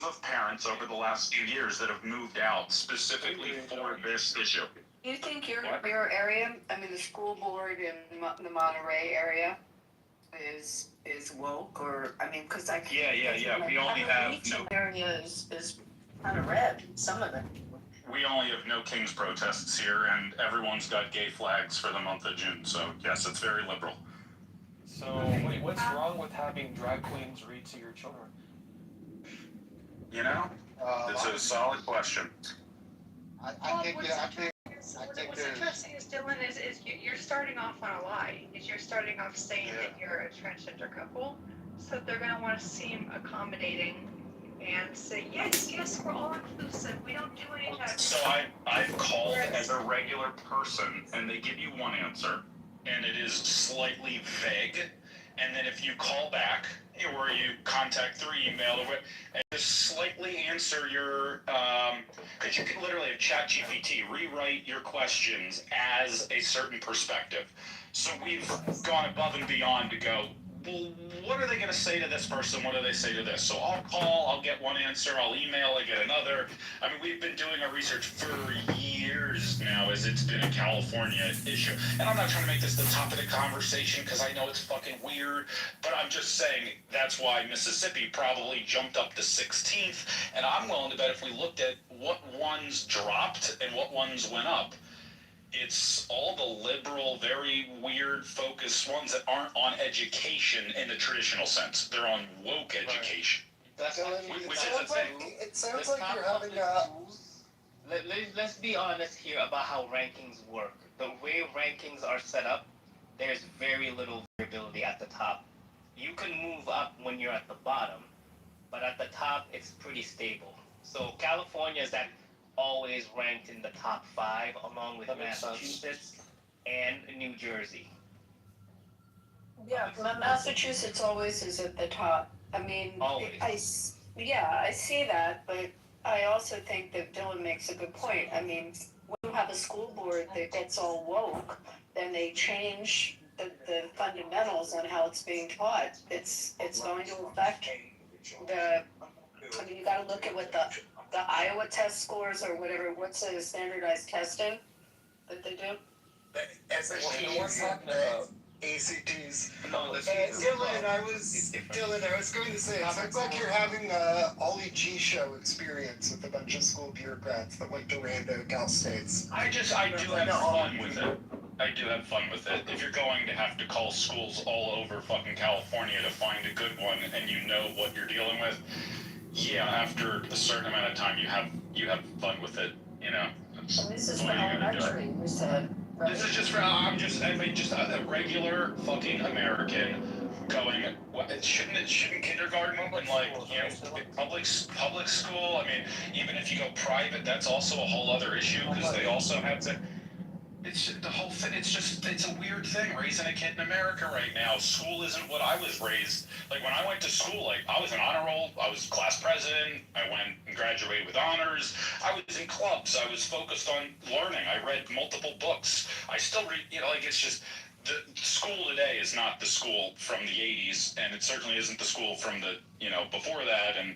of parents over the last few years that have moved out specifically for this issue. You think your area, I mean, the school board in the Monterey area is woke, or, I mean, because I can't. Yeah. We only have no. Area is kind of red, some of it. We only have no King's protests here, and everyone's got gay flags for the month of June. So yes, it's very liberal. So wait, what's wrong with having drag queens read to your children? You know, it's a solid question. I think what's interesting is, Dylan, is you're starting off on a lie. You're starting off saying that you're a transgender couple, so they're going to want to seem accommodating and say, yes, we're all inclusive. We don't do any of that. So I've called as a regular person, and they give you one answer, and it is slightly vague. And then if you call back, or you contact through email, and just slightly answer your, because you can literally have ChatGPT rewrite your questions as a certain perspective. So we've gone above and beyond to go, well, what are they going to say to this person? What do they say to this? So I'll call, I'll get one answer, I'll email, I get another. I mean, we've been doing our research for years now, as it's been a California issue. And I'm not trying to make this the top of the conversation, because I know it's fucking weird, but I'm just saying that's why Mississippi probably jumped up to 16th. And I'm willing to bet if we looked at what ones dropped and what ones went up, it's all the liberal, very weird focused ones that aren't on education in the traditional sense. They're on woke education. That's it sounds like you're having a... Let's be honest here about how rankings work. The way rankings are set up, there's very little variability at the top. You can move up when you're at the bottom, but at the top, it's pretty stable. So California is always ranked in the top 5, along with Massachusetts and New Jersey. Yeah, Massachusetts always is at the top. I mean, always. I see that, but I also think that Dylan makes a good point. I mean, when you have a school board that gets all woke, then they change the fundamentals on how it's being taught. It's going to affect the. I mean, you got to look at what the Iowa test scores or whatever. What's the standardized testing that they do? What's talking about ACTs. No, Dylan, I was going to say, it sounds like you're having a Ollie G show experience with a bunch of school bureaucrats that went to rando Cal States. I do have fun with it. I do have fun with it. If you're going to have to call schools all over fucking California to find a good one, and you know what you're dealing with, yeah, after a certain amount of time, you have fun with it, you know. This is for elementary, we said. Right? This is just for just a regular fucking American going. Shouldn't kindergarten and public school? I mean, even if you go private, that's also a whole other issue because they also have to. It's the whole thing. It's a weird thing raising a kid in America right now. School isn't what I was raised. Like when I went to school, like I was an honor roll. I was class president. I went and graduated with honors. I was in clubs. I was focused on learning. I read multiple books. I still read. It's just the school today is not the school from the '80s, and it certainly isn't the school from the before that. And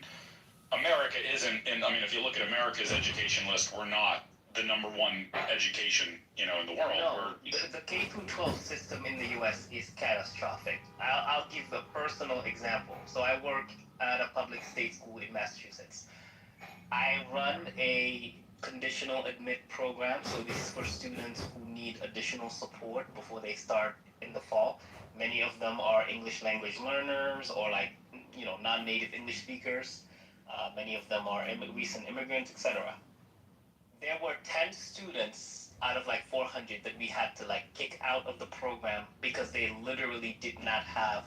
America isn't. And I mean, if you look at America's education list, we're not the number one education, in the world. No, the K-12 system in the U.S. is catastrophic. I'll give a personal example. So I work at a public state school in Massachusetts. I run a conditional admit program, so this is for students who need additional support before they start in the fall. Many of them are English language learners or non-native English speakers. Many of them are recent immigrants, etc. There were 10 students out of 400 that we had to kick out of the program because they literally did not have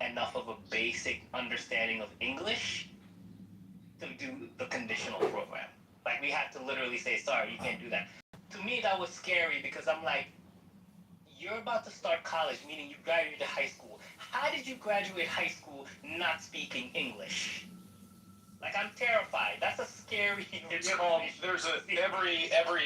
enough of a basic understanding of English to do the conditional program. We had to literally say, sorry, you can't do that. To me, that was scary because I'm like, you're about to start college, meaning you graduated high school. How did you graduate high school not speaking English? I'm terrified. That's a scary. Every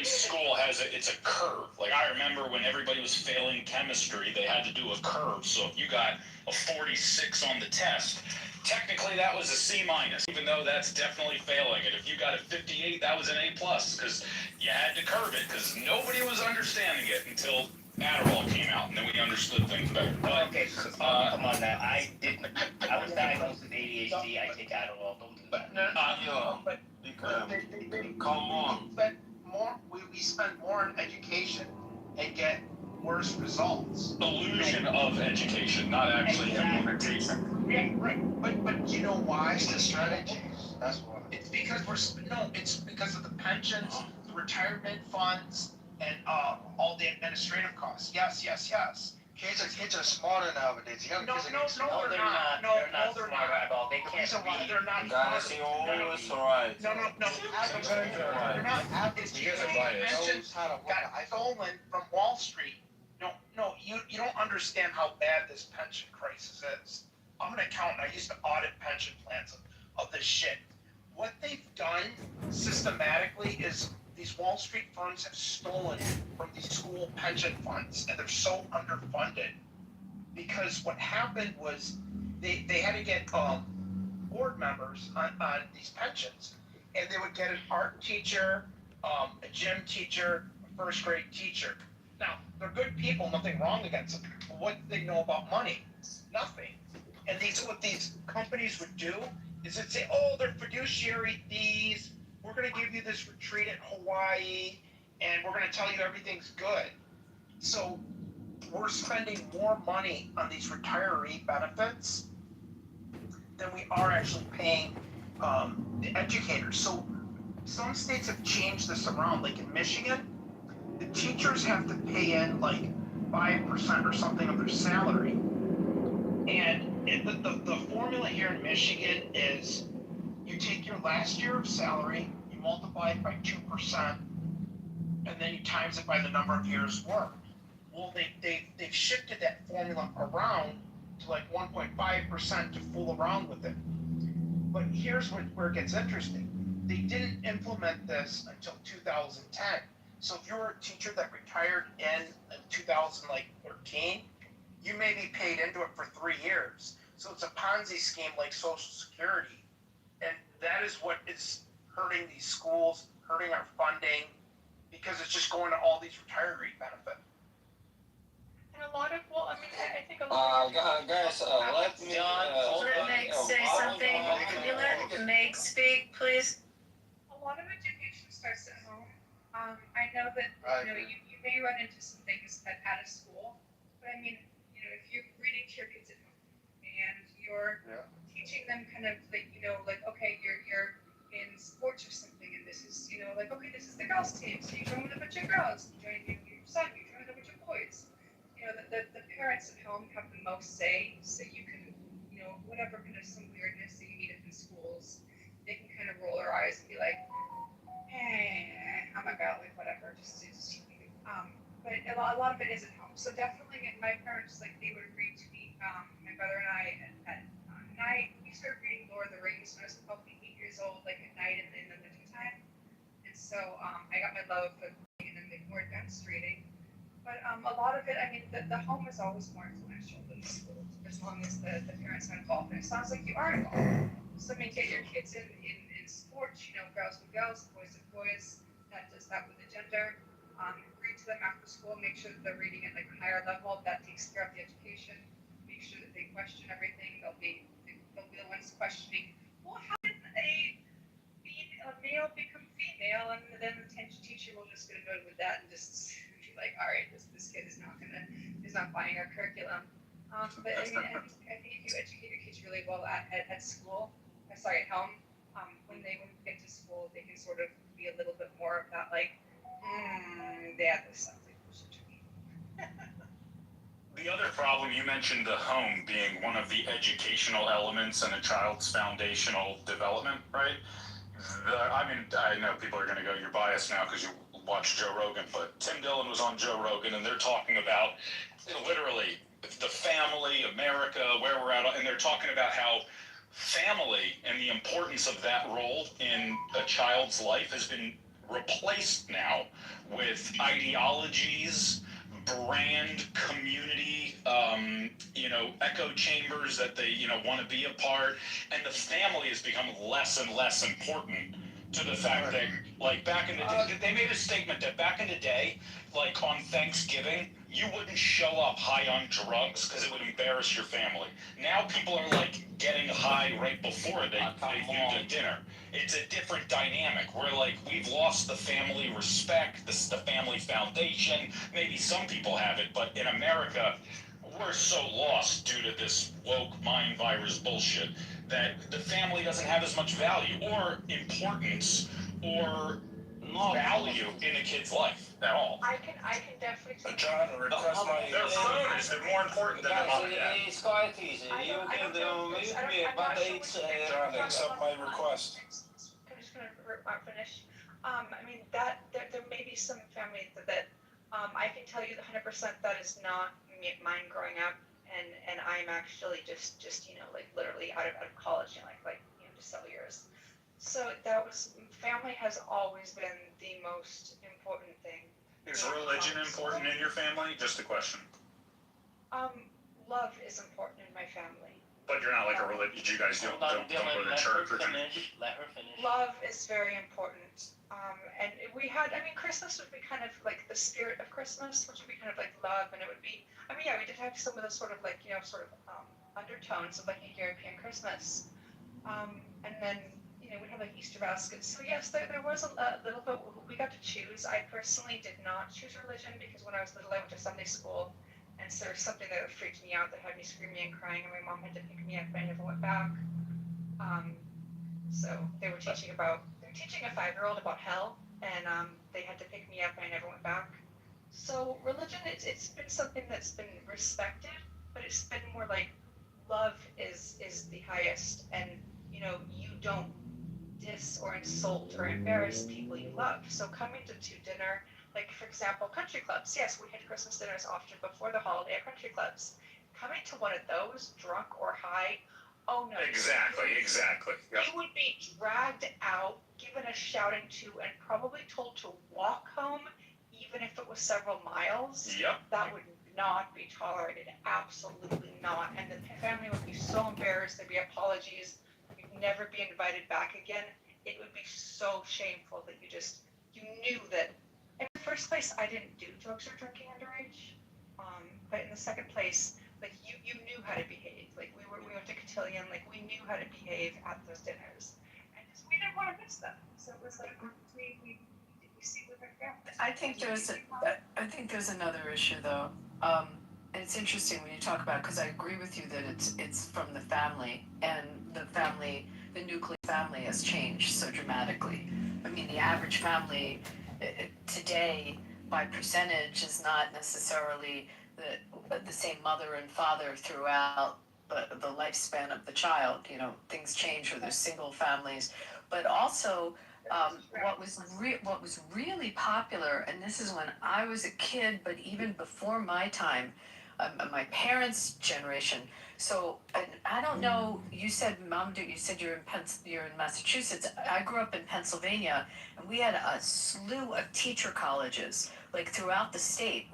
school has it's a curve. I remember when everybody was failing chemistry, they had to do a curve. So if you got a 46 on the test, technically that was a C minus, even though that's definitely failing it. If you got a 58, that was an A plus, because you had to curb it, because nobody was understanding it until Adderall came out, and then we understood things better. But, Okay, so, come on now. I was diagnosed with ADHD. I take Adderall. Don't do that. But come on. We spend more on education and get worse results. illusion of education, not actually implementation. Yeah, right. But you know why? It's the strategies. That's why. It's because it's because of the pensions, the retirement funds, and all the administrative costs. Yes. Kids are smarter nowadays. Young kids are getting smarter. They're not. No, they're they're not not. at all. They The can't reason why read. they're not Guys, smarter. you're always right. No. They're not. It's You guys are because biased. pensions got stolen from Wall Street. No, you don't understand how bad this pension crisis is. I'm an accountant. I used to audit pension plans of this shit. What they've done systematically is these Wall Street firms have stolen from these school pension funds, and they're so underfunded. Because what happened was they had to get board members on these pensions, and they would get an art teacher, a gym teacher, a first grade teacher. Now, they're good people, nothing wrong against them. But what do they know about money? Nothing. And what these companies would do is they'd say, oh, they're fiduciary thieves. We're going to give you this retreat in Hawaii, and we're going to tell you everything's good. So we're spending more money on these retiree benefits than we are actually paying the educators. So some states have changed this around. Like in Michigan, the teachers have to pay in like 5% or something of their salary. And the formula here in Michigan is you take your last year of salary, you multiply it by 2%, and then you times it by the number of years worked. Well, they've shifted that formula around to like 1.5% to fool around with it. But here's where it gets interesting. They didn't implement this until 2010. So if you're a teacher that retired in 2013, you may be paid into it for 3 years. So it's a Ponzi scheme like Social Security. And that is what is hurting these schools, hurting our funding, because it's just going to all these retiree benefits. And a lot of, I think a lot of. Guys, let me. Meg say something. Can you let Meg speak, please? A lot of education starts at home. I know that, you may run into some things at a school, but I mean, if you're reading to your kids at home and you're teaching them kind of like, okay, you're in sports or something, and this is, okay, this is the girls' team, so you join with a bunch of girls, you join your son, you join with a bunch of boys. The parents at home have the most say, so you can, whatever kind of some weirdness that you meet in schools, they can kind of roll their eyes and be like, hey, oh my God, like whatever, just but a lot of it is at home. So definitely, my parents, like, they would agree to me, my brother and I, at night, we started reading Lord of the Rings when I was probably 8 years old, like at night in the winter time. And so I got my love of reading and then more advanced reading. But a lot of it, I mean, the home is always more influential than the school, as long as the parents are involved. And it sounds like you are involved. So I mean, get your kids in sports, girls with girls, boys with boys, that does that with the gender. Read to them after school, make sure that they're reading at like a higher level, that takes care of the education. Make sure that they question everything. They'll be the ones questioning, well, how did a male become female? And then the teacher will just get annoyed with that and just be like, all right, this kid is not buying our curriculum. But I mean, I think if you educate your kids really well at school, at home, when they get to school, they can sort of be a little bit more of that, like, Dad, this sounds like bullshit to me. The other problem, you mentioned the home being one of the educational elements in a child's foundational development, right? I know people are going to go, you're biased now because you watch Joe Rogan, but Tim Dillon was on Joe Rogan, and they're talking about literally the family, America, where we're at, and they're talking about how family and the importance of that role in a child's life has been replaced now with ideologies, brand community, echo chambers that they, want to be a part. And the family has become less and less important to the fact that, like, back in the day, they made a statement that back in the day, like on Thanksgiving, you wouldn't show up high on drugs because it would embarrass your family. Now people are like getting high right before they do the dinner. It's a different dynamic. We're like, we've lost the family respect, the family foundation. Maybe some people have it, but in America, we're so lost due to this woke mind virus bullshit that the family doesn't have as much value or importance or value in a kid's life at all. I can definitely take. John, request my. Their phone is more important than their mom and dad. It's quite easy. I You don't can know do if it, I don't- but I'm not sure it's. which- John, accept my request. I'm just gonna finish. I mean that there may be some families that I can tell you 100% that is not mine growing up, and I'm actually just like literally out of college, like just several years. So that was family has always been the most important thing. Is religion important in your family? Just a question. Love is important in my family. But you're not like a religion. You guys don't go to church or anything. Let her finish. Love is very important. And we had, Christmas would be kind of like the spirit of Christmas, which would be kind of like love, and it would be, yeah, we did have some of the sort of like, undertones of like a European Christmas. And then, we'd have like Easter baskets. So yes, there was a little bit, we got to choose. I personally did not choose religion because when I was little, I went to Sunday school. And so there was something that freaked me out that had me screaming and crying, and my mom had to pick me up, and I never went back. So they were teaching a 5-year-old about hell, and they had to pick me up, and I never went back. So religion, it's been something that's been respected, but it's been more like love is the highest, and you don't diss or insult or embarrass people you love. So coming to dinner. Like, for example, country clubs. Yes, we had Christmas dinners often before the holiday at country clubs. Coming to one of those, drunk or high, oh no. Exactly. Yep. You would be dragged out, given a shouting to, and probably told to walk home, even if it was several miles. Yep. That would not be tolerated. Absolutely not. And the family would be so embarrassed. There'd be apologies. You'd never be invited back again. It would be so shameful that you knew that. In the first place, I didn't do drugs or drinking underage. But in the second place, like you knew how to behave. Like we went to Cotillion, like we knew how to behave at those dinners, and we didn't want to miss them. So it was like we see with our family. I think there's another issue though. And it's interesting when you talk about, because I agree with you that it's from the family, and the nuclear family has changed so dramatically. I mean, the average family today, by percentage, is not necessarily the same mother and father throughout the lifespan of the child. Things change, or there's single families, but also what was really popular, and this is when I was a kid, but even before my time, my parents' generation. So I don't know. You said, Mom, you said you're in Massachusetts. I grew up in Pennsylvania, and we had a slew of teacher colleges like throughout the state.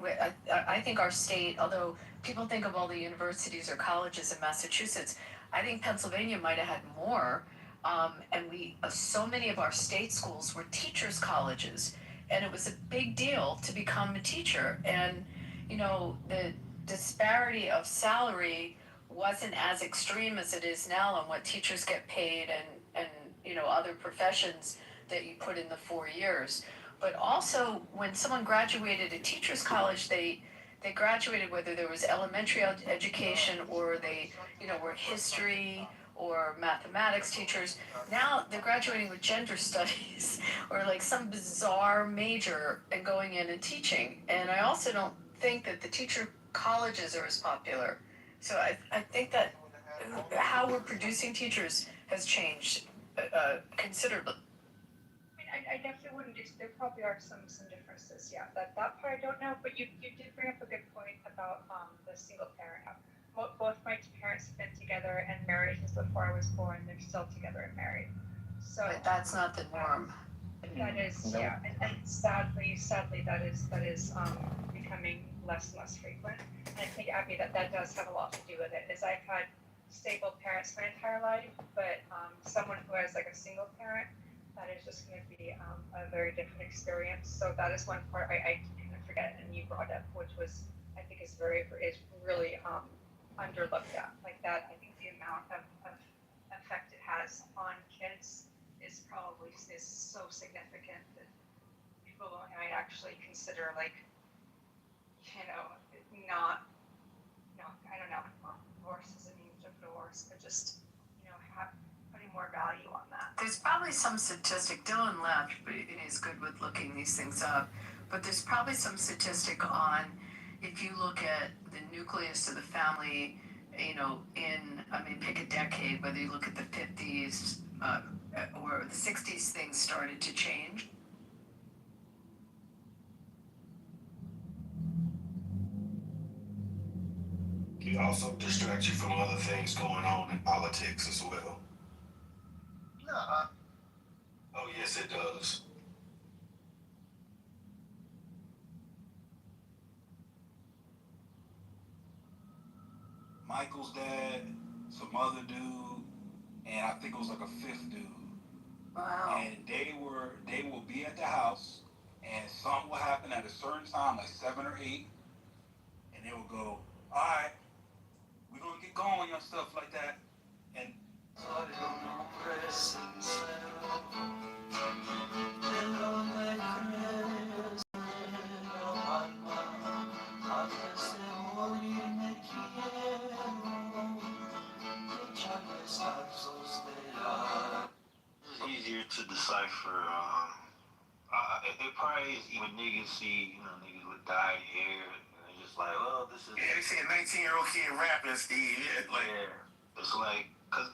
I think our state, although people think of all the universities or colleges in Massachusetts, I think Pennsylvania might have had more. And so many of our state schools were teachers' colleges, and it was a big deal to become a teacher. And the disparity of salary wasn't as extreme as it is now on what teachers get paid and other professions that you put in the 4 years. But also when someone graduated at teachers college, they graduated whether there was elementary education or they were history or mathematics teachers. Now they're graduating with gender studies or like some bizarre major and going in and teaching. And I also don't think that the teacher colleges are as popular. So I think that how we're producing teachers has changed considerably. I definitely wouldn't. There probably are some differences. Yeah, that part I don't know. But you did bring up a good point about the single parent. Both my parents have been together and married since before I was born. They're still together and married. So But that's not the norm. That is, yeah, and sadly, that is becoming less and less frequent. And I think, Abby, that does have a lot to do with it, is I've had stable parents my entire life, but someone who has like a single parent, that is just going to be a very different experience. So that is one part I kind of forget, and you brought up, which was, I think is really underlooked at. Like that, I think the amount of effect it has on kids is so significant that people might actually consider, like, not, I don't know, divorce isn't even divorce, but just, putting more value on that. There's probably some statistic, Dylan left, but it is good with looking these things up. But there's probably some statistic on, if you look at the nucleus of the family, pick a decade, whether you look at the 50s or the 60s, things started to change. It also distracts you from other things going on in politics as well. No, Oh, yes, it does. Michael's dad, some other dude, and I think it was like a fifth dude. Wow. And they will be at the house, and something will happen at a certain time, like 7 or 8, and they will go, all right, we're gonna get going on stuff like that. And it's easier to decipher. It probably is when niggas see, niggas with dyed hair, and they're just like, oh, this is. Yeah, they see a 19-year-old kid rapping, Steve. Yeah, it's like, cause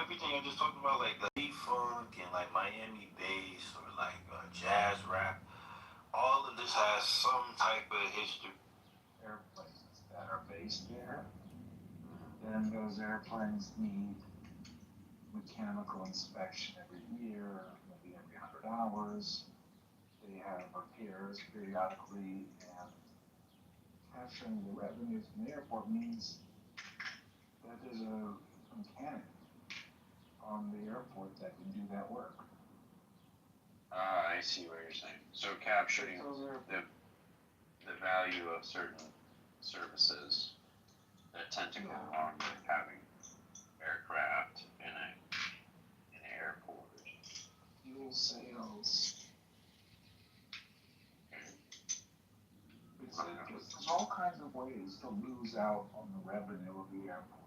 everything I just talked about, like the funk and like Miami bass or like jazz rap, all of this has some type of history. Airplanes that are based there, then those airplanes need mechanical inspection every year, maybe every 100 hours. They have repairs periodically, and capturing the revenues from the airport means that there's a mechanic on the airport that can do that work. I see what you're saying. So capturing the value of certain services that tend to go along with having aircraft in an airport. Fuel sales. There's all kinds of ways to lose out on the revenue of the airport.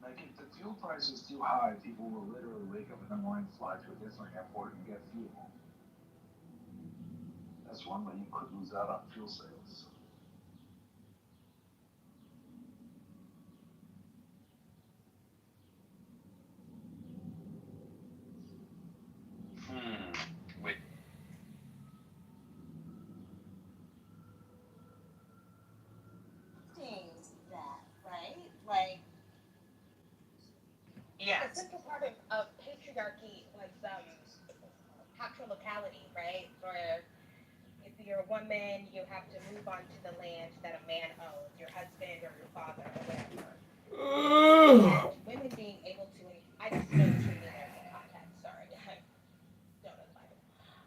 Like if the fuel price is too high, people will literally wake up in the morning, fly to a different airport and get fuel. That's one way you could lose out on fuel sales. Wait. That, right? Like, Yeah. a central part of patriarchy was patriarchality, right? Where if you're a woman, you have to move on to the land that a man owns, your husband or your father or whatever. And women being able to, I just know the treaty there in context, sorry, I don't know the Bible.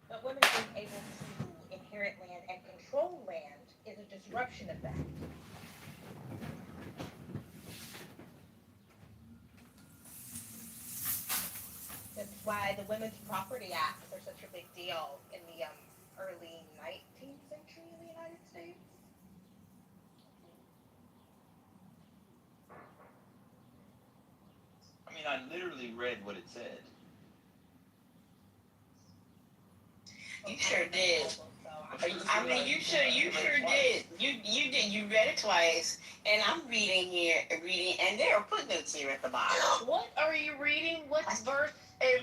But women being able to inherit land and control land is a disruption of that. That's why the Women's Property Acts are such a big deal in the early 19th century in the United States. I mean, I literally read what it said. You sure did. I mean, you sure did. You did. You read it twice, and I'm reading, and there are footnotes here at the bottom. What are you reading? What's verse?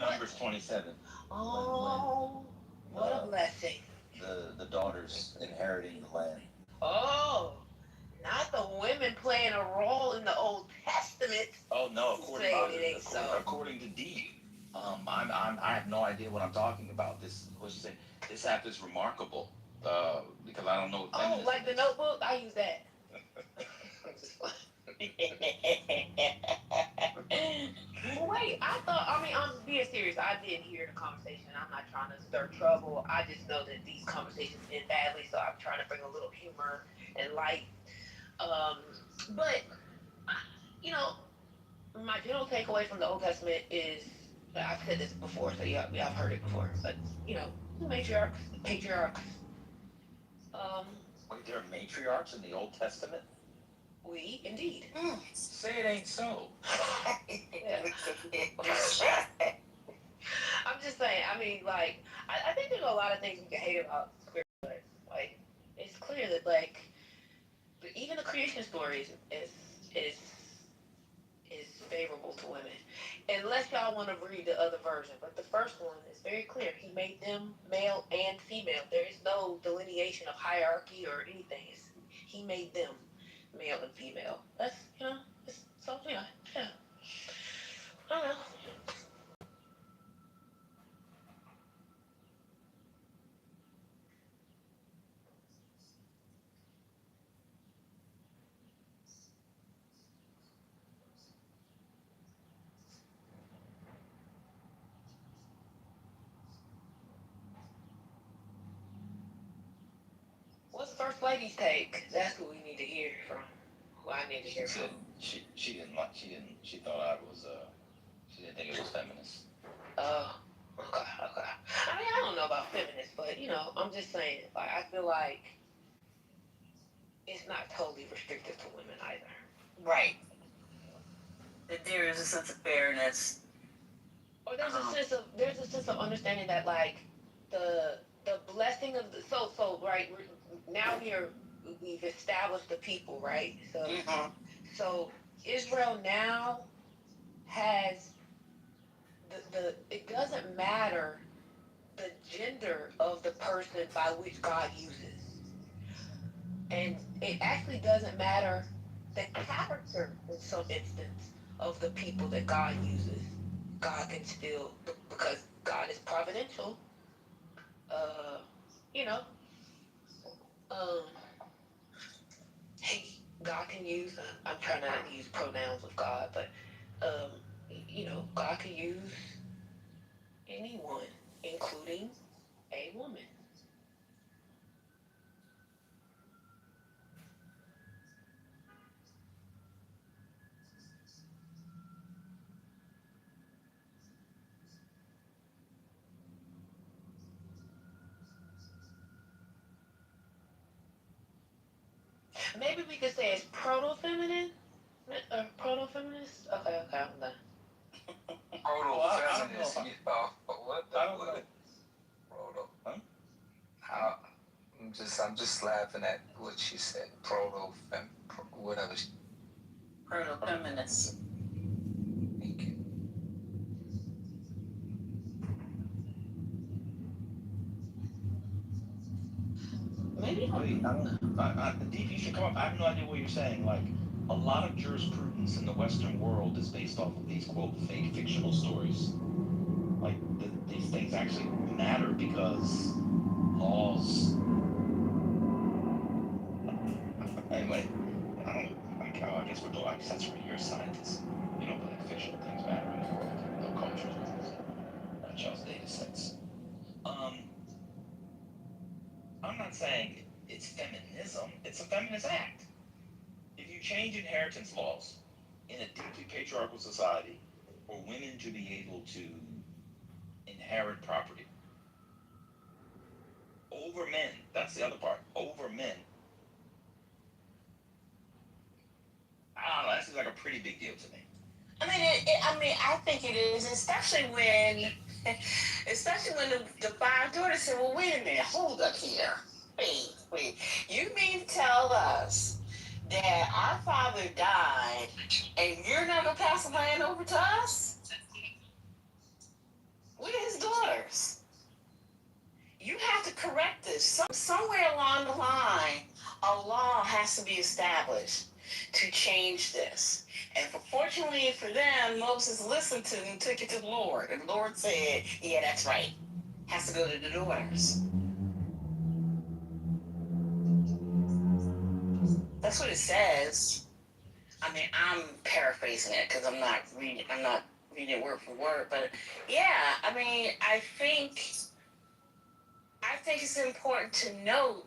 Numbers 27. Oh, what a blessing. The daughters inheriting the land. Oh, not the women playing a role in the Old Testament. Oh no, Say it ain't so. according to D. I have no idea what I'm talking about. This, what she say? This app is remarkable. Because I don't know what Oh, feminism like the is. Notebook? I use that. Well, wait, I'm being serious. I didn't hear the conversation. I'm not trying to stir trouble. I just know that these conversations end badly, so I'm trying to bring a little humor and light. Um, but, you know, my general takeaway from the Old Testament is, I've said this before, so yeah, I've heard it before, but, you know, matriarchs, patriarchs, um, Wait, there are matriarchs in the Old Testament? we indeed. Say it ain't so. Yeah. I'm just saying, I mean, like, I think there's a lot of things we can hate about scripture, but, like, it's clear that, like, even the creation story is is favorable to women. Unless y'all want to read the other version. But the first one is very clear. He made them male and female. There is no delineation of hierarchy or anything. He made them male and female. That's, it's so, yeah. I don't know. What's First Lady's take? That's who we need to hear from. Who I need to hear from. She didn't like, she thought I was, she didn't think it was feminist. Oh, okay. I mean, I don't know about feminists, but, I'm just saying, like, I feel like it's not totally restricted to women either. Right. That there is a sense of fairness. Or there's a sense of understanding that, like, the blessing of the so right, now we've established the people, right? So so Israel now has the it doesn't matter the gender of the person by which God uses. And it actually doesn't matter the character in some instance of the people that God uses. God can still, because God is providential, uh, you know, um, God can use, I'm trying not to use pronouns of God, but, God can use anyone, including a woman. Maybe we could say it's proto-feminine? Proto-feminist? Okay, I'm done. Proto-feminist. What the? I don't know. Proto. Huh? I'm just laughing at what she said. Whatever. Proto-feminist. Thank you. Maybe. Wait, I don't. Deep, you should come up. I have no idea what you're saying. Like, a lot of jurisprudence in the Western world is based off of these quote fake fictional stories. Like, these things actually matter because laws. Anyway, I guess we're doing. I guess that's where you're a scientist. You don't believe fictional things matter in the world. No cultures, not y'all's data sets. I'm not saying it's feminism. It's a feminist act. If you change inheritance laws in a deeply patriarchal society for women to be able to inherit property over men, that's the other part, over men, I don't know, that seems like a pretty big deal to me. I think it is, especially when the five daughters said, well, wait a minute, hold up here. Wait. You mean to tell us that our father died and you're not going to pass the land over to us? We're his daughters. You have to correct this. Somewhere along the line, a law has to be established to change this. And fortunately for them, Moses listened to them and took it to the Lord. And the Lord said, yeah, that's right. Has to go to the daughters. That's what it says. I mean, I'm paraphrasing it because I'm not reading it word for word, but yeah, I mean, I think it's important to note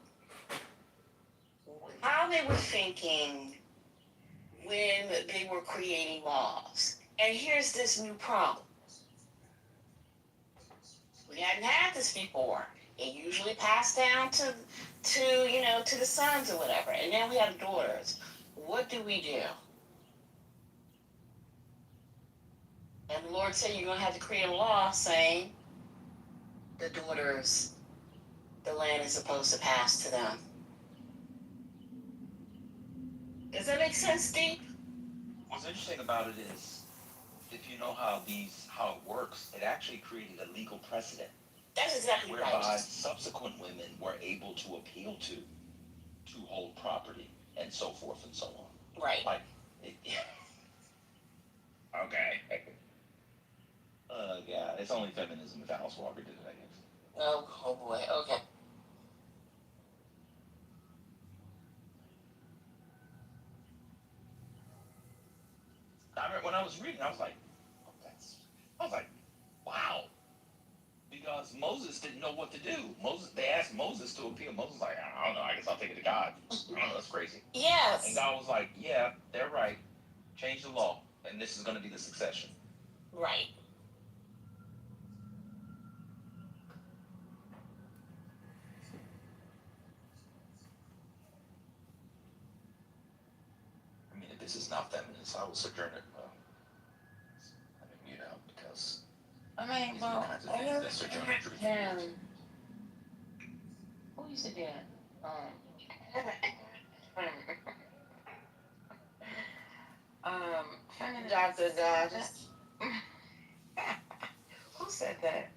how they were thinking when they were creating laws. And here's this new problem. We hadn't had this before. It usually passed down to the sons or whatever. And now we have daughters. What do we do? And the Lord said you're going to have to create a law saying the daughters, the land is supposed to pass to them. Does that make sense, Steve? What's interesting about it is, if you know how it works, it actually created a legal precedent. That's exactly whereby right. subsequent women were able to appeal to hold property and so forth and so on. Right. Like, okay. Yeah, it's only feminism if Alice Walker did it, I guess. Oh boy. Okay. I remember when I was reading, I was like, wow. Because Moses didn't know what to do. They asked Moses to appeal. Moses was like, I don't know, I guess I'll take it to God. I don't know, that's crazy. Yes. And God was like, yeah, they're right. Change the law, and this is going to be the succession. Right. I mean, if this is not feminist, I will sojourn it. Because I mean, well, who used to do that? Dr. Dodgers. Who said that?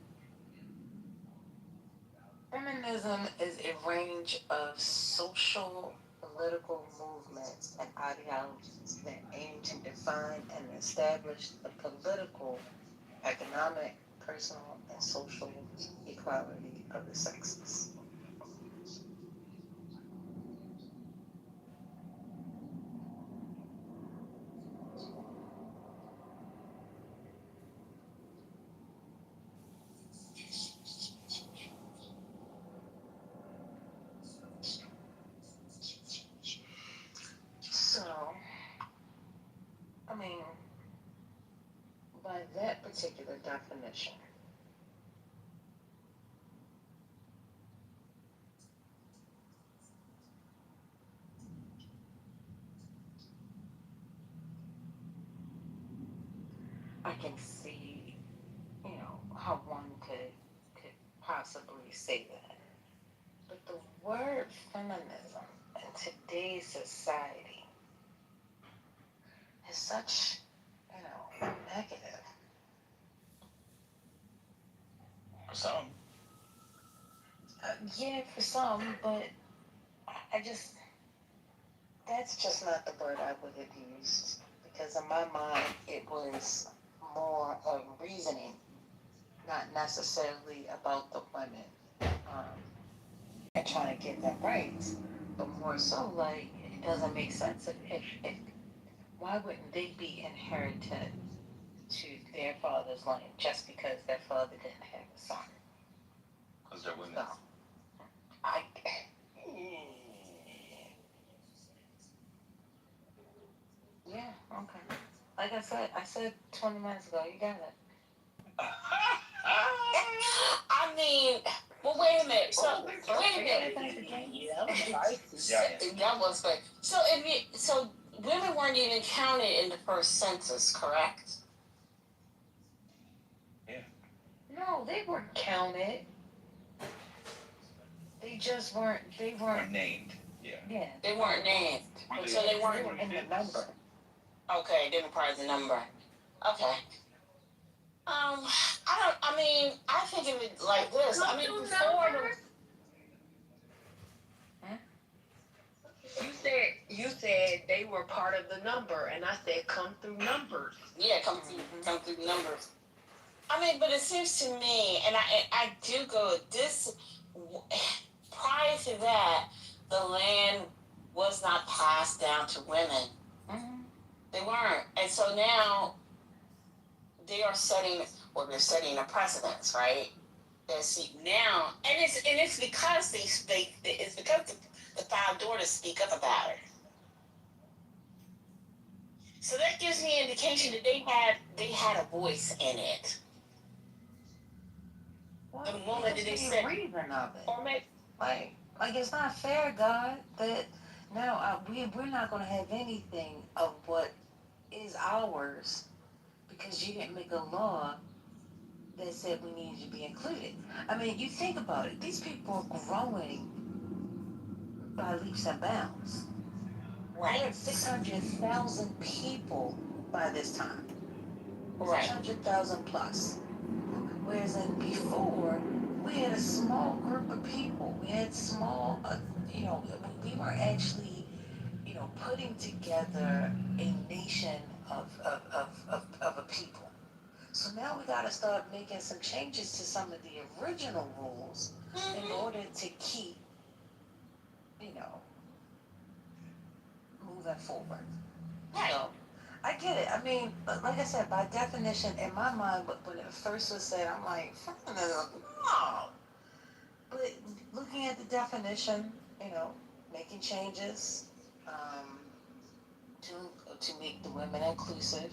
Feminism is a range of social, political movements and ideologies that aim to define and establish the political, economic, personal, and social equality of the sexes. So, I mean, by that particular definition, I can see, how one could possibly say that. But the word feminism in today's society is such, negative. For some. Yeah, for some, but that's just not the word I would have used. Because in my mind, it was more of reasoning, not necessarily about the women and trying to get their rights, but more so like it doesn't make sense if why wouldn't they be inherited to their father's land just because their father didn't have a son? Because they're women. So, yeah, okay. Like I said 20 minutes ago, you got it. I mean, well, wait a minute. So, wait a minute. Yeah. That was great. So women weren't even counted in the first census, correct? Yeah. No, they weren't counted. They just weren't. They weren't named. Yeah. Yeah. They weren't named. So they weren't in the number. Okay, they were part of the number. Okay. I think of it like this. I mean, before the... You said they were part of the number, and I said come through numbers. Yeah, come through numbers. I mean, but it seems to me, and I do go this. Prior to that, the land was not passed down to women. Mm-hmm. They weren't, and so now they are setting. Well, they're setting a precedence, right? They see now, and it's because it's because the five daughters speak up about it. So that gives me an indication that they had a voice in it. Well, The moment that they said reason of it. or maybe Like it's not fair, God, that now we're not going to have anything of what is ours because you didn't make a law that said we needed to be included. I mean, you think about it. These people are growing by leaps and bounds. right. We're at 600,000 people by this time. Right. 600,000 plus. Whereas before, we had a small group of people. We had small, we were actually, putting together a nation of a people. So now we got to start making some changes to some of the original rules in order to keep, moving forward. Right. So, I get it. I mean, like I said, by definition, in my mind, when it first was said, I'm like, no. But looking at the definition, making changes to make the women inclusive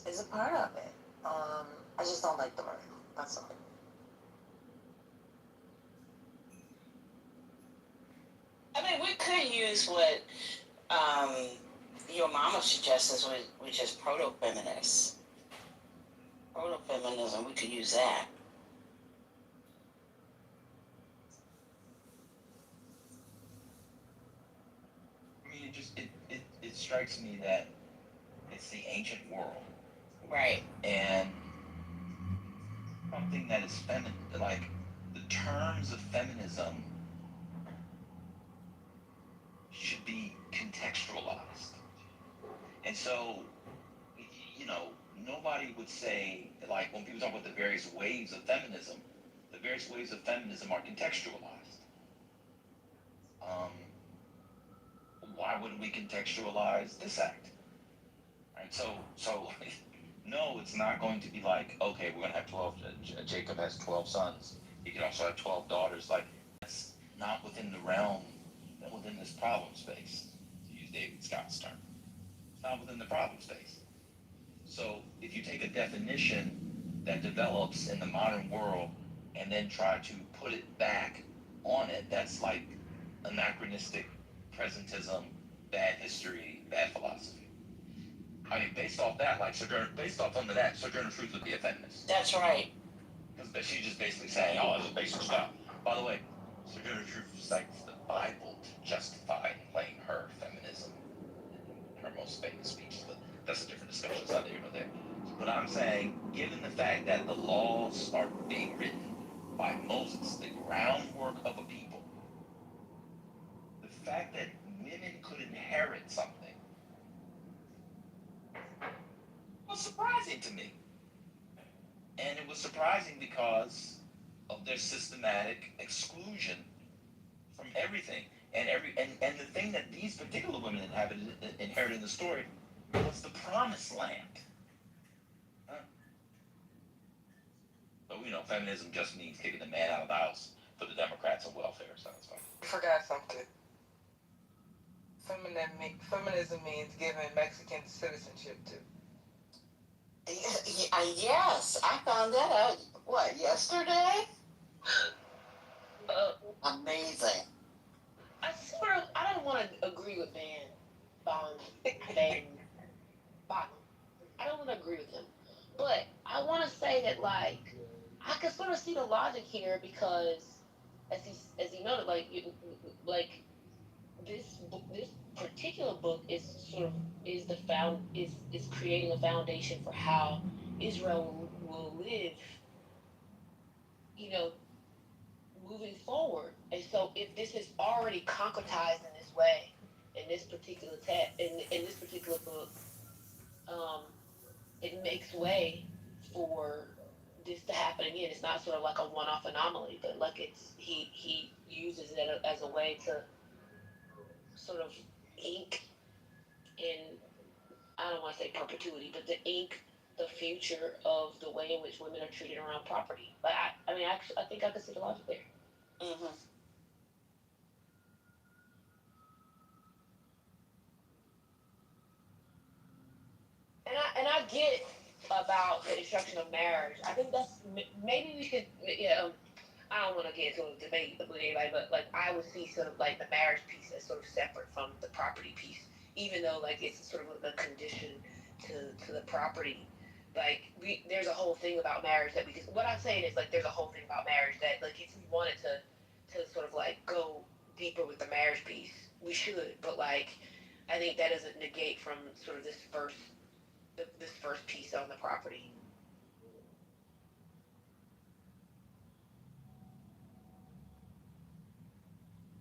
is a part of it. I just don't like the word. That's all. I mean, we could use what your mama suggests, which is proto-feminist. Proto-feminism, we could use that. I mean, it strikes me that it's the ancient world. Right. And something that is feminine, like the terms of feminism should be contextualized. And so, nobody would say, like, when people talk about the various waves of feminism are contextualized. Why wouldn't we contextualize this act? Right? So, no, it's not going to be like, okay, we're going to have 12, Jacob has 12 sons. He can also have 12 daughters. Like, that's not within the realm, within this problem space, to use David Scott's term. It's not within the problem space. So if you take a definition that develops in the modern world and then try to put it back on it, that's like anachronistic, presentism, bad history, bad philosophy. I mean, based off that, Sojourner Truth would be a feminist. That's right. Because she's just basically saying, oh, it's basic stuff. By the way, Sojourner Truth cites the Bible to justify and claim her feminism in her most famous speech, but that's a different discussion. It's not here nor there. But I'm saying, given the fact that the laws are being written by Moses, the groundwork of a people, the fact that women could inherit something was surprising to me. And it was surprising because of their systematic exclusion from everything. And the thing that these particular women inherited in the story was the promised land. Huh? So, feminism just means kicking the man out of the house for the Democrats and welfare, so that's fine. I forgot something. Feminism means giving Mexican citizenship too. Yes, I found that out, yesterday? Amazing. I don't want to agree with Van Bottom. I don't want to agree with him. But I want to say that, I can sort of see the logic here because, as he noted, this particular book is creating a foundation for how Israel will live, moving forward. And so if this is already concretized in this way. In this particular in this particular book, it makes way for this to happen again. It's not sort of like a one-off anomaly, but like he uses it as a way to sort of ink in, I don't want to say perpetuity, but to ink the future of the way in which women are treated around property. But I mean, actually, I think I can see the logic there. Mm-hmm. And I get about the destruction of marriage. I think that's maybe we should. Yeah, I don't want to get into a debate with anybody, but like I would see sort of like the marriage piece as sort of separate from the property piece, even though like it's sort of a condition to the property. Like there's a whole thing about marriage that because what I'm saying is like there's a whole thing about marriage that like if we wanted to sort of like go deeper with the marriage piece, we should. But like I think that doesn't negate from sort of this first piece on the property.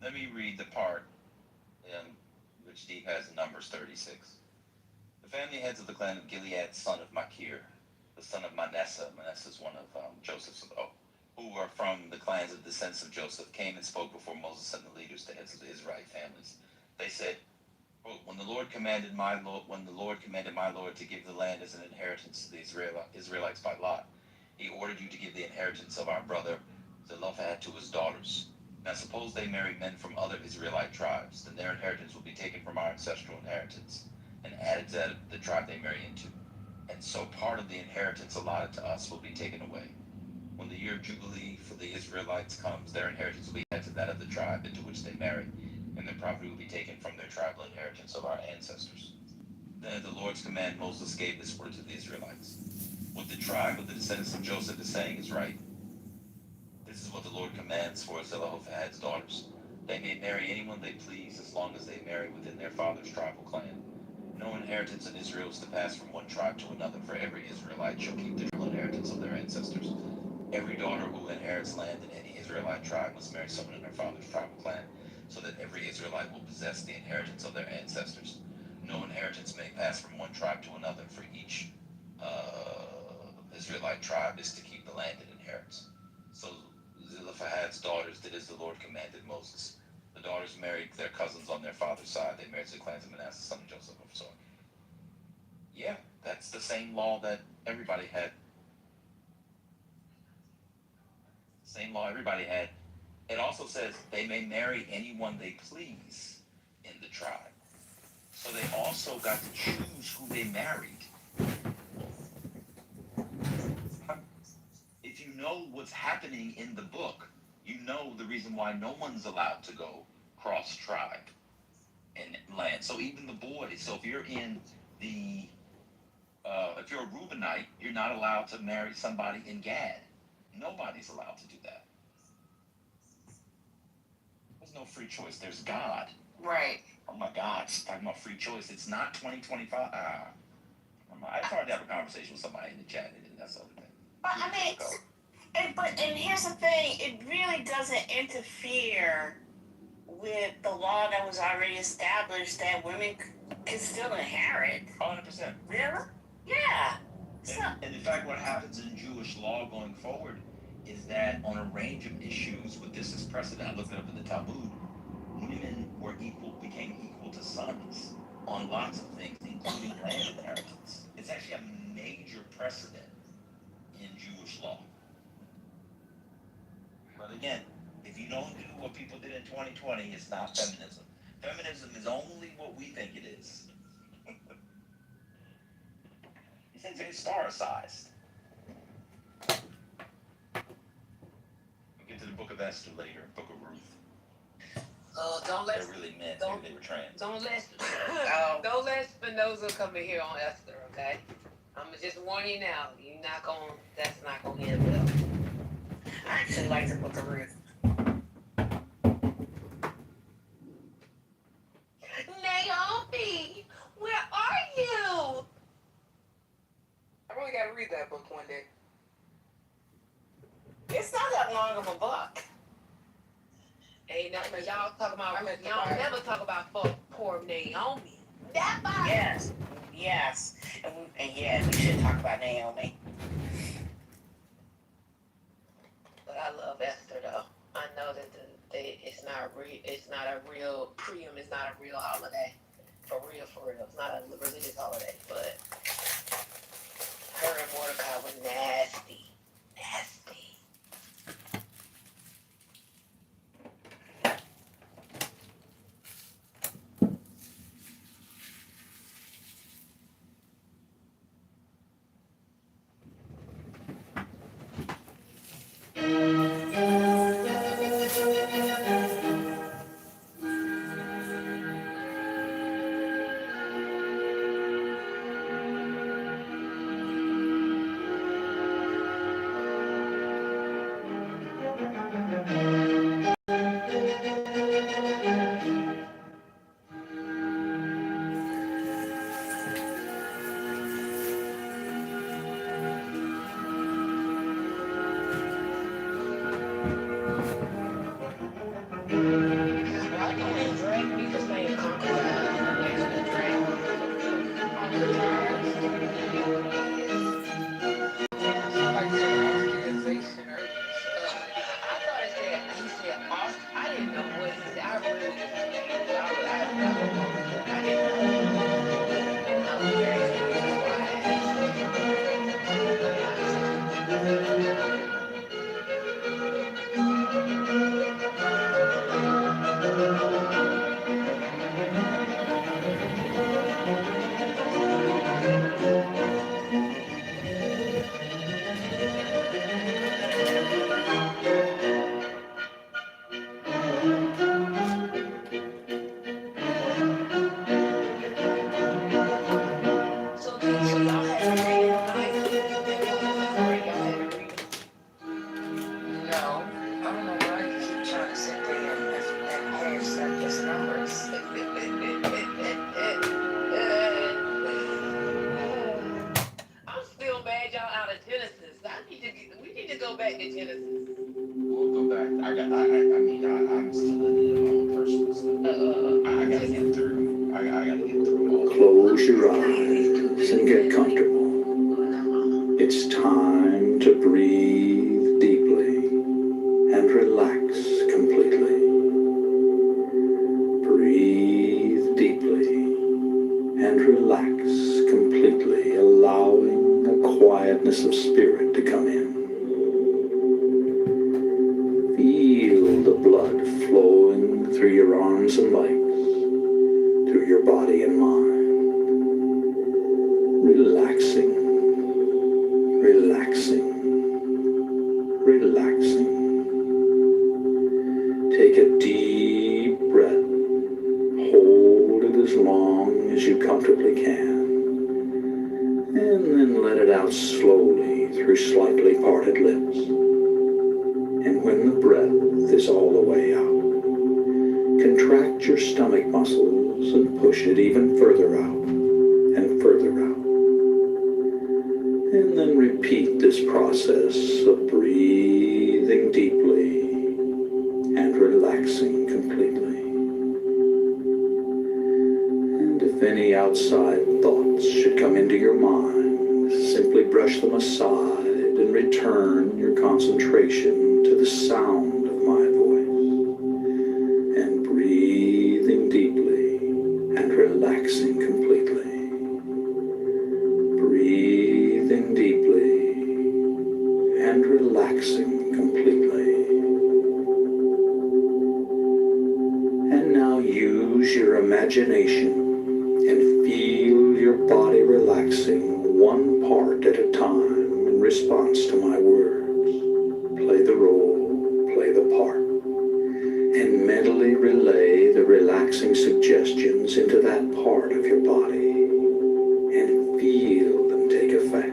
Let me read the part which Steve has in Numbers 36. The family heads of the clan of Gilead, son of Machir, the son of Manasseh. Manasseh is one of Joseph's, who were from the clans of the descendants of Joseph, came and spoke before Moses and the leaders, the heads of the Israelite families. They said, when the Lord commanded my Lord to give the land as an inheritance to the Israelites by lot, he ordered you to give the inheritance of our brother Zelophehad to his daughters. Now suppose they marry men from other Israelite tribes, then their inheritance will be taken from our ancestral inheritance and added to the tribe they marry into. And so part of the inheritance allotted to us will be taken away. When the year of Jubilee for the Israelites comes, their inheritance will be added to that of the tribe into which they marry, and their property will be taken from their tribal inheritance of our ancestors. Then at the Lord's command, Moses gave this word to the Israelites. What the tribe of the descendants of Joseph is saying is right. This is what the Lord commands for Zelophehad's daughters. They may marry anyone they please as long as they marry within their father's tribal clan. No inheritance in Israel is to pass from one tribe to another, for every Israelite shall keep the tribal inheritance of their ancestors. Every daughter who inherits land in any Israelite tribe must marry someone in her father's tribal clan, so that every Israelite will possess the inheritance of their ancestors. No inheritance may pass from one tribe to another, for each Israelite tribe is to keep the land it inherits. So Zelophehad's daughters did as the Lord commanded Moses. The daughters married their cousins on their father's side. They married the clans of Manasseh, son of Joseph. So, yeah, that's the same law that everybody had. Same law everybody had. It also says they may marry anyone they please in the tribe. So they also got to choose who they married. If you know what's happening in the book, you know the reason why no one's allowed to go cross tribe and land. So even the boys, so if you're in the, if you're a Reubenite, you're not allowed to marry somebody in Gad. Nobody's allowed to do that. There's no free choice. There's God. Right. Oh my God, it's talking about free choice. It's not 2025. It's hard to have a conversation with somebody in the chat, and that's the other thing. But I mean, and here's the thing: it really doesn't interfere with the law that was already established that women can still inherit. 100%. Really? Yeah. And in fact, what happens in Jewish law going forward is that on a range of issues, with this as precedent, I looked it up in the Talmud, women became equal to sons on lots of things, including land inheritance. It's actually a major precedent in Jewish law. But again, if you don't do what people did in 2020, it's not feminism. Feminism is only what we think it is. These things are star-sized. We'll get to the Book of Esther later, Book of Ruth. Don't let. They're really men. Maybe they were trans. Don't let Spinoza come in here on Esther, okay? I'm just warn you now. That's not gonna end well. I actually like the Book of Ruth. Naomi, where are you? I really gotta read that book one day. It's not that long of a book. Ain't nothing. Y'all talk about. Y'all never talk about poor Naomi. Never. Yes. Yes. And yeah, we should talk about Naomi. But I love Esther though. I know that it's not a real Purim is not a real holiday. For real. It's not a religious holiday, but her and Mordecai were nasty. Nasty. I'm still in it on personal stuff. I gotta get through. I gotta get through all. Close your eyes and get comfortable. It's time to breathe deeply and relax completely. Breathe deeply and relax completely, allowing a quietness of spirit to come in. Feel the blood flowing through your arms and legs, through your body and mind. Relaxing, relaxing, relaxing. Take a deep breath. Hold it as long as you comfortably can. And then let it out slowly through slightly parted lips. And when the breath is all the way out, contract your stomach muscles and push it even further out and further out. And then repeat this process of breathing deeply and relaxing completely. And if any outside thoughts should come into your mind, simply brush them aside and return your concentration to the sound of my voice. And breathing deeply and relaxing completely. Breathing deeply and relaxing completely. And now use your imagination and feel your body relaxing one part at a time in response to my words. Play the role, play the part, and mentally relay the relaxing suggestions into that part of your body and feel them take effect.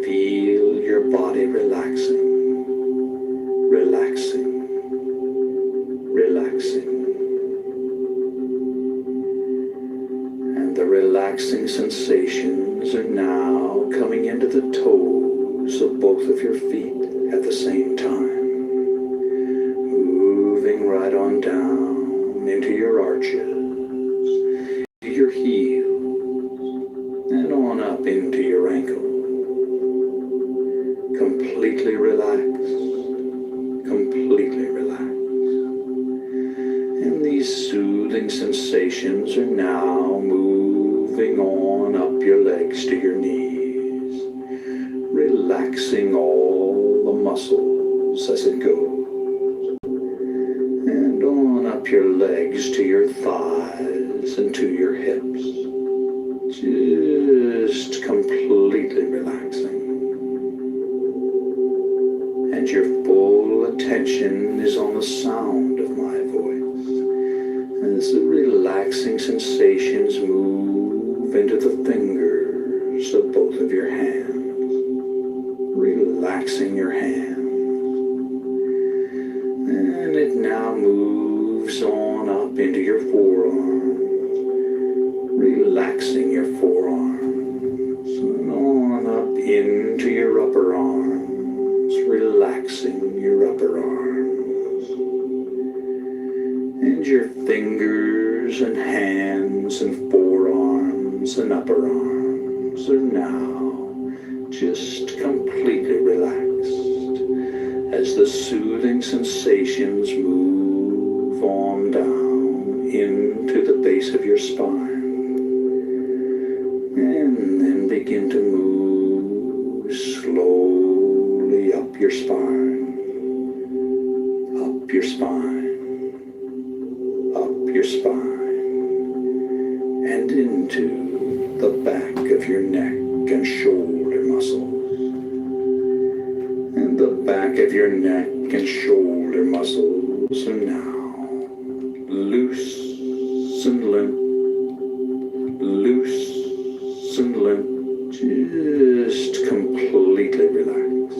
Feel your body relaxing, relaxing, relaxing. And the relaxing sensations are now coming into the toes of both of your feet at the same time, moving into your arches, into your heels, and on up into your ankle. Completely relaxed, completely relaxed. And these soothing sensations are now moving on up your legs to your knees, relaxing all the muscles as it goes, and on up your legs to your thighs and to your hips, just completely relaxing. And your full attention is on the sound of my voice as the relaxing sensations move into the fingers of both of your hands, relaxing your hands. And it now moves on up into your forearms, relaxing your forearms, and on up into your upper arms, relaxing your upper arms. And your fingers and hands and forearms and upper arms are now just completely relaxed as the soothing sensations move on down into the base of your spine, and then begin to move slowly up your spine, up your spine, up your spine, and into the back of your neck and shoulder muscles. And the back of your neck and shoulder muscles are now loose and limp, loose and limp, just completely relaxed.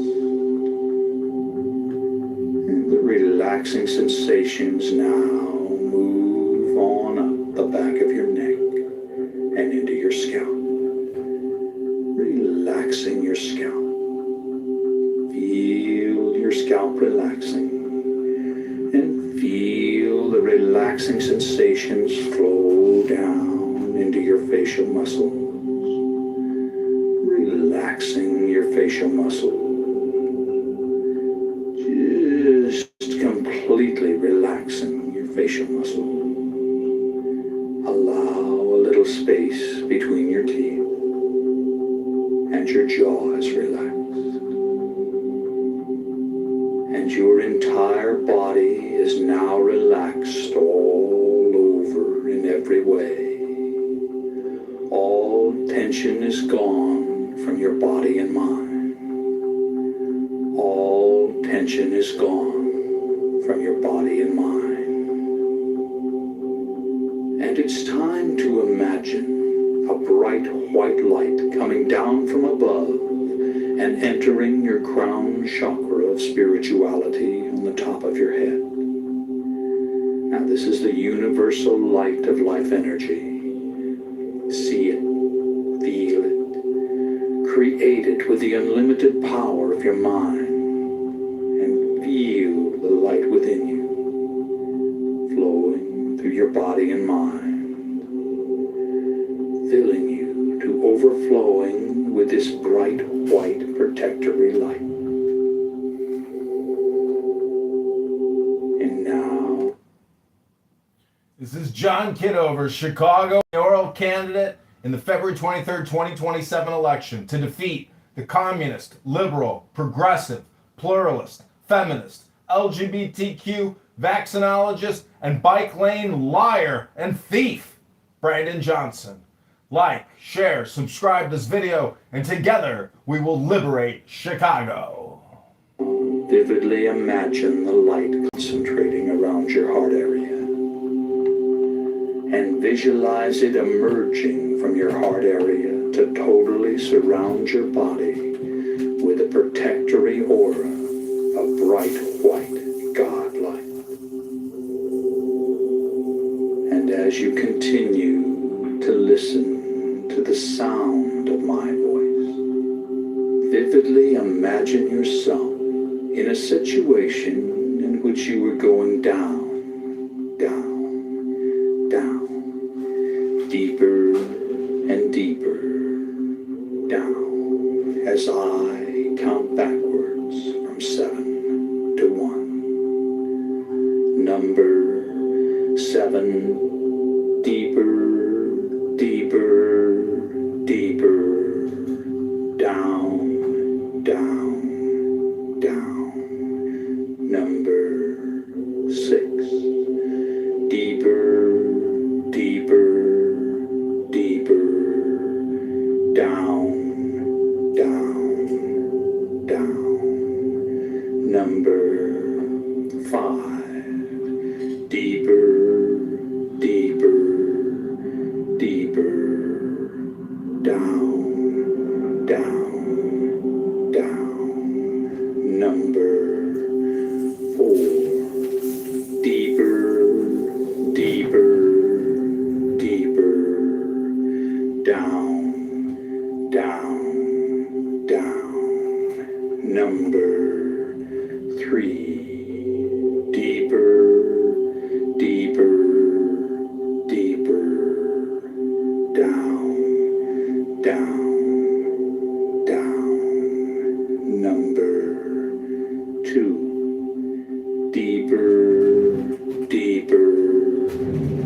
And the relaxing sensations now move on up the back of your neck and into your scalp, relaxing your scalp. Feel your scalp relaxing, and feel the relaxing sensations flow down into your facial muscles, relaxing your facial muscles, just completely relaxing your facial muscles. Allow a little space between your teeth, and your jaw is relaxed. And your entire body is now relaxed all over in every way. All tension is gone from your body and mind. All tension is gone from your body and mind. And it's time to imagine a bright white light coming down from above and entering your crown chakra of spirituality on the top of your head. Now this is the universal light of life energy. See it, feel it, create it with the unlimited power of your mind, and feel the light within you, flowing through your body and mind, filling you to overflowing with this bright white protectory light. And now, this is John Kitover, Chicago mayoral candidate in the February 23rd, 2027 election to defeat the communist, liberal, progressive, pluralist, feminist, LGBTQ, vaccinologist, and bike lane liar and thief, Brandon Johnson. Like, share, subscribe to this video, and together we will liberate Chicago. vividly imagine the light concentrating around your heart area, and visualize it emerging from your heart area to totally surround your body with a protectory aura of bright white God light. And as you continue to listen to the sound of my voice, vividly imagine yourself in a situation in which you were going down, down, as I count backwards from 7 to 1. Number 7, deeper, deeper, deeper, down, down, down. Number 6, deeper, deeper, deeper, down, down, down. Number 5, deeper, deeper, deeper, down, down, down. Number 4, deeper, deeper, deeper, down, down, down. Number 3, deeper, deeper, deeper, down, down, down. Number 2, deeper, deeper,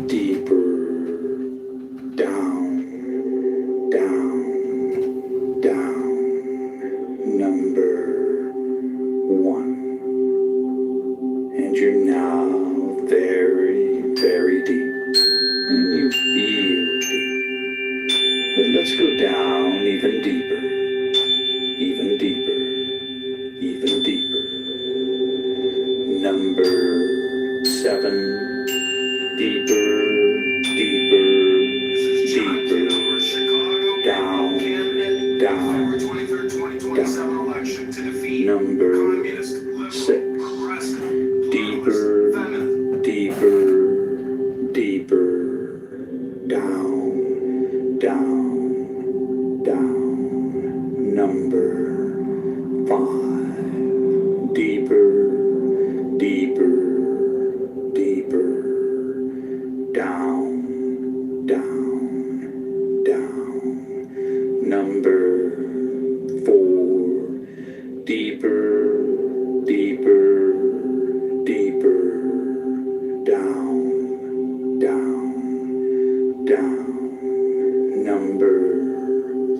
deeper, down, down, down. Number 1. And you're now very, very deep. And you feel deep. But let's go down even deeper, even deeper, even deeper. Number 7, deeper, deeper, deeper, down, down, down. Number 6, deeper, deeper, deeper, down, down, down. Number 5, deeper, deeper, deeper, down, down, down. Number 4, deeper, deeper, deeper, down, down, down. Number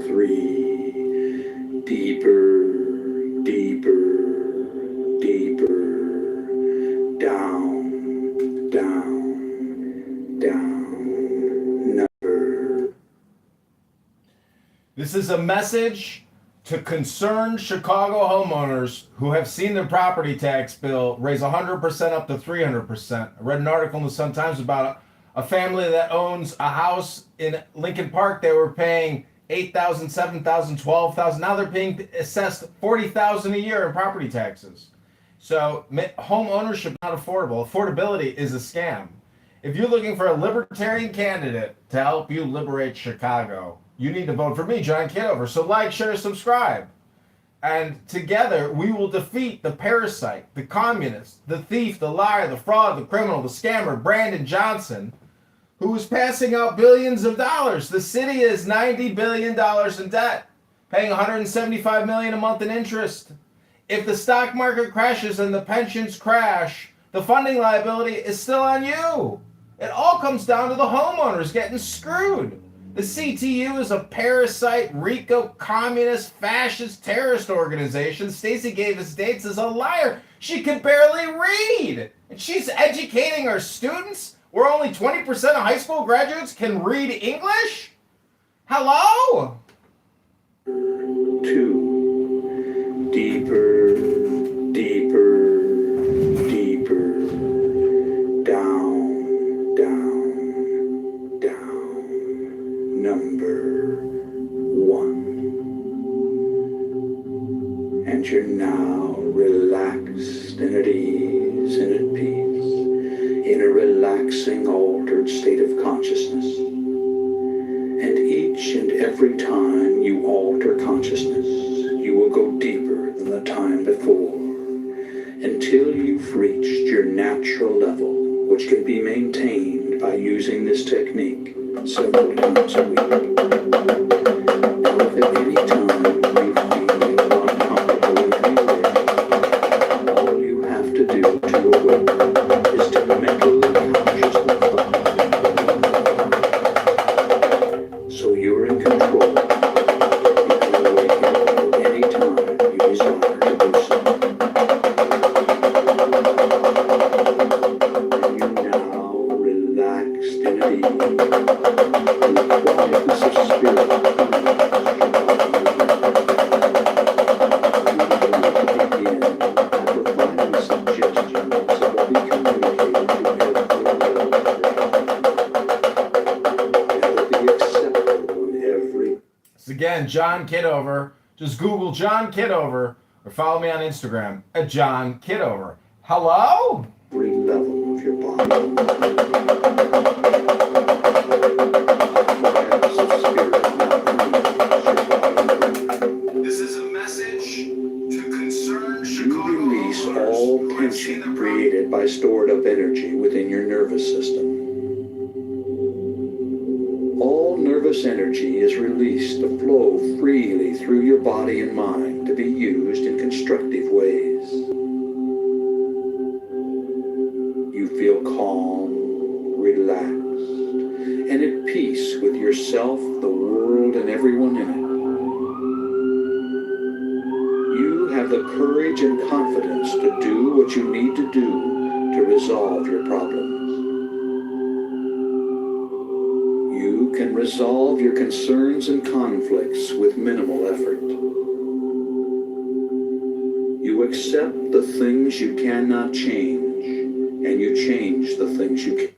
3, deeper, deeper, deeper, down, down, down. Number. This is a message to concerned Chicago homeowners who have seen their property tax bill raise 100% up to 300%. I read an article in the Sun-Times about a family that owns a house in Lincoln Park. They were paying $8,000, $7,000, $12,000. Now they're being assessed $40,000 a year in property taxes. So home ownership not affordable. Affordability is a scam. If you're looking for a libertarian candidate to help you liberate Chicago, you need to vote for me, John Kitover. So like, share, subscribe. And together we will defeat the parasite, the communist, the thief, the liar, the fraud, the criminal, the scammer, Brandon Johnson, who is passing out billions of dollars. The city is $90 billion in debt, paying $175 million a month in interest. If the stock market crashes and the pensions crash, the funding liability is still on you. It all comes down to the homeowners getting screwed. The CTU is a parasite, RICO, communist, fascist, terrorist organization. Stacey Davis Dates is a liar. She can barely read. And she's educating our students where only 20% of high school graduates can read English? Hello? 2, deeper, deeper, deeper, down, down, down. Number 1. And you're now relaxed and at ease and at peace in a relaxing, altered state of consciousness. And each and every time you alter consciousness, you will go deeper than the time before, until you've reached your natural level, which can be maintained by using this technique several times a week. Now, if at any time you feel Again, John Kitover. Just Google John Kitover or follow me on Instagram at John Kitover. Hello? Every level of your body. This is a message to concerned You Chicago release homeowners all who have seen tension the created by stored up energy within your nervous system. All nervous energy is released to flow freely through your body and mind to be used in constructive ways. You feel calm, relaxed, and at peace with yourself, the world, and everyone in it. You have the courage and confidence to do what you need to do to resolve your problems. You can resolve your concerns and conflicts with minimal effort. You accept the things you cannot change, and you change the things you can.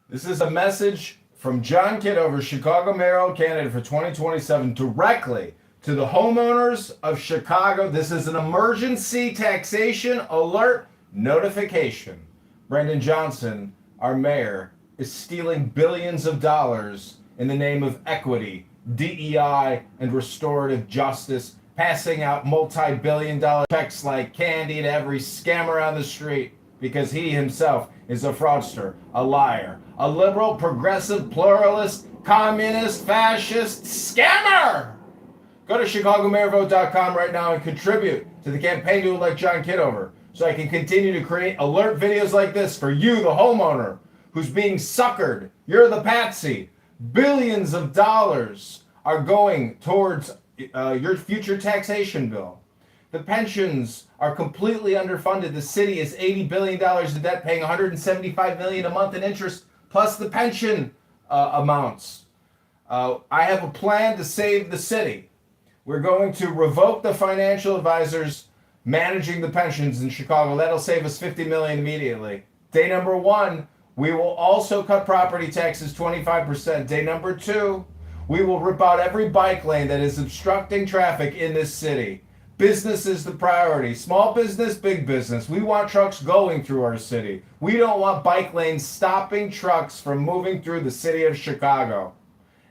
This is a message from John Kitover, Chicago mayoral candidate for 2027, directly to the homeowners of Chicago. This is an emergency taxation alert notification. Brendan Johnson, our mayor, is stealing billions of dollars in the name of equity, DEI, and restorative justice, passing out multi-billion-dollar checks like candy to every scammer on the street because he himself is a fraudster, a liar, a liberal, progressive, pluralist, communist, fascist scammer! Go to ChicagoMayorVote.com right now and contribute to the campaign to elect John Kitover so I can continue to create alert videos like this for you, the homeowner, who's being suckered. You're the patsy. Billions of dollars are going towards your future taxation bill. The pensions are completely underfunded. The city is $80 billion in debt, paying $175 million a month in interest, plus the pension amounts. I have a plan to save the city. We're going to revoke the financial advisors managing the pensions in Chicago. That'll save us $50 million immediately. Day number 1, we will also cut property taxes 25%. Day number 2, we will rip out every bike lane that is obstructing traffic in this city. Business is the priority. Small business, big business. We want trucks going through our city. We don't want bike lanes stopping trucks from moving through the city of Chicago.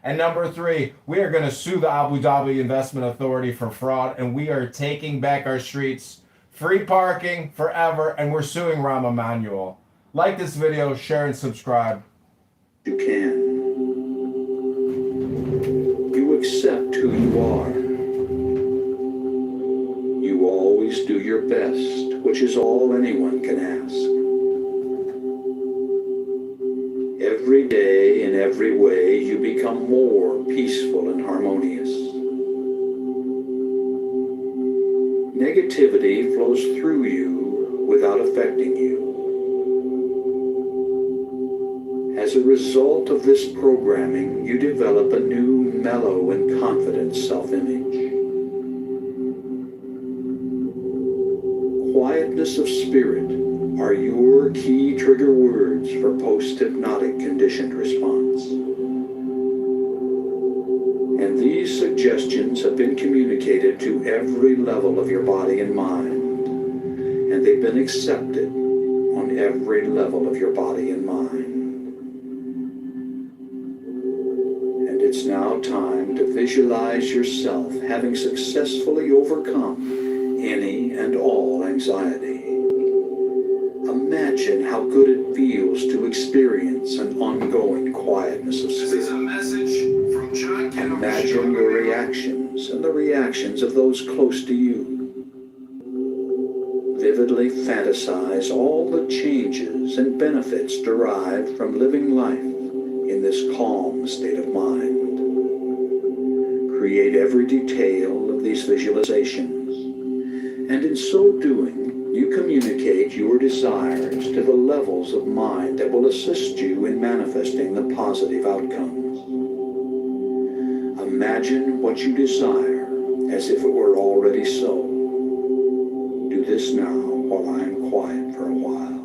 And number 3, we are going to sue the Abu Dhabi Investment Authority for fraud, and we are taking back our streets. Free parking forever, and we're suing Rahm Emanuel. Like this video, share, and subscribe. You can. You accept who you are. You always do your best, which is all anyone can ask. Every day, in every way, you become more peaceful and harmonious. Negativity flows through you without affecting you. As a result of this programming, you develop a new, mellow, and confident self-image. Quietness of spirit are your key trigger words for post-hypnotic conditioned response. And these suggestions have been communicated to every level of your body and mind, and they've been accepted on every level of your body and mind. And it's now time to visualize yourself having successfully overcome any and all anxiety. Imagine how good it feels to experience an ongoing quietness of This is a spirit. message from John Kitover. Imagine your reactions and the reactions of those close to you. Vividly fantasize all the changes and benefits derived from living life in this calm state of mind. Create every detail of these visualizations, and in so doing, you communicate your desires to the levels of mind that will assist you in manifesting the positive outcomes. Imagine what you desire as if it were already so. Do this now while I am quiet for a while.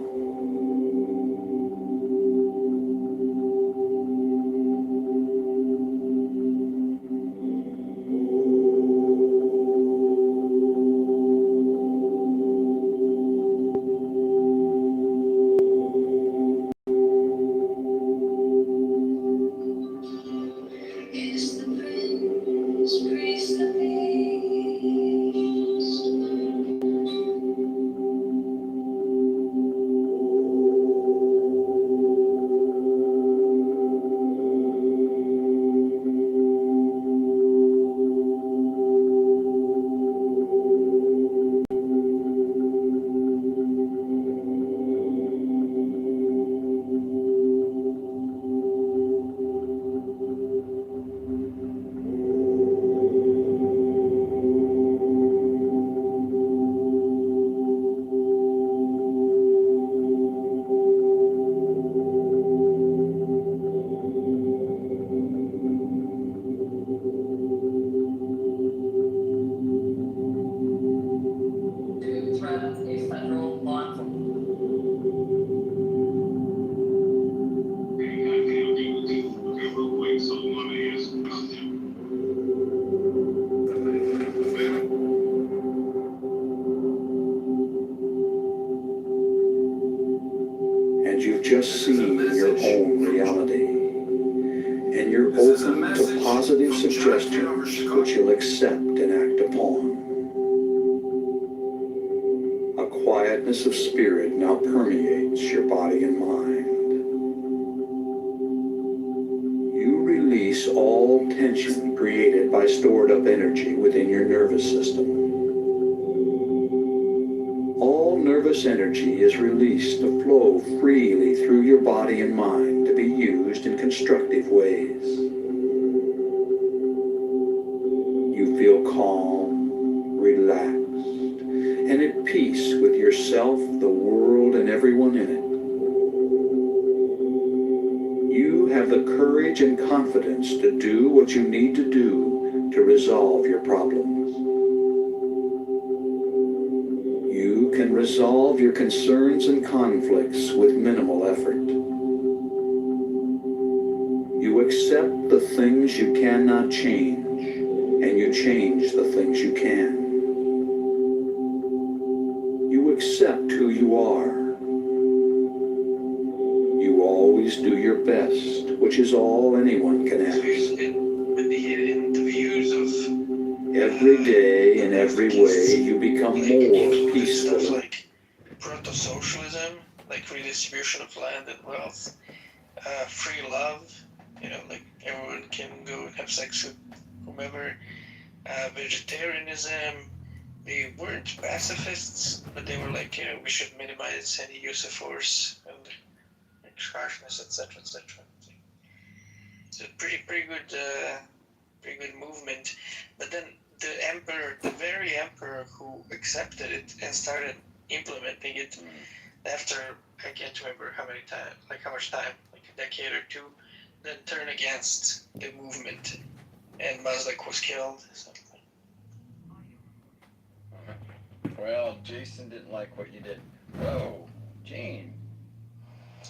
just seeing your own reality. And you're open to positive suggestions which you'll accept and act upon. A quietness of spirit now permeates your body and mind. You release all tension created by stored up energy within your nervous system. All nervous energy is released to flow freely through your body and mind to be used in constructive ways. You feel calm, relaxed, and at peace with yourself, the world, and everyone in it. You have the courage and confidence to do what you need to do to resolve your problems. You can resolve your concerns and conflicts with minimal effort. You accept the things you cannot change, and you change the things you can. You accept who you are. You always do your best, which is all anyone can ask. Every day, in every way, you become more peaceful. Like proto-socialism, like redistribution of land and wealth, free love, like everyone can go and have sex with whomever, vegetarianism. They weren't pacifists, but they were like, we should minimize any use of force and harshness, etc., etc. It's a pretty good movement. But then the emperor, the very emperor who accepted it and started implementing it after, I can't remember how much time, like a decade or two, then turned against the movement, and Mazdak was killed. So. Well, Jason didn't like what you did. Whoa, Gene.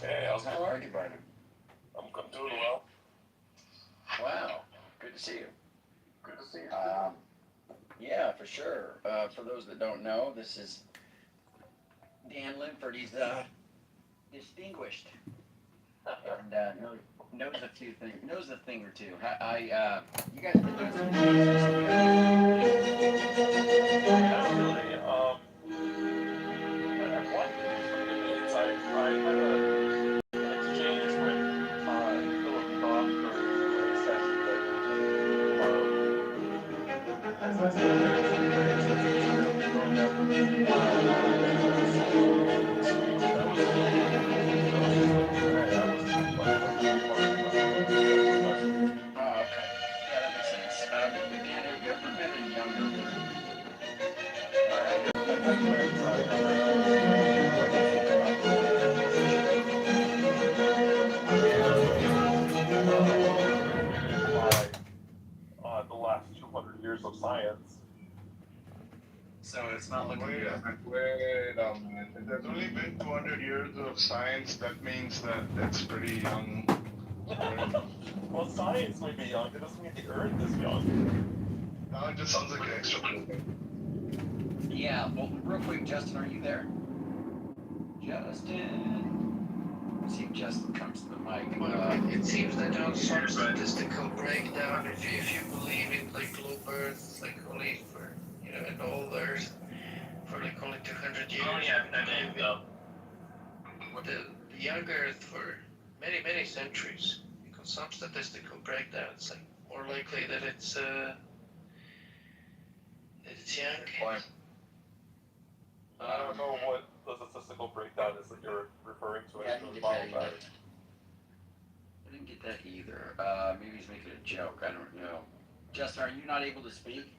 Hey, How are you, Barnum? I'm doing well. Wow, good to see you. Good to see you. Yeah, for sure. For those that don't know, this is Dan Linford. He's distinguished and knows a few things. Knows a thing or two. You guys been doing some Really, I've wanted to do some good deeds. I had an exchange with Philip Goff during the session that as I said, there's some great institutions that we don't have. That was just like today. I was like part of discussion. Oh, okay. Yeah, that makes sense. Dan, have you ever met a younger person? I've met younger What do you think about the the last 200 years of science. So it's not looking good. Wait a minute. If there's only been 200 years of science, that means that it's pretty young. Well, science may be young, it doesn't mean the Earth is young. No, it just sounds like an extra. Yeah, well, real quick, Justin, are you there? Justin. Let's see if Justin comes to the mic. It seems that on some statistical breakdown, if you believe in like globe Earth, like only for and all Earth for like only 200 years. Oh yeah, that is The young Earth for many centuries. Because some statistical breakdown, it's like more likely that it's young. I don't know what the statistical breakdown is that you're referring to. Yeah, I didn't get that either. Maybe he's making a joke. I don't know. Justin, are you not able to speak?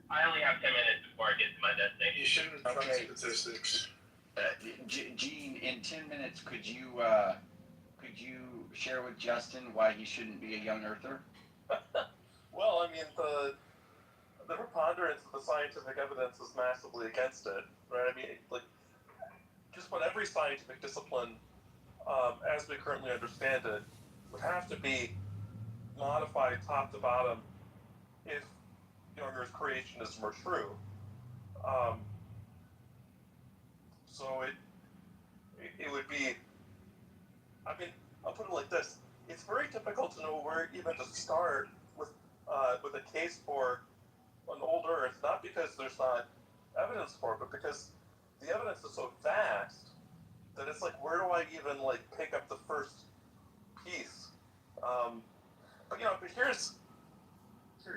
I only have 10 minutes before I get to my destination. You shouldn't trust statistics. Gene, in 10 minutes, could you share with Justin why he shouldn't be a young earther? Well, I mean, the preponderance of the scientific evidence is massively against it, right? I mean, like, just about every scientific discipline, as we currently understand it, would have to be modified top to bottom if young Earth creationism were true. So it would be I mean, I'll put it like this: it's very difficult to know where even to start with a case for an old Earth, not because there's not evidence for it, but because the evidence is so vast that it's like, where do I even like pick up the first piece? But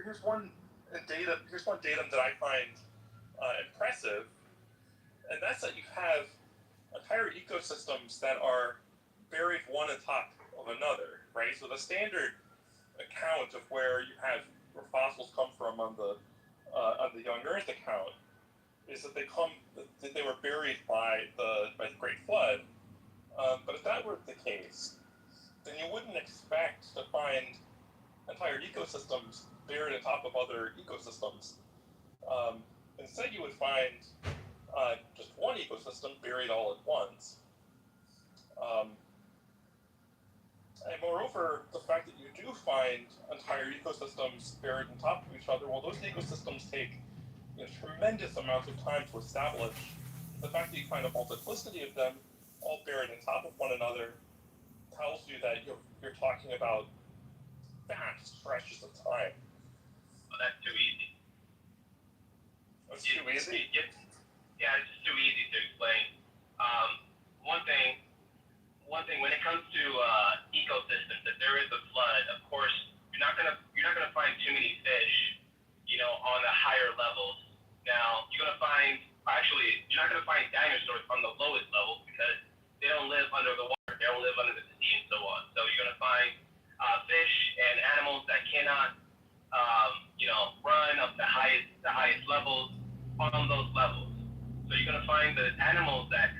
here's one datum that I find impressive, and that's that you have entire ecosystems that are buried one on top of another, right? So the standard account of where fossils come from on the young Earth account is that they were buried by the Great Flood. But if that were the case, then you wouldn't expect to find entire ecosystems buried on top of other ecosystems. Instead, you would find just one ecosystem buried all at once. And moreover, the fact that you do find entire ecosystems buried on top of each other, well, those ecosystems take tremendous amounts of time to establish. The fact that you find a multiplicity of them all buried on top of one another tells you that you're talking about vast stretches of time. Well, that's too easy. That's too easy? Yeah, it's just too easy to explain. One thing when it comes to ecosystems, if there is a flood, of course you're not gonna find too many fish, on the higher levels. Now you're not gonna find dinosaurs on the lowest levels because they don't live under the water, they don't live under the sea and so on. So you're gonna find fish and animals that cannot run up the highest levels on those levels. So you're gonna find the animals that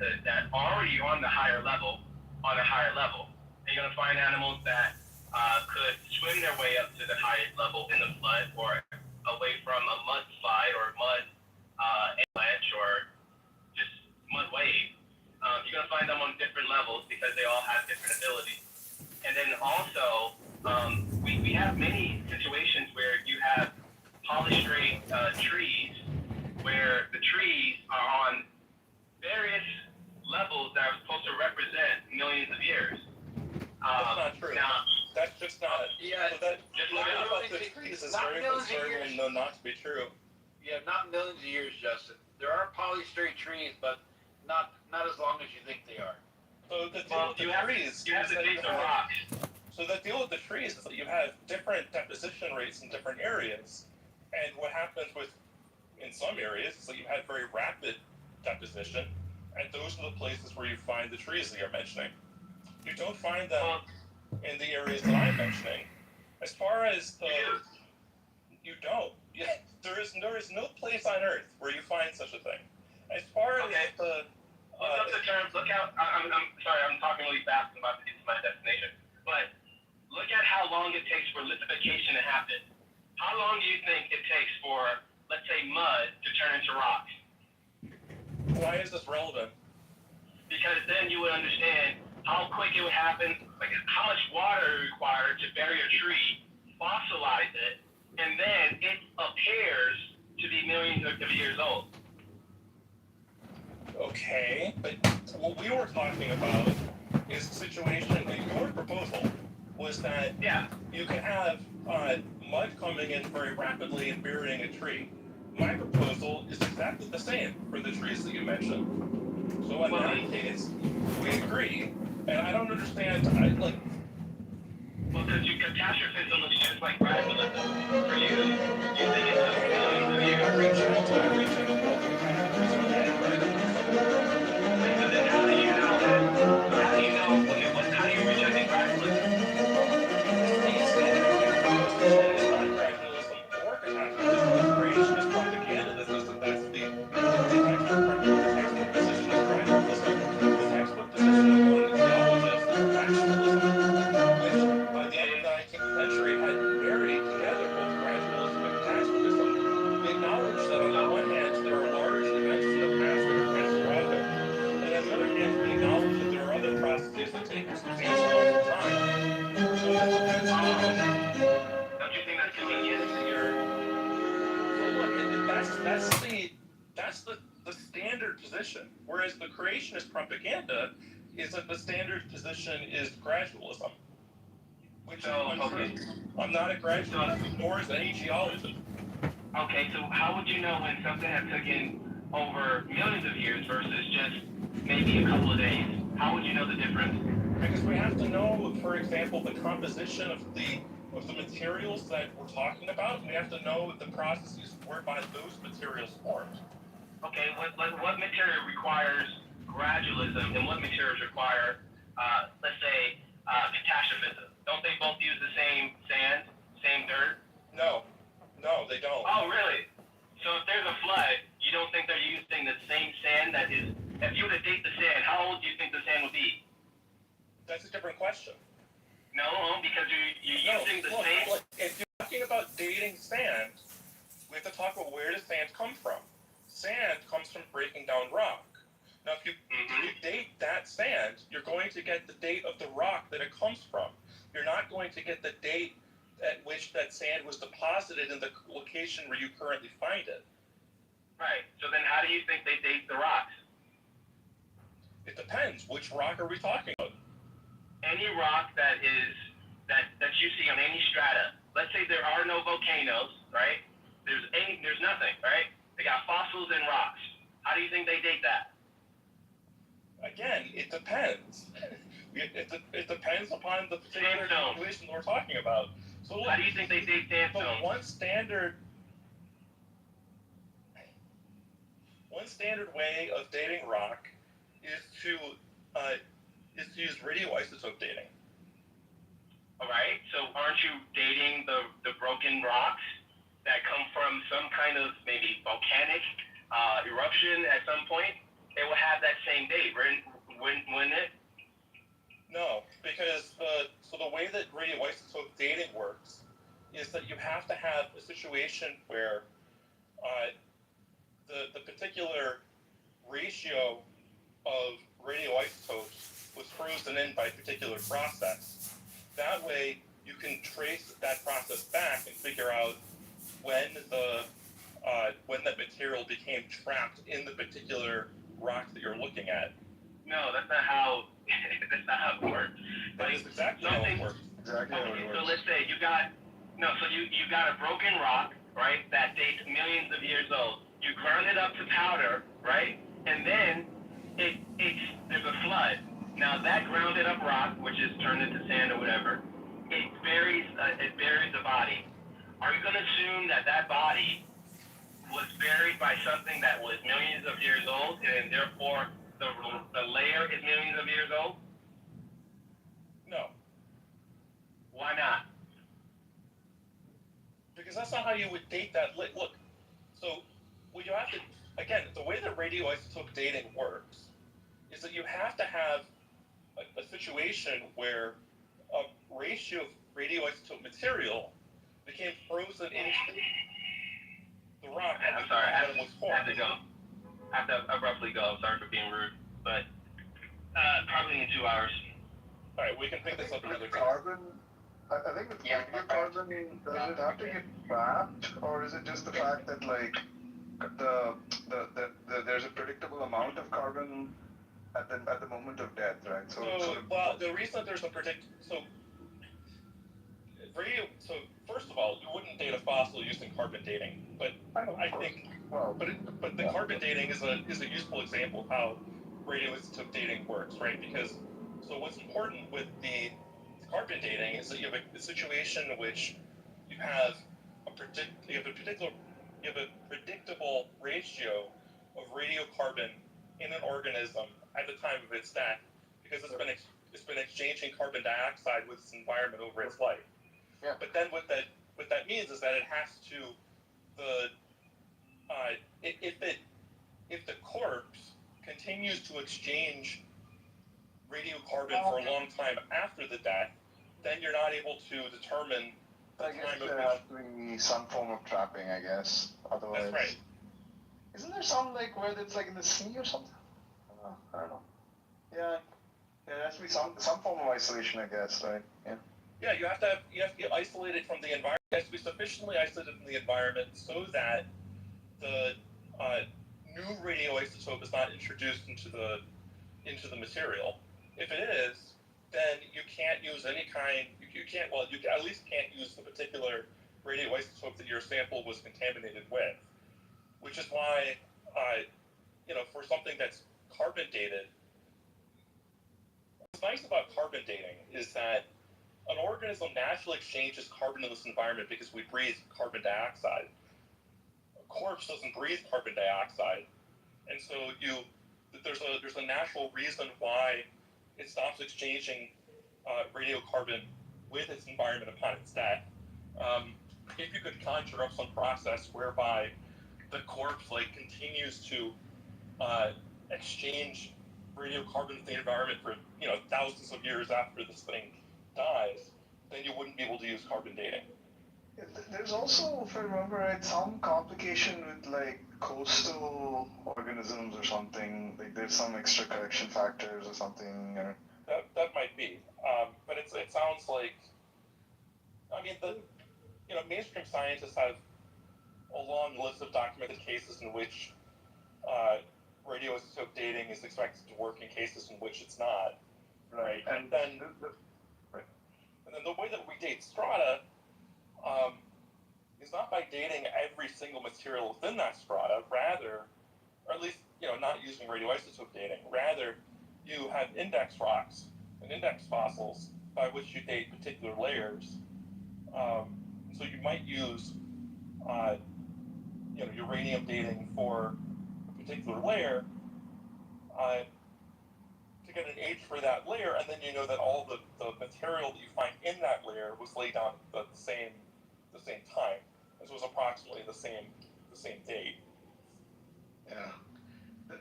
already on the higher level, and you're gonna find animals that could swim their way up to the highest level in the flood or away from a mudslide or mud avalanche or just mud wave. You're gonna find them on different levels because they all have different abilities. And then also, we have many situations where you have polystrate trees, where the trees are on various levels that are supposed to represent millions of years. That's not true. That's just not. Yeah. So just looking about the trees is very concerning and known not to be true. Yeah, not millions of years, Justin. There are polystrate trees, but not as long as you think they are. So the deal with the trees. You have to take the rocks. So the deal with the trees is that you have different deposition rates in different areas, and what happens in some areas is that you have very rapid deposition, and those are the places where you find the trees that you're mentioning. You don't find them in the areas that I'm mentioning. As far as you don't. Yeah, there is no place on Earth where you find such a thing. As far as the look up the terms. Look out. I'm sorry. I'm talking really fast. I'm about to get to my destination. But look at how long it takes for lithification to happen. How long do you think it takes for, let's say, mud to turn into rocks? Why is this relevant? Because then you would understand how quick it would happen, like how much water is required to bury a tree, fossilize it, and then it appears to be millions of years old. Okay, but what we were talking about is the situation that your proposal was that you can have mud coming in very rapidly and burying a tree. My proposal is exactly the same for the trees that you mentioned. So in that case, we agree, and I don't understand. Well, because you catastrophism is just like gradualism. For you think it's just millions of years. I reject So then how do you know that? How do you know? Okay, how do you reject gradualism? It's not gradualism or catastrophism. Creation is propaganda that says that that's the textbook position of gradualism. The textbook position of one theologist is rationalism, which by the end of the 19th century had married together both gradualism and catastrophism. We acknowledge that on the one hand there are large events in the past that are catastrophic, and on the other hand we acknowledge that there are other processes that take a substantial amount of time. So that's what that's Don't you think that's convenient? So look, that's the standard position. Whereas the creationist propaganda is that the standard position is gradualism, which So, is untrue. okay. I'm not a gradualist, nor is any geologist. Okay, so how would you know when something has taken over millions of years versus just maybe a couple of days? How would you know the difference? Because we have to know, for example, the composition of the materials that we're talking about. We have to know the processes whereby those materials formed. Okay, what material requires gradualism and what materials require, let's say, catastrophism? Don't they both use the same sand, same dirt? No, they don't. Oh, really? So if there's a flood, you don't think they're using the same sand that is, if you were to date the sand, how old do you think the sand would be? That's a different question. No, because you're using the same. Look, if you're talking about dating sand, we have to talk about where does sand come from. Sand comes from breaking down rock. Now, if you date that sand, you're going to get the date of the rock that it comes from. You're not going to get the date at which that sand was deposited in the location where you currently find it. Right. So then how do you think they date the rocks? It depends. Which rock are we talking about? Any rock that you see on any strata. Let's say there are no volcanoes, right? There's nothing, right? They got fossils and rocks. How do you think they date that? Again, it depends. It depends upon the particular situation we're talking about. So look, how do you think they date sandstone? One standard way of dating rock is to use radioisotope dating. All right. So aren't you dating the broken rocks that come from some kind of maybe volcanic eruption at some point? It will have that same date, wouldn't it? No, because the way that radioisotope dating works is that you have to have a situation where the particular ratio of radioisotopes was frozen in by a particular process. That way, you can trace that process back and figure out when that material became trapped in the particular rock that you're looking at. No, that's not how it works. That is exactly how it works. Exactly how it works. So let's say you got a broken rock, right, that dates millions of years old. You ground it up to powder, right, and then there's a flood. Now that grounded up rock, which is turned into sand or whatever, it buries the body. Are you going to assume that body was buried by something that was millions of years old, and therefore the layer is millions of years old? No. Why not? Because that's not how you would date that. Look, so what you have to, again, the way that radioisotope dating works is that you have to have a situation where a ratio of radioisotope material became frozen into the rock. I'm sorry, I have to go. I have to abruptly go. I'm sorry for being rude, but probably in 2 hours. All right, we can pick this up another time. Carbon, I think with radiocarbon, does it have to get trapped, or is it just the fact that like there's a predictable amount of carbon at the moment of death, right? Well, the reason there's a so first of all, you wouldn't date a fossil using carbon dating, but I think, but the carbon dating is a useful example of how radioisotope dating works, right? Because so what's important with the carbon dating is that you have a situation in which you have a predictable ratio of radiocarbon in an organism at the time of its death, because it's been exchanging carbon dioxide with its environment over its life. Yeah. But then what that means is that it has to if the corpse continues to exchange radiocarbon for a long time after the death, then you're not able to determine the I guess time of there has to be some form of trapping, I guess. Otherwise, That's right. Isn't there some like where it's like in the sea or something? I don't know. Yeah, there has to be some form of isolation, I guess, right? Yeah. Yeah, you have to get isolated from the environment. It has to be sufficiently isolated from the environment so that the new radioisotope is not introduced into the material. If it is, then you can't use any kind. You can't. Well, you at least can't use the particular radioisotope that your sample was contaminated with. Which is why, for something that's carbon dated, what's nice about carbon dating is that an organism naturally exchanges carbon in this environment because we breathe carbon dioxide. A corpse doesn't breathe carbon dioxide, and so there's a natural reason why it stops exchanging radiocarbon with its environment upon its death. If you could conjure up some process whereby the corpse continues to exchange radiocarbon with the environment for thousands of years after this thing dies, then you wouldn't be able to use carbon dating. There's also, if I remember right, some complication with coastal organisms or something. There's some extra correction factors or something. That might be, but it sounds like, mainstream scientists have a long list of documented cases in which radioisotope dating is expected to work in cases in which it's not. Right. And then the way that we date strata is not by dating every single material within that strata. Rather, or at least not using radioisotope dating. Rather, you have index rocks and index fossils by which you date particular layers. So you might use uranium dating for a particular layer to get an age for that layer, and then you know that all the material that you find in that layer was laid down at the same time. This was approximately the same date. Yeah.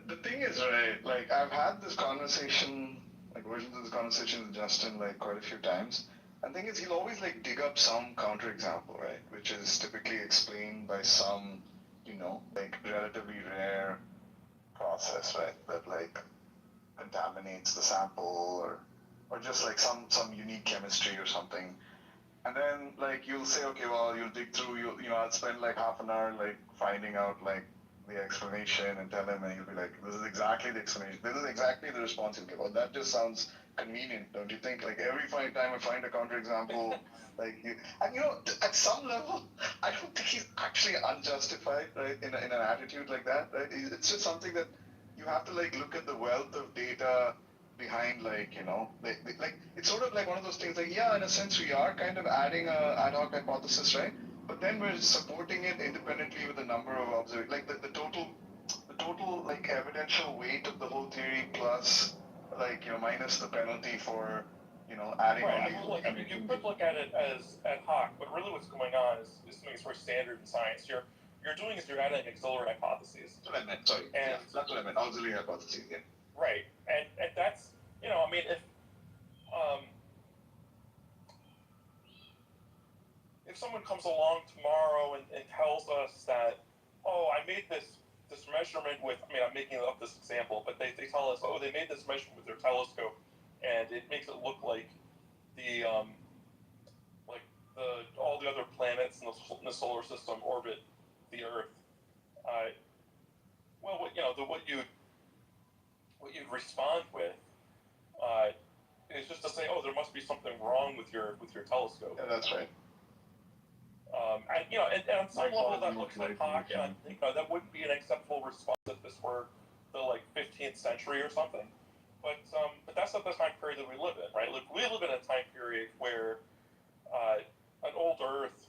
The thing is, right, I've had this conversation, versions of this conversation with Justin quite a few times. And the thing is, he'll always dig up some counterexample, right, which is typically explained by some, relatively rare process, right, that contaminates the sample or just some unique chemistry or something. And then you'll say, okay, well, you'll dig through, I'll spend half an hour finding out the explanation and tell him, and he'll be like, this is exactly the explanation, this is exactly the response he'll give. Oh, that just sounds convenient, don't you think? Every time I find a counterexample, at some level, I don't think he's actually unjustified, right, in an attitude like that, right? It's just something that you have to look at the wealth of data behind it's sort of one of those things yeah, in a sense we are kind of adding a ad hoc hypothesis, right? But then we're supporting it independently with a number of observations, the total evidential weight of the whole theory plus minus the penalty for adding right. on. You could look at it as ad hoc, but really what's going on is something that's very standard in science. You're doing is you're adding auxiliary hypotheses. That's what I meant. Sorry. That's what I meant. Auxiliary hypotheses. Yeah. Right, and that's if someone comes along tomorrow and tells us that, oh, I made this measurement with, I'm making up this example, but they tell us, oh, they made this measurement with their telescope, and it makes it look like all the other planets in the solar system orbit the Earth. What you'd respond with is just to say, oh, there must be something wrong with your telescope. Yeah, that's right. And on some level that looks like talk, and I think that wouldn't be an acceptable response if this were the 15th century or something. But that's not the time period that we live in, right? We live in a time period where an old Earth.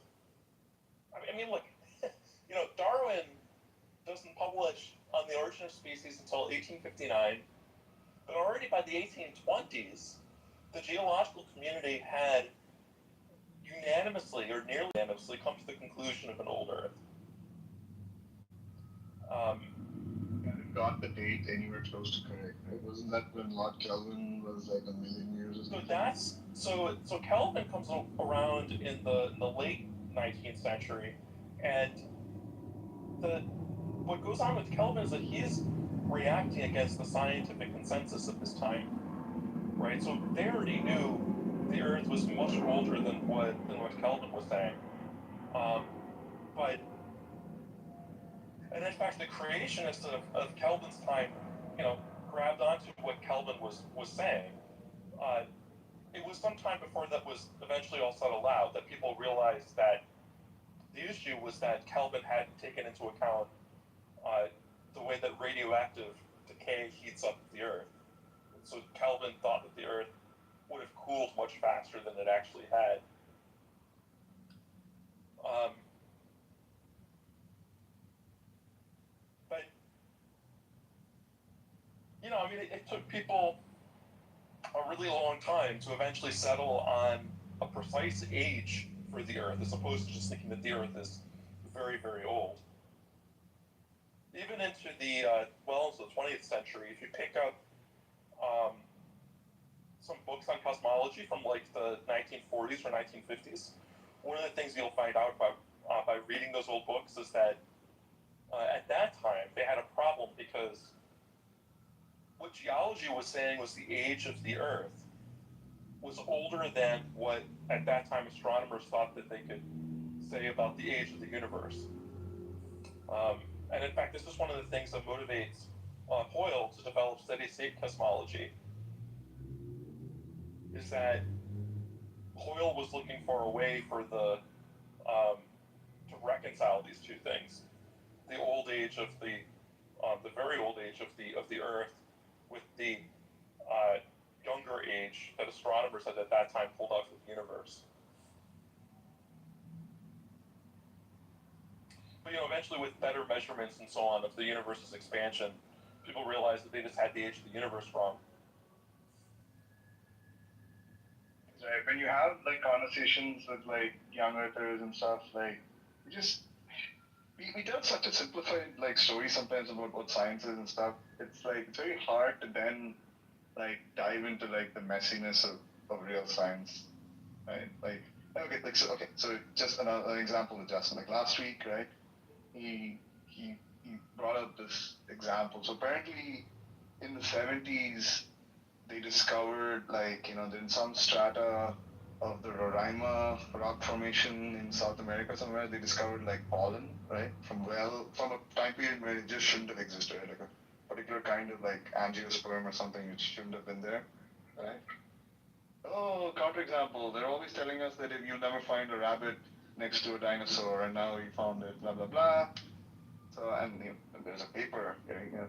Darwin doesn't publish on the origin of species until 1859, but already by the 1820s, the geological community had unanimously or nearly unanimously come to the conclusion of an old Earth. Got the date anywhere close to correct, right? Wasn't that when Lord Kelvin was a million years ago? So Kelvin comes around in the late 19th century, and what goes on with Kelvin is that he's reacting against the scientific consensus of his time, right? So they already knew the Earth was much older than what Kelvin was saying, and in fact, the creationists of Kelvin's time, grabbed onto what Kelvin was saying, it was some time before that was eventually all settled out that people realized that the issue was that Kelvin hadn't taken into account the way that radioactive decay heats up the Earth. So Kelvin thought that the Earth would have cooled much faster than it actually had. But, you know, I mean, it took people a really long time to eventually settle on a precise age for the Earth, as opposed to just thinking that the Earth is very, very old. Even into the, well, into the 20th century, if you pick up some books on cosmology from like the 1940s or 1950s, one of the things you'll find out by reading those old books is that at that time they had a problem because what geology was saying was the age of the Earth was older than what at that time astronomers thought that they could say about the age of the universe. And in fact, this is one of the things that motivates Hoyle to develop steady-state cosmology, is that Hoyle was looking for a way for the to reconcile these two things: the old age of the very old age of the Earth with the younger age that astronomers had at that time pulled out of the universe. But, you know, eventually with better measurements and so on of the universe's expansion, people realized that they just had the age of the universe wrong. Right. When you have like conversations with like young earthers and stuff, like we tell such a simplified like story sometimes about what science is and stuff. It's like it's very hard to then like dive into like the messiness of real science. Right? Like so just an example with Justin. Like last week, right? He brought up this example. So apparently in the 70s they discovered like, you know, in some strata of the Roraima rock formation in South America somewhere, they discovered like pollen, right? From a time period where it just shouldn't have existed, like a particular kind of like angiosperm or something which shouldn't have been there, right? Oh, counterexample, they're always telling us that if you'll never find a rabbit next to a dinosaur, and now you found it, blah blah blah. So, and you know, there's a paper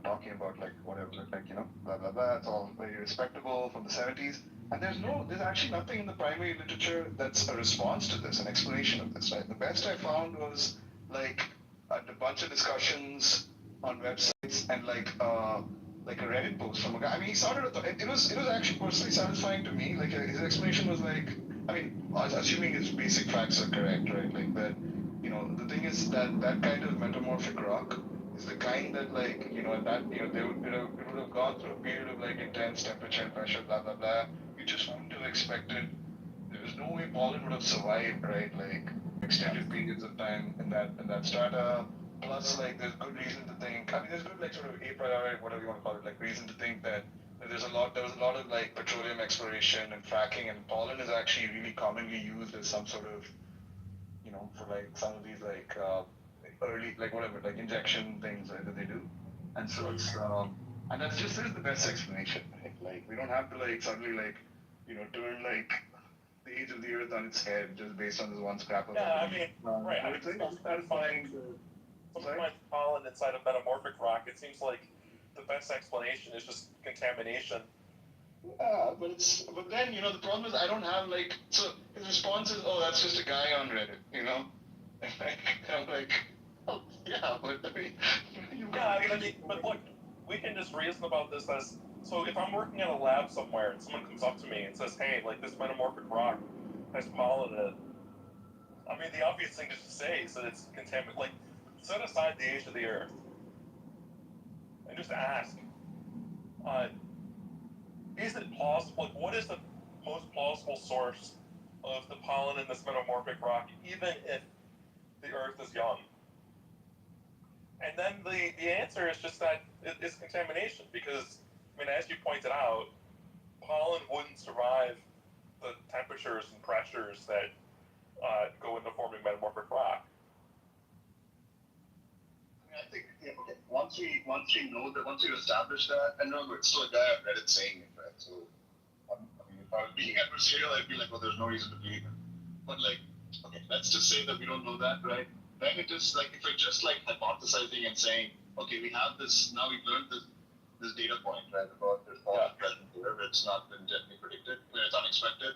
talking about like whatever, like, you know, blah blah blah. It's all very respectable from the 70s, and there's actually nothing in the primary literature that's a response to this, an explanation of this. Right? The best I found was like a bunch of discussions on websites and like a Reddit post from a guy. I mean, he started with it was actually personally satisfying to me. Like his explanation was like, I mean, assuming his basic facts are correct, right? Like that. You know, the thing is that kind of metamorphic rock is the kind that, like, you know, that, you know, it would have gone through a period of like intense temperature and pressure, blah blah blah. You just wouldn't have expected. There was no way pollen would have survived, right? Like extended periods of time in that strata. Plus, like, there's good reason to think. I mean, there's good like sort of a priori, whatever you want to call it, like reason to think that there was a lot of like petroleum exploration and fracking, and pollen is actually really commonly used as some sort of, you know, for like some of these like early, like whatever, like injection things, right, that they do. And so it's and that's just is the best explanation, right? Like we don't have to like suddenly like, you know, turn like the age of the earth on its head just based on this one scrap of Yeah, I mean, right. I mean, it's still satisfying. Sometimes pollen inside a metamorphic rock, it seems like the best explanation is just contamination. Yeah, but then, you know, the problem is I don't have like, so his response is, oh, that's just a guy on Reddit, you know? I'm like, oh, yeah, but I mean, but look, we can just reason about this as, so if I'm working in a lab somewhere and someone comes up to me and says, hey, like this metamorphic rock has pollen in it, I mean, the obvious thing to say is that it's contaminated. Like, set aside the age of the Earth and just ask, is it plausible? Like, what is the most plausible source of the pollen in this metamorphic rock, even if the Earth is young? And then the answer is just that it's contamination, because, I mean, as you pointed out, pollen wouldn't survive the temperatures and pressures that go into forming metamorphic rock. I think, yeah, okay. Once you know that, once you establish that, and remember, it's still a guy on Reddit saying it, right? So, I mean, being adversarial, I'd be like, well, there's no reason to believe him. But like, okay, let's just say that we don't know that, right? Then it is like, if we're just like hypothesizing and saying, okay, we have this, now we've learned this data point, right, about there's fallout present here, it's not been gently predicted, where it's unexpected.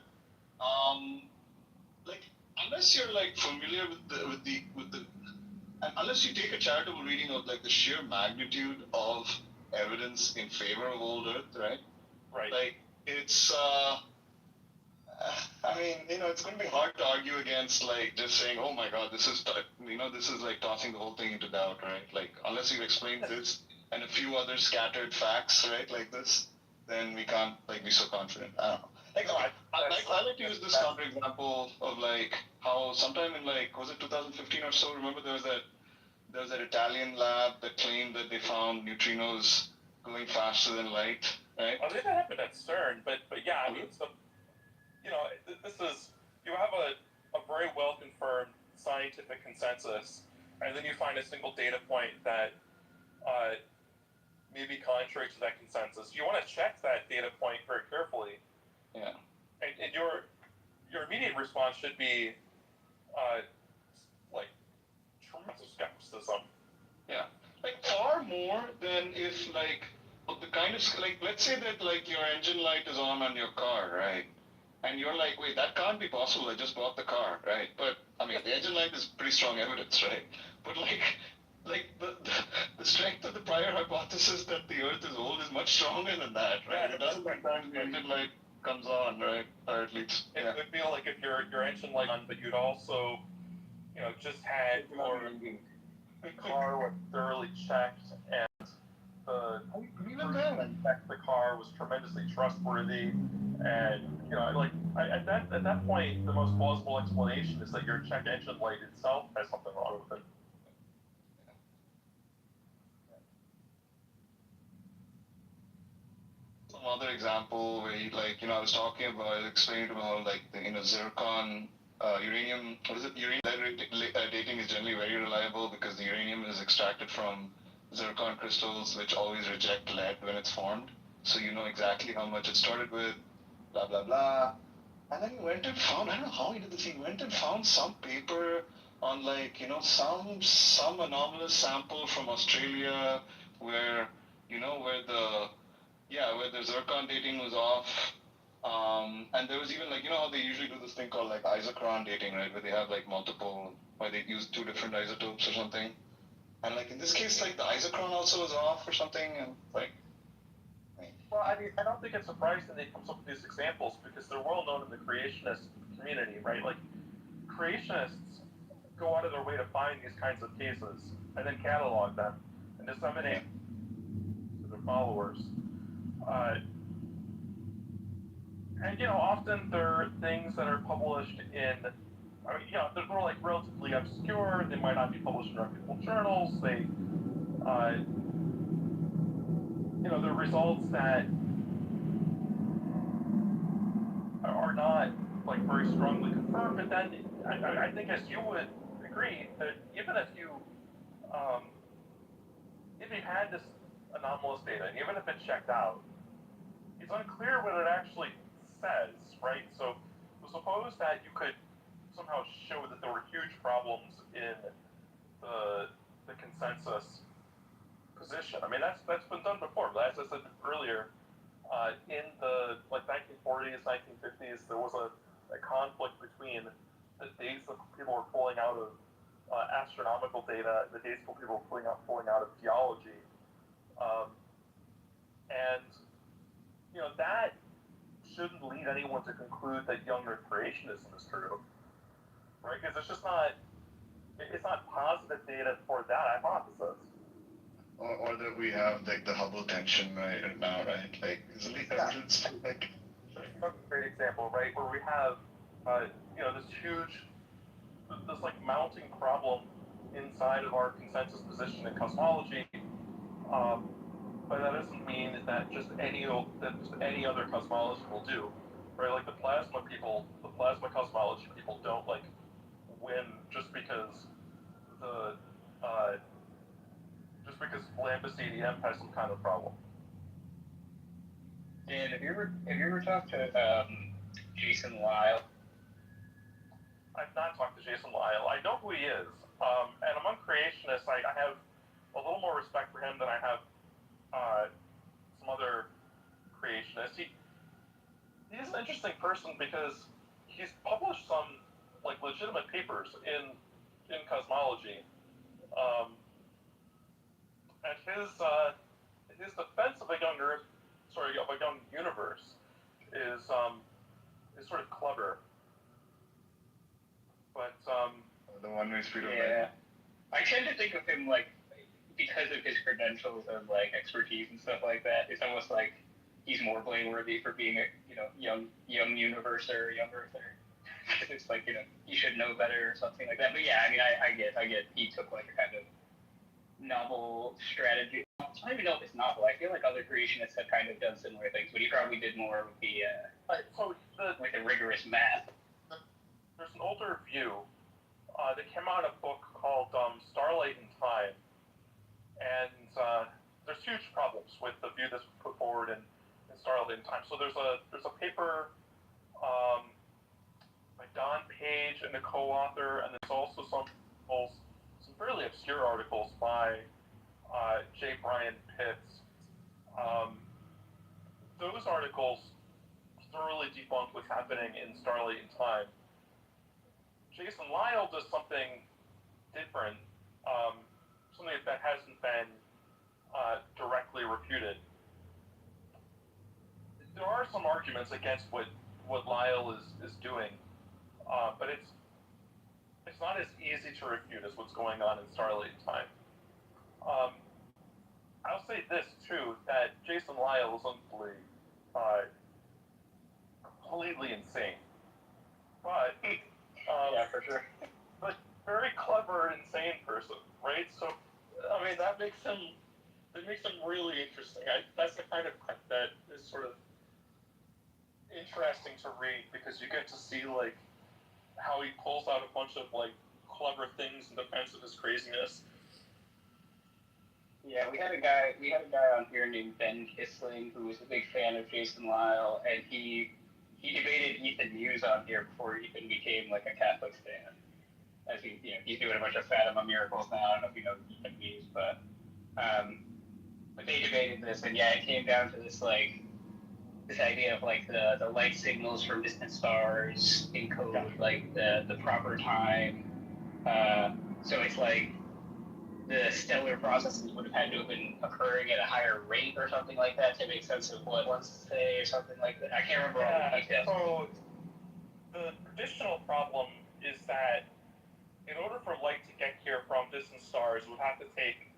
Like, unless you're like familiar with the and unless you take a charitable reading of like the sheer magnitude of evidence in favor of old Earth, right? Right. Like, it's I mean, it's going to be hard to argue against like just saying, oh my God, this is like tossing the whole thing into doubt, right? Like, unless you've explained this and a few other scattered facts, right, like this, then we can't like be so confident. I don't know. Like, I like to use this counterexample of like how sometime in like, was it 2015 or so? Remember there was that Italian lab that claimed that they found neutrinos going faster than light, right? I think that happened at CERN, but yeah, I mean, so, this is, you have a very well confirmed scientific consensus, and then you find a single data point that may be contrary to that consensus. You want to check that data point very carefully. Yeah. And your immediate response should be like tremendous skepticism. Yeah. Like, far more than if like the kind of like, let's say that like your engine light is on your car, right? And you're like, wait, that can't be possible. I just bought the car, right? But I mean, the engine light is pretty strong evidence, right? But like the strength of the prior hypothesis that the Earth is old is much stronger than that, right? Yeah, it doesn't mean that the engine light comes on, right? Or at least, it would feel like if your engine light on, but you'd also, just had your car was thoroughly checked and the person that checked the car was tremendously trustworthy, and at that point the most plausible explanation is that your check engine light itself has something wrong with it. Some other example where I was talking about, explaining about like the zircon, uranium. What is it? Uranium dating is generally very reliable because the uranium is extracted from zircon crystals, which always reject lead when it's formed. So you know exactly how much it started with. Blah blah blah. And then he went and found, I don't know how he did this, he went and found some paper on some anomalous sample from Australia where where the zircon dating was off. And there was even how they usually do this thing called like isochron dating, right? Where they have like where they use two different isotopes or something. And like in this case, like the isochron also was off or something, and like. Well, I mean, I don't think it's surprising they come up with these examples because they're well known in the creationist community, right? Like, creationists go out of their way to find these kinds of cases and then catalog them and disseminate to their followers. And often they're things that are published in, they're more like relatively obscure. They might not be published in reputable journals. They, they're results that are not like very strongly confirmed. But then I think, as you would agree, that even if you had this anomalous data, and even if it checked out, it's unclear what it actually says, right? So suppose that you could somehow show that there were huge problems in the consensus position. I mean, that's been done before. But as I said earlier, in the 1940s, 1950s, there was a conflict between the dates that people were pulling out of astronomical data and the dates that people were pulling out of geology, and that shouldn't lead anyone to conclude that young Earth creationism is true, right? Because it's not positive data for that hypothesis. Or that we have like the Hubble tension right now, right? Like, isn't the evidence like? That's a great example, right? Where we have, this huge, this like mounting problem inside of our consensus position in cosmology. But that doesn't mean that just any other cosmology will do, right? Like the plasma cosmology people don't like win just because lambda CDM has some kind of problem. And have you ever talked to Jason Lyle? I've not talked to Jason Lyle. I know who he is. And among creationists, I have a little more respect for him than I have some other creationists. He's an interesting person because he's published some like legitimate papers in cosmology. And his defense of a young Earth, of a young universe, is sort of clever. But the one-way street of Yeah. I tend to think of him like, because of his credentials and like expertise and stuff like that, it's almost like he's more blameworthy for being a young universer or young earther. It's like, you should know better or something like that. But yeah, I mean, I get he took like a kind of novel strategy. I don't even know if it's novel. I feel like other creationists have kind of done similar things, but he probably did more with the with the rigorous math. There's an older view that came out in a book called Starlight in Time, and there's huge problems with the view that's put forward in Starlight in Time. So there's a paper by Don Page and a co-author, and there's also some fairly obscure articles by J. Brian Pitts. Those articles thoroughly debunk what's happening in Starlight in Time. Jason Lyle does something different, something that hasn't been directly refuted. There are some arguments against what Lyle is doing, but it's not as easy to refute as what's going on in Starlight in Time. I'll say this too, that Jason Lyle is completely insane, but yeah, for sure. But very clever, insane person, right? So, I mean, that makes him really interesting. That's the kind of book that is sort of interesting to read because you get to see like how he pulls out a bunch of like clever things in defense of his craziness. Yeah, we had a guy on here named Ben Kissling who was a big fan of Jason Lyle, and he debated Ethan Muse on here before Ethan became like a Catholic stan. As he's doing a bunch of Fatima miracles now. I don't know if you know Ethan Muse, but they debated this, and yeah, it came down to this idea of like the light signals from distant stars encode like the proper time. So it's like the stellar processes would have had to have been occurring at a higher rate or something like that to make sense of what it wants to say or something like that. I can't remember all the details. So the traditional problem is that in order for light to get here from distant stars, it would have to take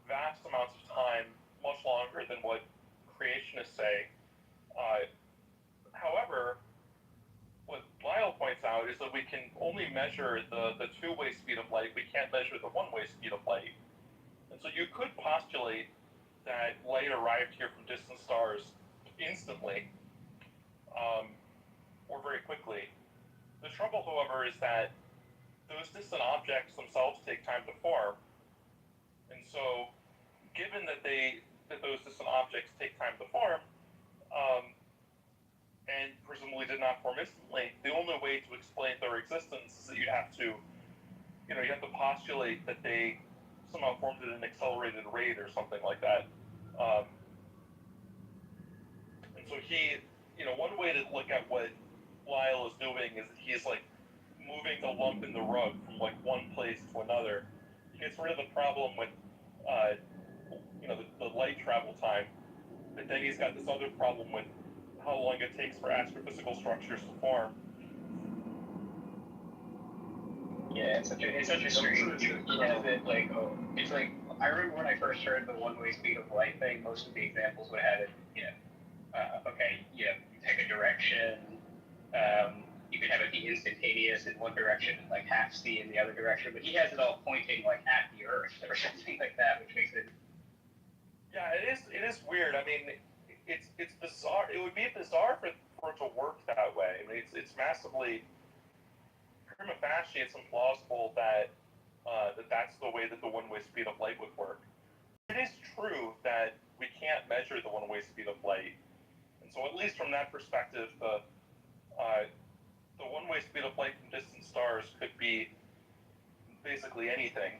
vast amounts of time, much longer than what creationists say. However, what Lyle points out is that we can only measure the two-way speed of light. We can't measure the one-way speed of light. And so you could postulate that light arrived here from distant stars instantly, or very quickly. The trouble, however, is that those distant objects themselves take time to form. And so, given that those distant objects take time to form, and presumably did not form instantly, the only way to explain their existence is that you have to postulate that they somehow formed at an accelerated rate or something like that. And so one way to look at what Lyle is doing is that he's like moving the lump in the rug from like one place to another. He gets rid of the problem with the light travel time, but then he's got this other problem with how long it takes for astrophysical structures to form. Yeah, it's such a strange. It's like I remember when I first heard the one-way speed of light thing. Most of the examples would have it. You pick a direction. You could have it be instantaneous in one direction and like half speed in the other direction. But he has it all pointing like at the Earth or something like that, which makes it. Yeah, it is weird. I mean, it's bizarre. It would be bizarre for it to work that way. I mean, it's massively prima facie. It's implausible that that's the way that the one-way speed of light would work. It is true that we can't measure the one-way speed of light, and so at least from that perspective, the the one-way speed of light from distant stars could be basically anything.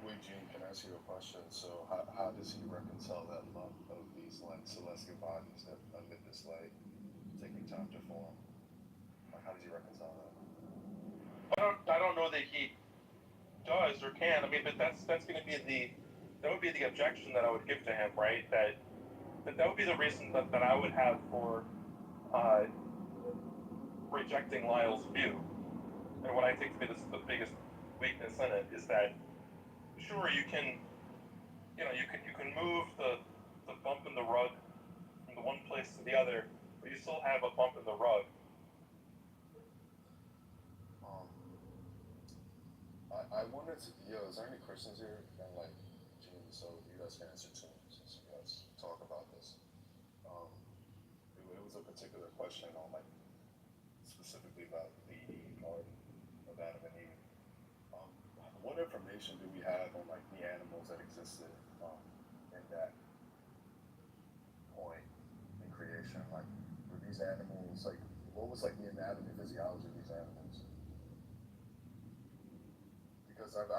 Wait, Gene, can I ask you a question? So how does he reconcile that lump of these like celestial bodies that emit this light taking time to form? Like, how does he reconcile that? I don't know that he does or can. I mean, but that's going to be that would be the objection that I would give to him, right? That would be the reason that I would have for rejecting Lyle's view. And what I think to be the biggest weakness in it is that, sure, you can move the bump in the rug from the one place to the other, but you still have a bump in the rug. I wanted to, is there any Christians here? And like, Gene, so you guys can answer too, since you guys talk about this. It was a particular question on like, specifically about the Eden garden of Adam and Eve. What information do we have on like the animals that existed in that point in creation? Like, were these animals like, what was like the anatomy, physiology of these animals? Because I've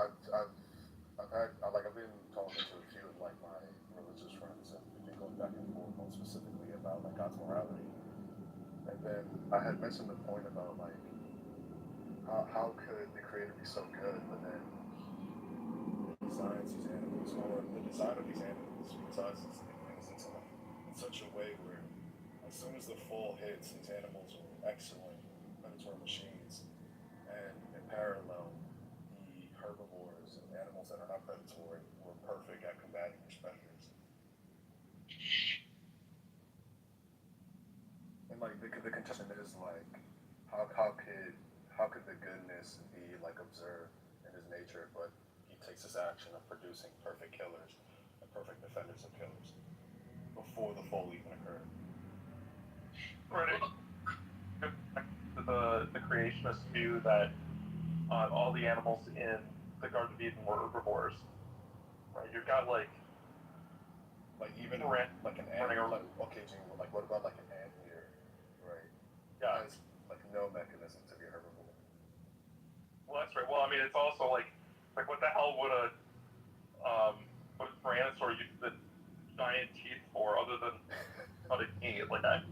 been talking to a few of like my religious friends, and we've been going back and forth on specifically about like God's morality. And then I had mentioned the point about like how could the creator be so good, but then designs these animals, or the design of these animals designs things in such a way where as soon as the fall hits, these animals are excellent predatory machines, and in parallel, the herbivores and animals that are not predatory were perfect at combating their predators. And like the contention is like, how could the goodness be like observed in his nature, but he takes this action of producing perfect killers and perfect defenders of killers before the fall even occurred. Right. The creationist view that all the animals in the Garden of Eden were herbivores. Right. You've got like even like an ant, like, okay, Gene, like what about like an anteater, right? Yeah. It has like no mechanism to be a herbivore. Well, that's right. Well, I mean, it's also like what the hell would a tyrannosaur use the giant teeth for other than cutting meat like that?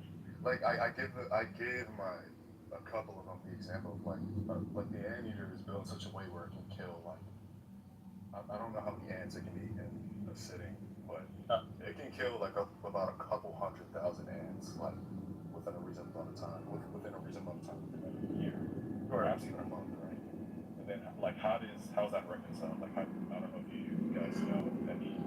Like I gave a couple of them the example of like the anteater is built in such a way where it can kill like I don't know how many ants it can eat in a sitting, but it can kill like about a couple 100,000 ants like within a reasonable amount of time, within a reasonable amount of time, within a year, or perhaps even a month, right? And then like how's that reconciled? Like I don't know if you guys know any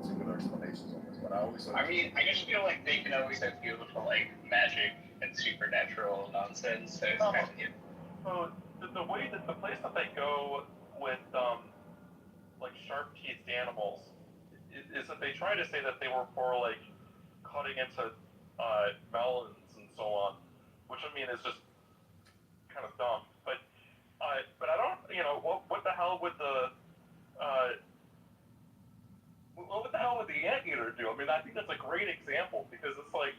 particular explanations on this, but I always. I mean, I just feel like they can always appeal to like magic and supernatural nonsense. So it's kind of So the way that the place that they go with like sharp-teethed animals is that they try to say that they were for like cutting into melons and so on, which I mean is just kind of dumb. But I don't, what the hell would what the hell would the anteater do? I mean, I think that's a great example because it's like,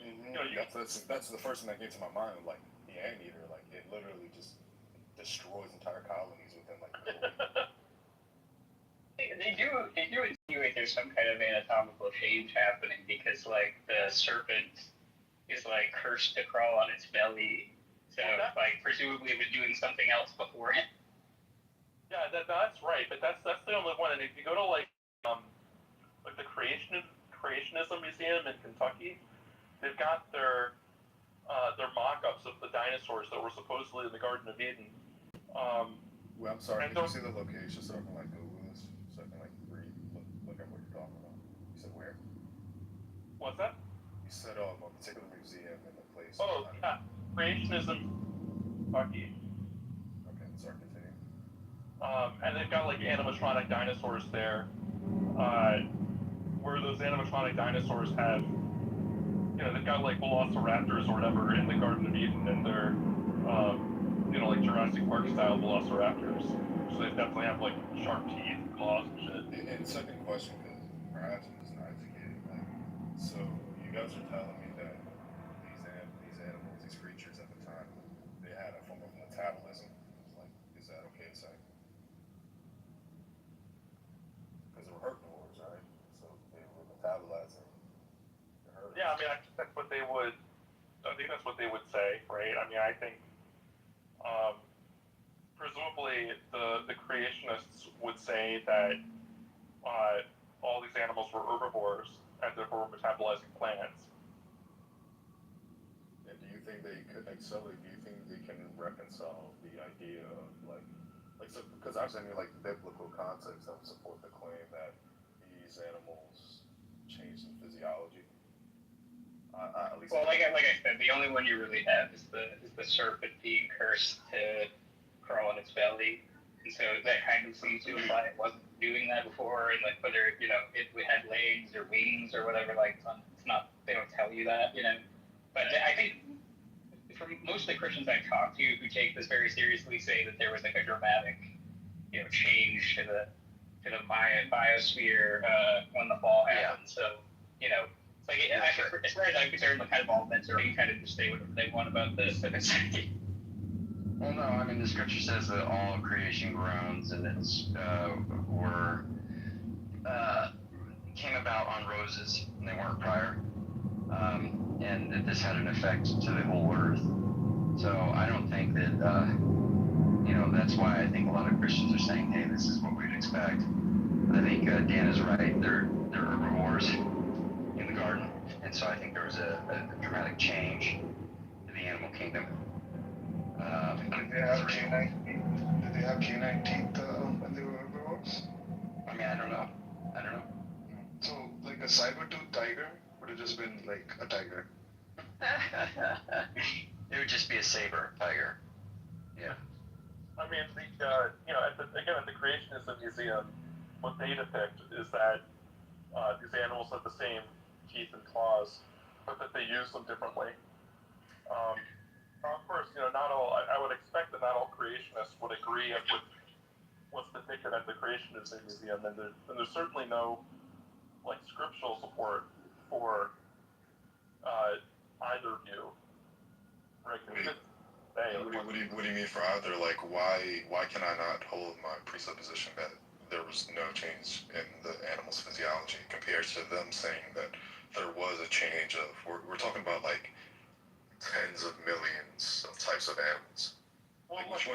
that's the first thing that came to my mind. Like the anteater, like it literally just destroys entire colonies within like. They do insinuate there's some kind of anatomical change happening because like the serpent is like cursed to crawl on its belly, so like presumably it was doing something else before it. Yeah, that's right, but that's the only one. And if you go to like the Creationism Museum in Kentucky, they've got their mock-ups of the dinosaurs that were supposedly in the Garden of Eden. Well, I'm sorry. Did you see the location so I can like Google this, so I can like look at what you're talking about? You said where? What's that? You said a particular museum in the place. Oh, yeah, Creationism, Kentucky. Okay, sorry, continue. And they've got like animatronic dinosaurs there, where those animatronic dinosaurs have, they've got like velociraptors or whatever in the Garden of Eden, and they're, like Jurassic Park style velociraptors. So they definitely have like sharp teeth, claws, and shit. And second question, because perhaps I'm just not educated. Like, so you guys are telling me that these animals, these creatures that that's what they would. I think that's what they would say, right? I mean, I think presumably the creationists would say that all these animals were herbivores and therefore were metabolizing plants. And do you think they could, like, so, like, do you think they can reconcile the idea of so, because obviously, I mean, like, biblical context that would support the claim that these animals change in physiology. At least. Well, like I said, the only one you really have is the serpent being cursed to crawl on its belly, and so that kind of seems to imply it wasn't doing that before, and like whether it had legs or wings or whatever. Like it's not, they don't tell you that, But I think from most of the Christians I've talked to who take this very seriously say that there was like a dramatic, change to the biosphere when the fall happened. So, like as far as I'm concerned, like kind of all bets are kind of just say whatever they want about this. Well, no, I mean the scripture says that all creation groans and it's came about on roses and they weren't prior, and that this had an effect to the whole earth. So I don't think that that's why I think a lot of Christians are saying, hey, this is what we'd expect. I think Dan is right. They're herbivores in the garden, and so I think there was a dramatic change to the animal kingdom. Did they have canine teeth when they were herbivores? I mean, I don't know. So, like a saber-toothed tiger would have just been like a tiger. It would just be a saber tiger. Yeah. I mean, at the Creationism Museum, what they depict is that these animals have the same teeth and claws, but that they use them differently. Of course, not all. I would expect that not all creationists would agree with what's depicted at the Creationism Museum, and there's certainly no like scriptural support for either view. Right? What do you mean for either? Like, why can I not hold my presupposition that there was no change in the animal's physiology compared to them saying that there was a change of? We're talking about like tens of millions of types of animals. Which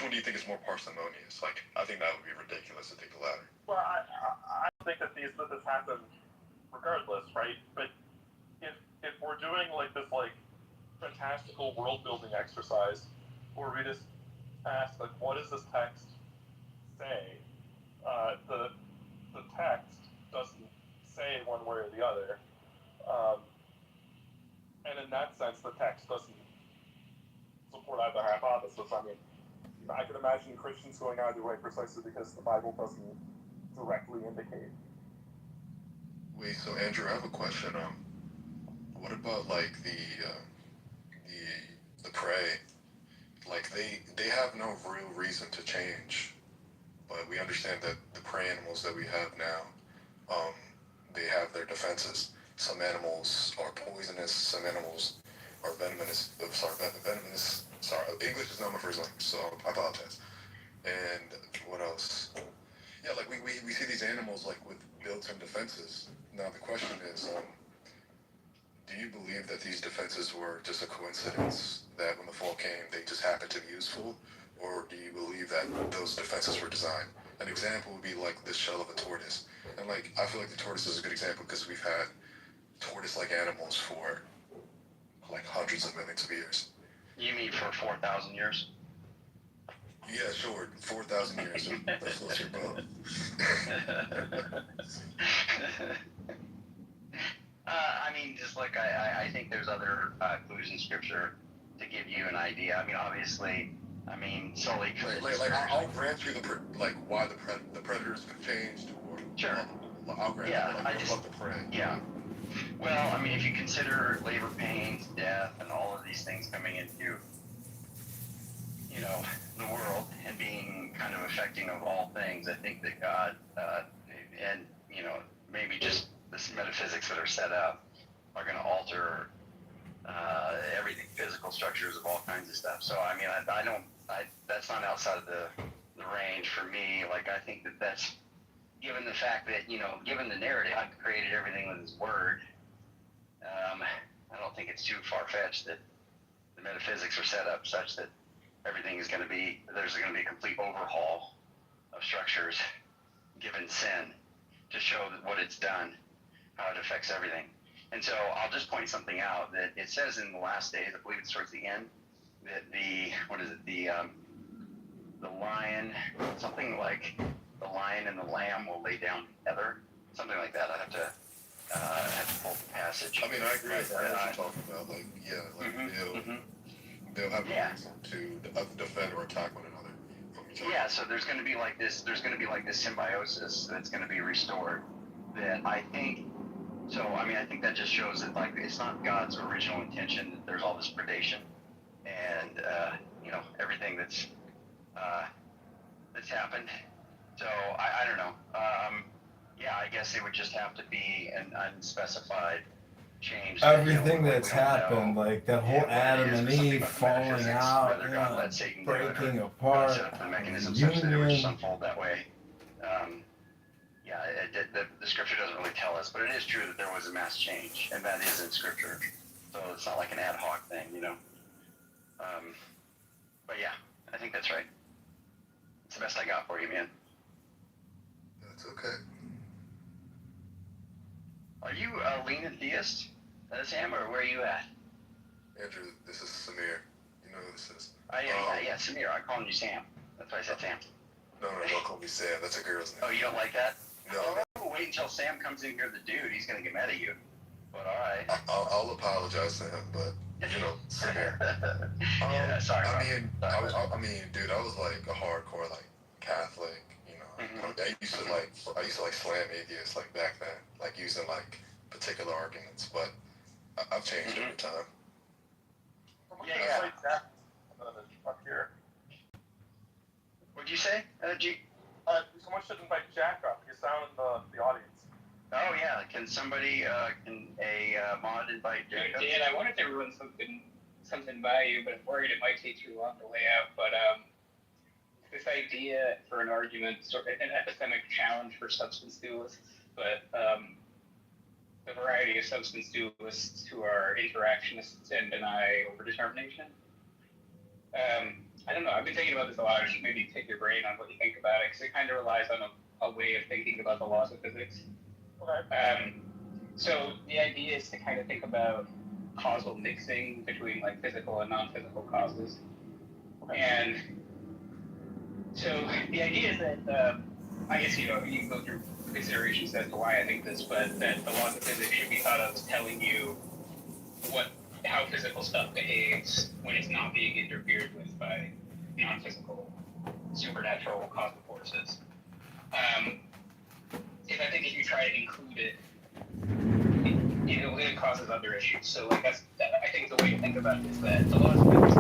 one do you think is more parsimonious? Like, I think that would be ridiculous to take the latter. Well, I think that this happened regardless, right? But if we're doing like this like fantastical world building exercise, where we just ask like, what does this text say? The text doesn't say one way or the other, and in that sense, the text doesn't support either hypothesis. I mean, I can imagine Christians going either way precisely because the Bible doesn't directly indicate. Wait, so Andrew, I have a question. What about like the prey? Like they have no real reason to change, but we understand that the prey animals that we have now, they have their defenses. Some animals are poisonous. Some animals are venomous. Venomous. Sorry, English is not my first language, so I apologize. And what else? Yeah, like we see these animals like with built-in defenses. Now the question is, do you believe that these defenses were just a coincidence, that when the fall came, they just happened to be useful? Or do you believe that those defenses were designed? An example would be like this shell of a tortoise. And like, I feel like the tortoise is a good example because we've had tortoise-like animals for like hundreds of millions of years. You mean for 4,000 years? Yeah, sure. 4,000 years. That's what's your boat. I mean, just like I think there's other clues in scripture to give you an idea. I mean, obviously, Sully could. I'll grant you why the predators have changed, or sure. I'll grant you. Love the prey. Yeah. Well, I mean, if you consider labor pains, death, and all of these things coming into, the world and being kind of affecting of all things, I think that God and maybe just the metaphysics that are set up are going to alter everything, physical structures of all kinds of stuff. So I mean, that's not outside of the range for me. Like, I think that's given the fact that given the narrative, God created everything with His Word, I don't think it's too far-fetched that the metaphysics are set up such that everything is going to be, there's going to be a complete overhaul of structures given sin to show that what it's done, how it affects everything. And so I'll just point something out that it says in the last days, I believe it's towards the end, that the lion, something like the lion and the lamb will lay down together, something like that. I have to pull the passage. I mean, I agree with what you're talking about. Like, yeah, like they'll have a reason to defend or attack one another from each other. Yeah, so there's going to be like this symbiosis that's going to be restored. That I think. So I mean, I think that just shows that like it's not God's original intention that there's all this predation and everything that's happened. So I don't know. Yeah, I guess it would just have to be an unspecified change. Everything that's happened, like that whole Adam and Eve falling out, breaking apart, the mechanism such that it would just unfold that way. The scripture doesn't really tell us, but it is true that there was a mass change, and that is in scripture. So it's not like an ad hoc thing, But yeah, I think that's right. It's the best I got for you, man. That's okay. Are you a leaning theist, Sam, or where are you at? Andrew, this is Samir. You know who this is. Yeah, Samir. I'm calling you Sam. That's why I said Sam. No, don't call me Sam. That's a girl's name. Oh, you don't like that? No. Oh, wait until Sam comes in here, the dude. He's gonna get mad at you. But all right. I'll apologize to him, but Samir. Sorry. I mean, dude, I was like a hardcore like Catholic. I used to like slam atheists like back then, like using like particular arguments, but I've changed over time. Yeah. Up here. What'd you say, G? Someone should invite Jack up. He's down in the audience. Oh yeah. Can somebody, can a mod invite Jack up? Dan, I wanted to run something by you, but I'm worried it might take too long to lay out. But this idea for an argument, sort of an epistemic challenge for substance dualists, but the variety of substance dualists who are interactionists and deny overdetermination. I don't know. I've been thinking about this a lot. I should maybe take your brain on what you think about it, because it kind of relies on a way of thinking about the laws of physics. Okay. So the idea is to kind of think about causal mixing between like physical and non-physical causes. Okay. And so the idea is that, I guess, you can go through considerations as to why I think this, but that the laws of physics should be thought of as telling you how physical stuff behaves when it's not being interfered with by non-physical, supernatural causal forces. If I think if you try to include it, it causes other issues. So like I think the way to think about it is that the laws of physics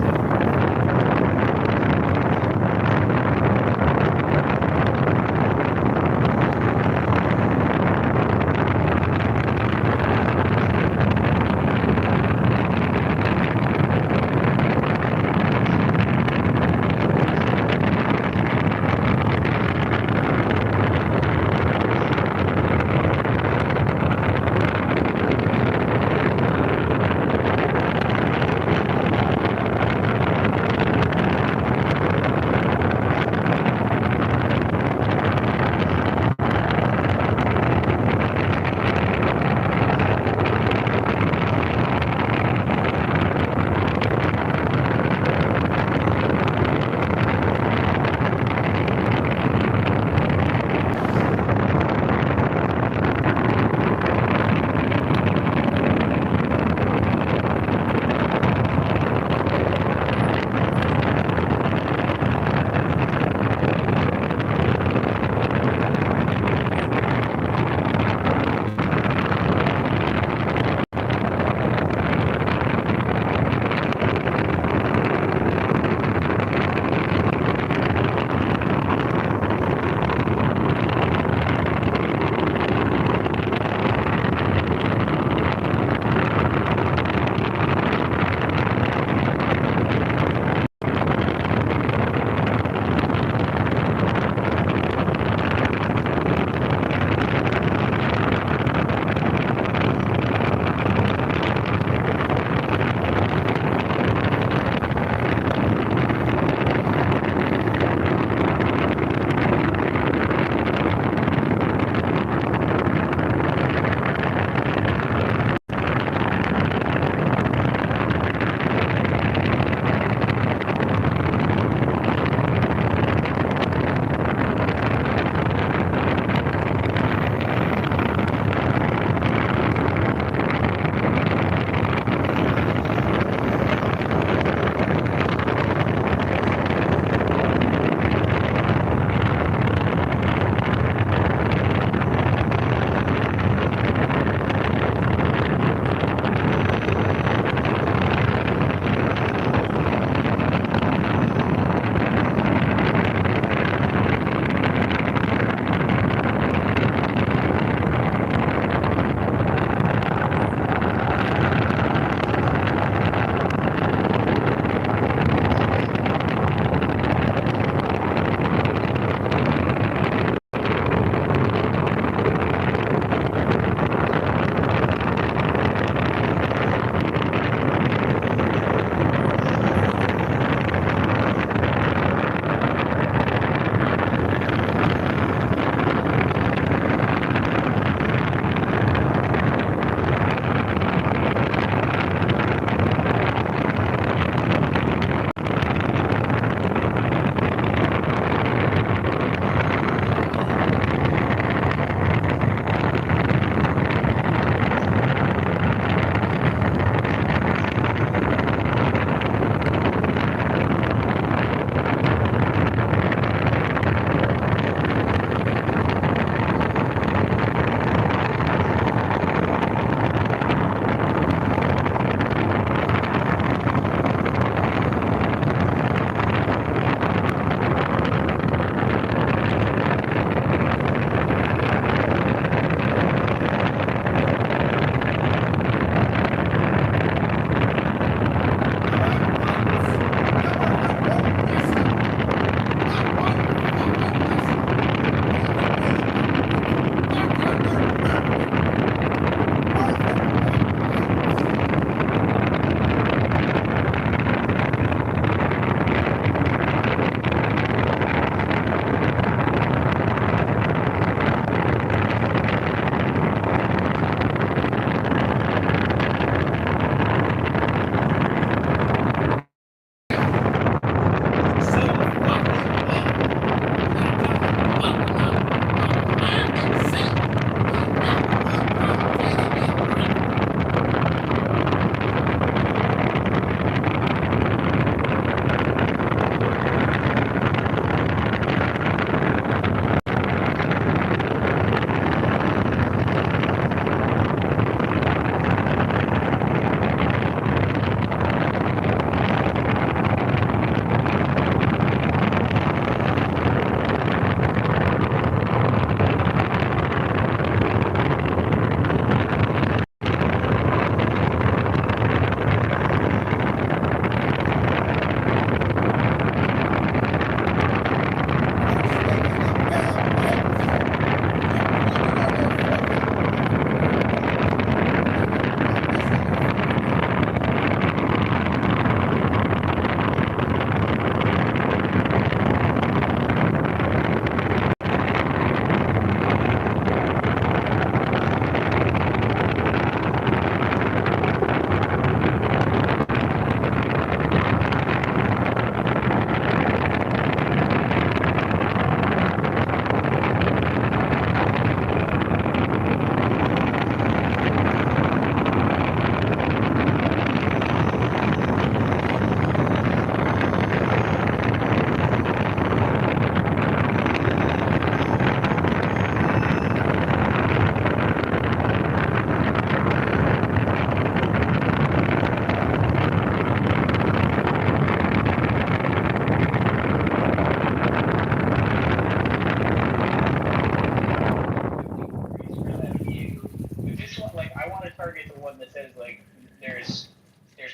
target the one that says like there's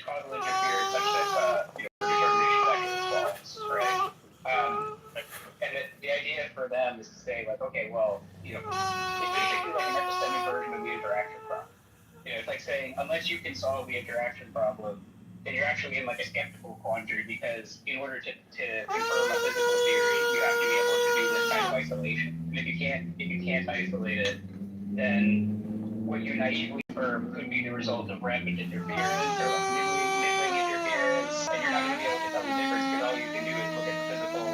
causal interference such that determination actually falls, right? And the idea for them is to say like, okay, well, it's basically like an epistemic version of the interaction problem. It's like saying unless you can solve the interaction problem, then you're actually in like a skeptical quandary, because in order to confirm a physical theory, you have to be able to do this kind of isolation. And if you can't isolate it, then what you naively affirm could be the result of rampant interference or like middling interference, and you're not going to be able to tell the difference because all you can do is look at the physical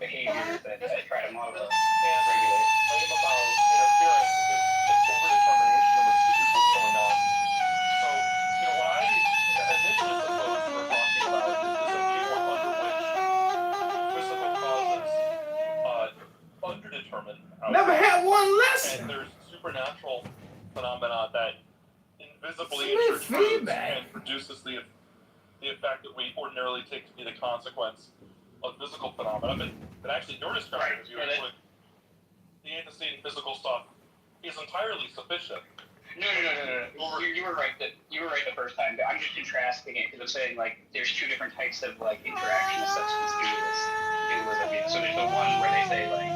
behaviors that try to model it. Claim about interference is just overdetermination of what's going on. So, what I initially supposed we're talking about is this view under which physical causes underdetermine outcomes. Never had one lesson. And there's supernatural phenomena that invisibly Smith intrudes feedback. and produces the effect that we ordinarily take to be the consequence of physical phenomena. But actually, your description of the antecedent physical stuff is entirely sufficient. No. You were right the first time. I'm just contrasting it because I'm saying like there's two different types of like interaction of substance dualism. So there's the one where they say like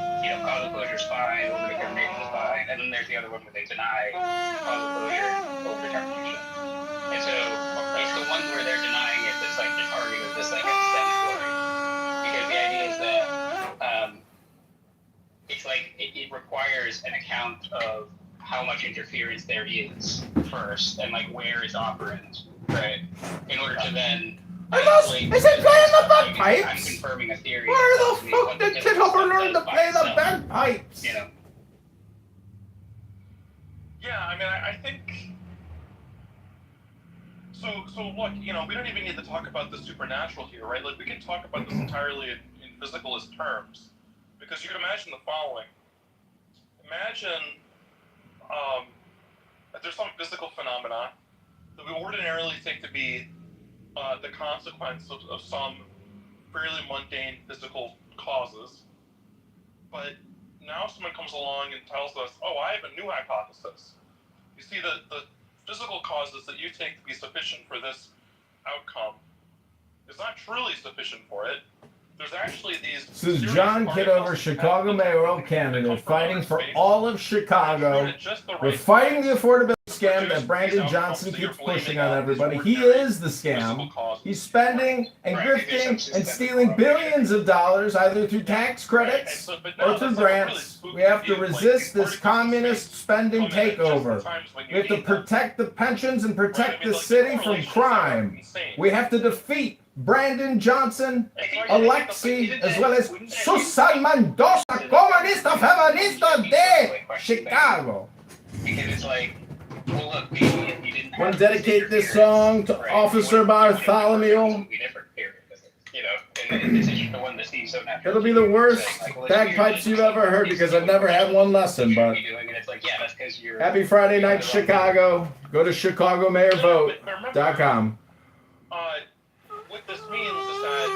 causal closure is fine, overdetermination is fine, and then there's the other one where they deny causal closure and overdetermination. And so it's the one where they're denying it that's like the target of this like epistemic theory, because the idea is that it's like it requires an account of how much interference there is first, and like where it's operant, right? In order to then isolate. Is it playing the bagpipes? I'm confirming a theory. Where the fuck did Kitover learn to play the bagpipes? Yeah, I mean, I think. So look, we don't even need to talk about the supernatural here, right? Like we can talk about this entirely in physicalist terms, because you can imagine the following. Imagine that there's some physical phenomena that we ordinarily take to be the consequence of some fairly mundane physical causes, but now someone comes along and tells us, oh, I have a new hypothesis. You see, the physical causes that you take to be sufficient for this outcome is not truly sufficient for it. There's actually these. This is John Kitover, Chicago mayoral candidate, fighting for all of Chicago. We're fighting the affordability scam that Brandon Johnson keeps pushing on everybody. He is the scam. He's spending and grifting and stealing billions of dollars, either through tax credits or through grants. We have to resist this communist spending takeover. We have to protect the pensions and protect the city from crime. We have to defeat Brandon Johnson, Alexi, as well as Susan Mendoza, comunista feminista de Chicago. Because it's like, well, look, maybe if you didn't I'm going to dedicate this song to Officer Bartholomew. And this is the one that seems so natural. It'll be the worst bagpipes you've ever heard, because I've never had one lesson, but happy Friday night, Chicago. Go to ChicagoMayorVote.com. What this means is that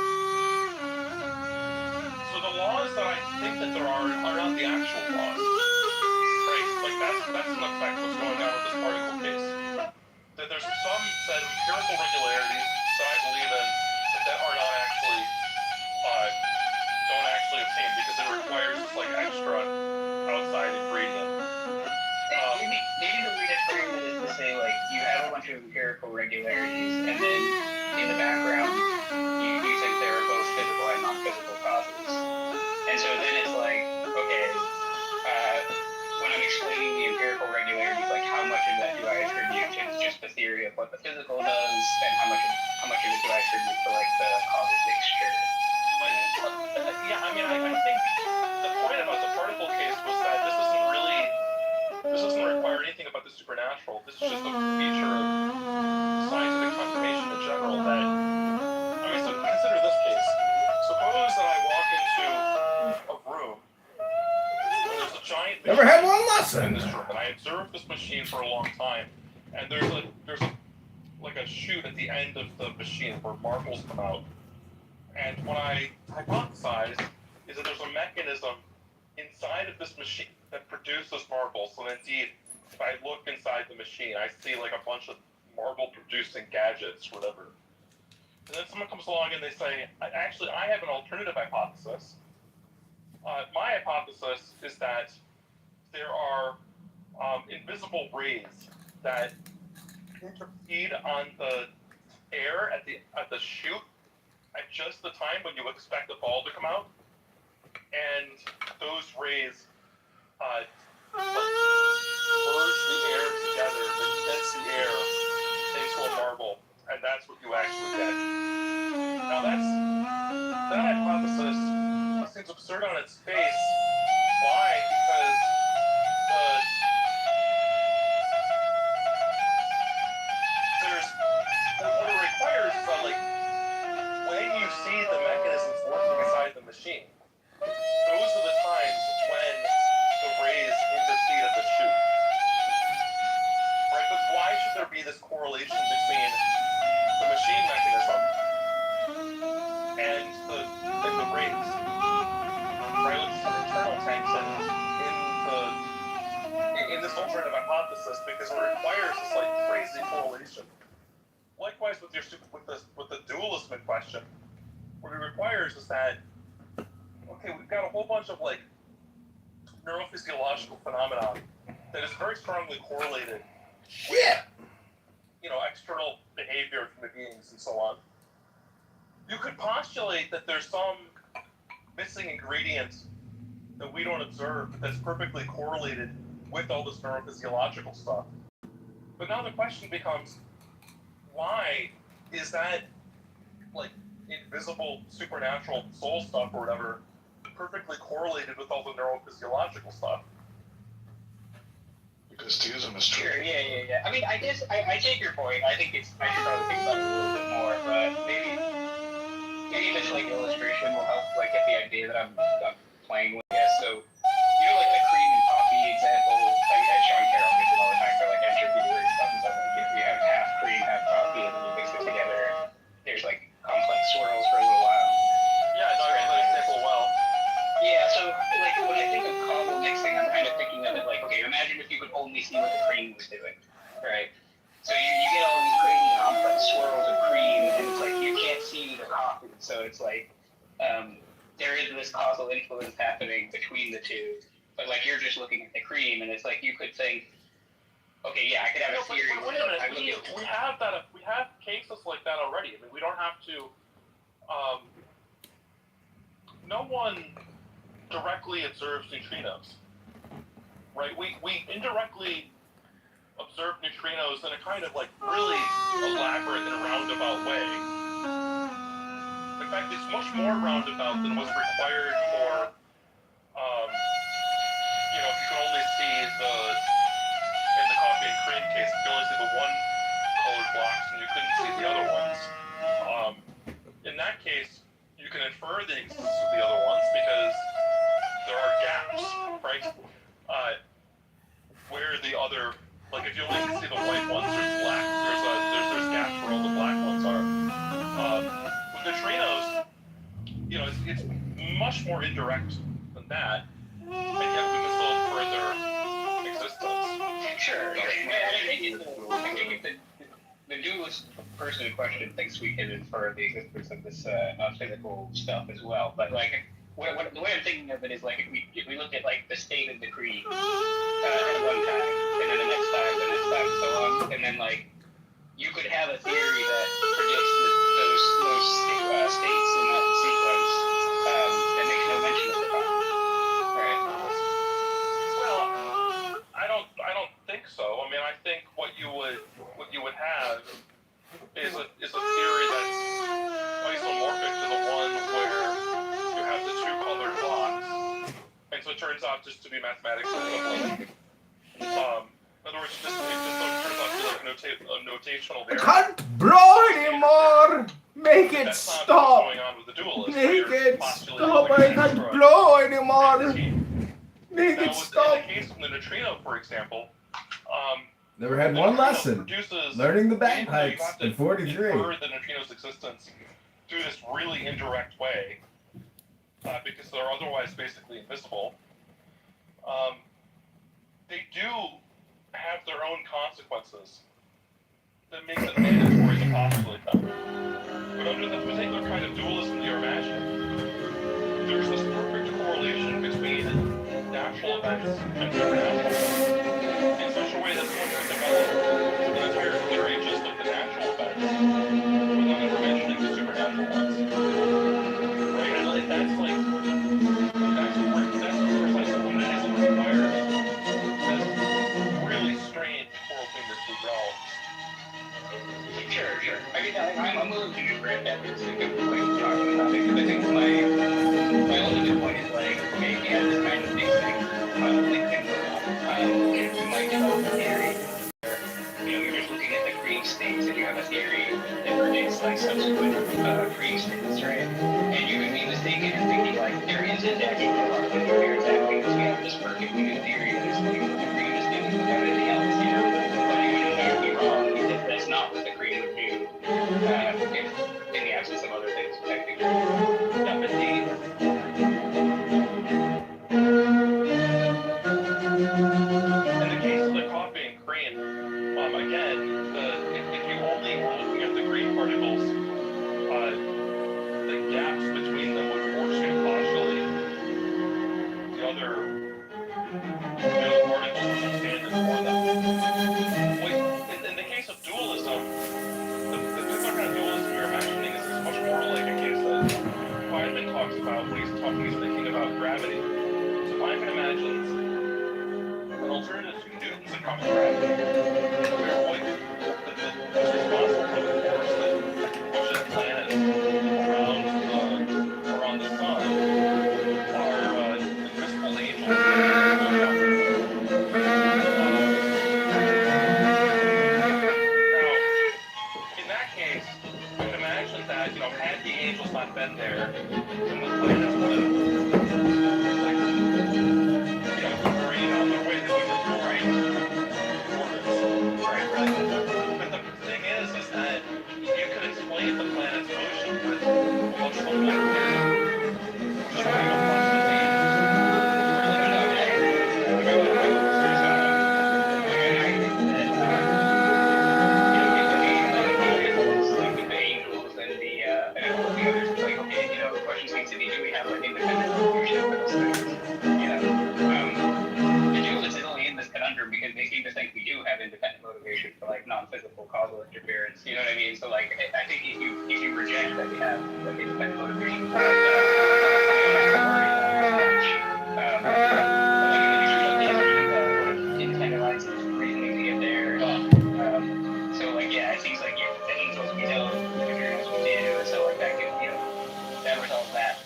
so the laws that I think that there are not the actual laws, right? Like that's in effect what's going on with this particle case. That there's some set of empirical regularities that I believe in that are not actually don't actually obtain, because it requires this like extra outside ingredient. Maybe the way to frame it is to say like you have a bunch of empirical regularities, and then in the background you think there are both physical and non-physical causes. And so then it's like, okay, when I'm explaining the empirical regularities, like how much of that do I attribute to just the theory of what the physical does, and how much of it do I attribute to like the causal mixture? Yeah, I mean, I think the point about the particle case was that this doesn't require anything about the supernatural. This is just a feature of scientific confirmation in general that, I mean, so consider this case. Suppose that I walk into a room where there's a giant Never had one in lesson. this room, and I observed this machine for a long time, and there's like a chute at the end of the machine where marbles come out. And what I hypothesize is that there's a mechanism inside of this machine that produces marbles, and indeed if I look inside the machine, I see like a bunch of marble-producing gadgets, whatever. And then someone comes along and they say, actually, I have an alternative hypothesis. My hypothesis is that there are invisible rays that intercede on the air at the chute at just the time when you expect the ball to come out, and those rays merge the air together, condense the air into a marble, and that's what you actually get. Now that hypothesis seems absurd on its face. Why? Because what it requires is that, like, when you see the mechanisms working inside the machine, those are the times when the rays intercede at the chute. Right? But why should there be this correlation between the machine mechanism and the rays? Right? Let's just have internal tension in this alternative hypothesis because it requires this like crazy correlation. Likewise with the dualism in question, what it requires is that, okay, we've got a whole bunch of like neurophysiological phenomena that is very strongly correlated with, external behavior of human beings and so on. You could postulate that there's some missing ingredient that we don't observe but that's perfectly correlated with all this neurophysiological stuff. But now the question becomes, why is that, like, invisible supernatural soul stuff or whatever perfectly correlated with all the neurophysiological stuff? Because theism is true. Sure, yeah. I mean, I guess I take your point. I think I should probably think about it a little bit more, but maybe this like illustration will help like get the idea that I'm playing with. Yeah, so like the cream and coffee example, like Sean Carroll gives it all the time for like entropy theory stuff and stuff. Like if you have half cream, half coffee, and then you mix it together, there's like complex swirls for a little while. Yeah, no, I know that example well. Yeah, so like when I think of causal mixing, I'm kind of thinking of it like, okay, imagine if you could only see what the cream was doing, right? So you get all these crazy complex swirls of cream, and it's like you can't see the coffee. So it's like there is this causal influence happening between the two, but like you're just looking at the cream, and it's like you could think, okay, yeah, I could have a theory. But wait a minute, we have that. We have cases like that already. I mean, we don't have to. No one directly observes neutrinos, right? We indirectly observe neutrinos in a kind of like really elaborate and roundabout way. In fact, it's much more roundabout than what's required for, if you can only see in the coffee and cream case, you can only see the one colored blocks and you couldn't see the other ones. In that case, you can infer the existence of the other ones because there are gaps, right? Where the other, like if you only can see the white ones, there's black. There's gaps where all the black ones are. With neutrinos, it's much more indirect than that, and yet we can still infer their existence. Sure. I think the dualist person in question thinks we can infer the existence of this non-physical stuff as well. But like, the way I'm thinking of it is like if we look at like the state of the creed at one time, and then the next time, and so on, and then like you could have a theory that predicts those states in that sequence that makes no mention of the time. Right. Well, I don't think so. I mean, I think what you would have is a theory that's isomorphic to the one where you have the two colored blocks, and so it turns out just to be mathematically equivalent. In other words, it just turns out to be like a notational I theory. can't blow anymore! Make it That's not stop! what's going on with the dualist. Make it Postulating stop! like I an can't extra blow anymore! entity. Make Now, it stop! in the case of the neutrino, for example, Never had one lesson. Learning the bagpipes in 43. Infer the neutrino's existence through this really indirect way, because they're otherwise basically invisible. They do their own consequences that makes it mandatory to postulate them. But under the particular kind of dualism that you're imagining, there's this perfect correlation between natural events and supernatural events in such a way that one could develop an entire theory just of the natural events without ever mentioning the supernatural ones. Right? And like, that's precisely what Buddhism requires. This really strange worldview in the two realms. Sure. I mean, I'm willing to grant that it's a good point of talking about it, because I think my ultimate point is like, okay, if you have this kind of mixing liquid model, you might develop a theory. You're just looking at the cream states, and you have a theory that predicts like subsequent cream states, right? And you would be mistaken in thinking like there isn't actually a lot of interference happening because we have this perfectly good theory that explains what the cream is doing without anything else, But you would in fact be wrong because that's not what the cream would do if in the absence of other things affecting it. Yeah, but in the case of the coffee and cream, again, if you only were looking at the green particles, the gaps between them would force you to postulate the other particles which are standard for them. In the case of dualism, the particular kind of dualism you're imagining is much more like a case that Feynman talks about when he's thinking about gravity. So Feynman imagines an alternative to Newton's atomic gravity, where what's responsible for the force that pushes planets around the sun are invisible angels that float out there. Now, in that case, you can imagine that, had the angels not been there, then the planets would have, grayed out their way. They would have right orbits. Right. But the thing is that you could explain the planet's motion with a much simpler theory. Just having a the question seems to be, do we have like independent motivation for those things? The dualists are only in this conundrum because they seem to think we do have independent motivation for like non-physical causal interference. You know what I mean? So like, I think if you reject that we have like independent motivation for like, we don't have to worry about independent lines of reasoning to get there. So like, yeah, it seems like the angels we know, the materials we do, so like that could, that resolves that.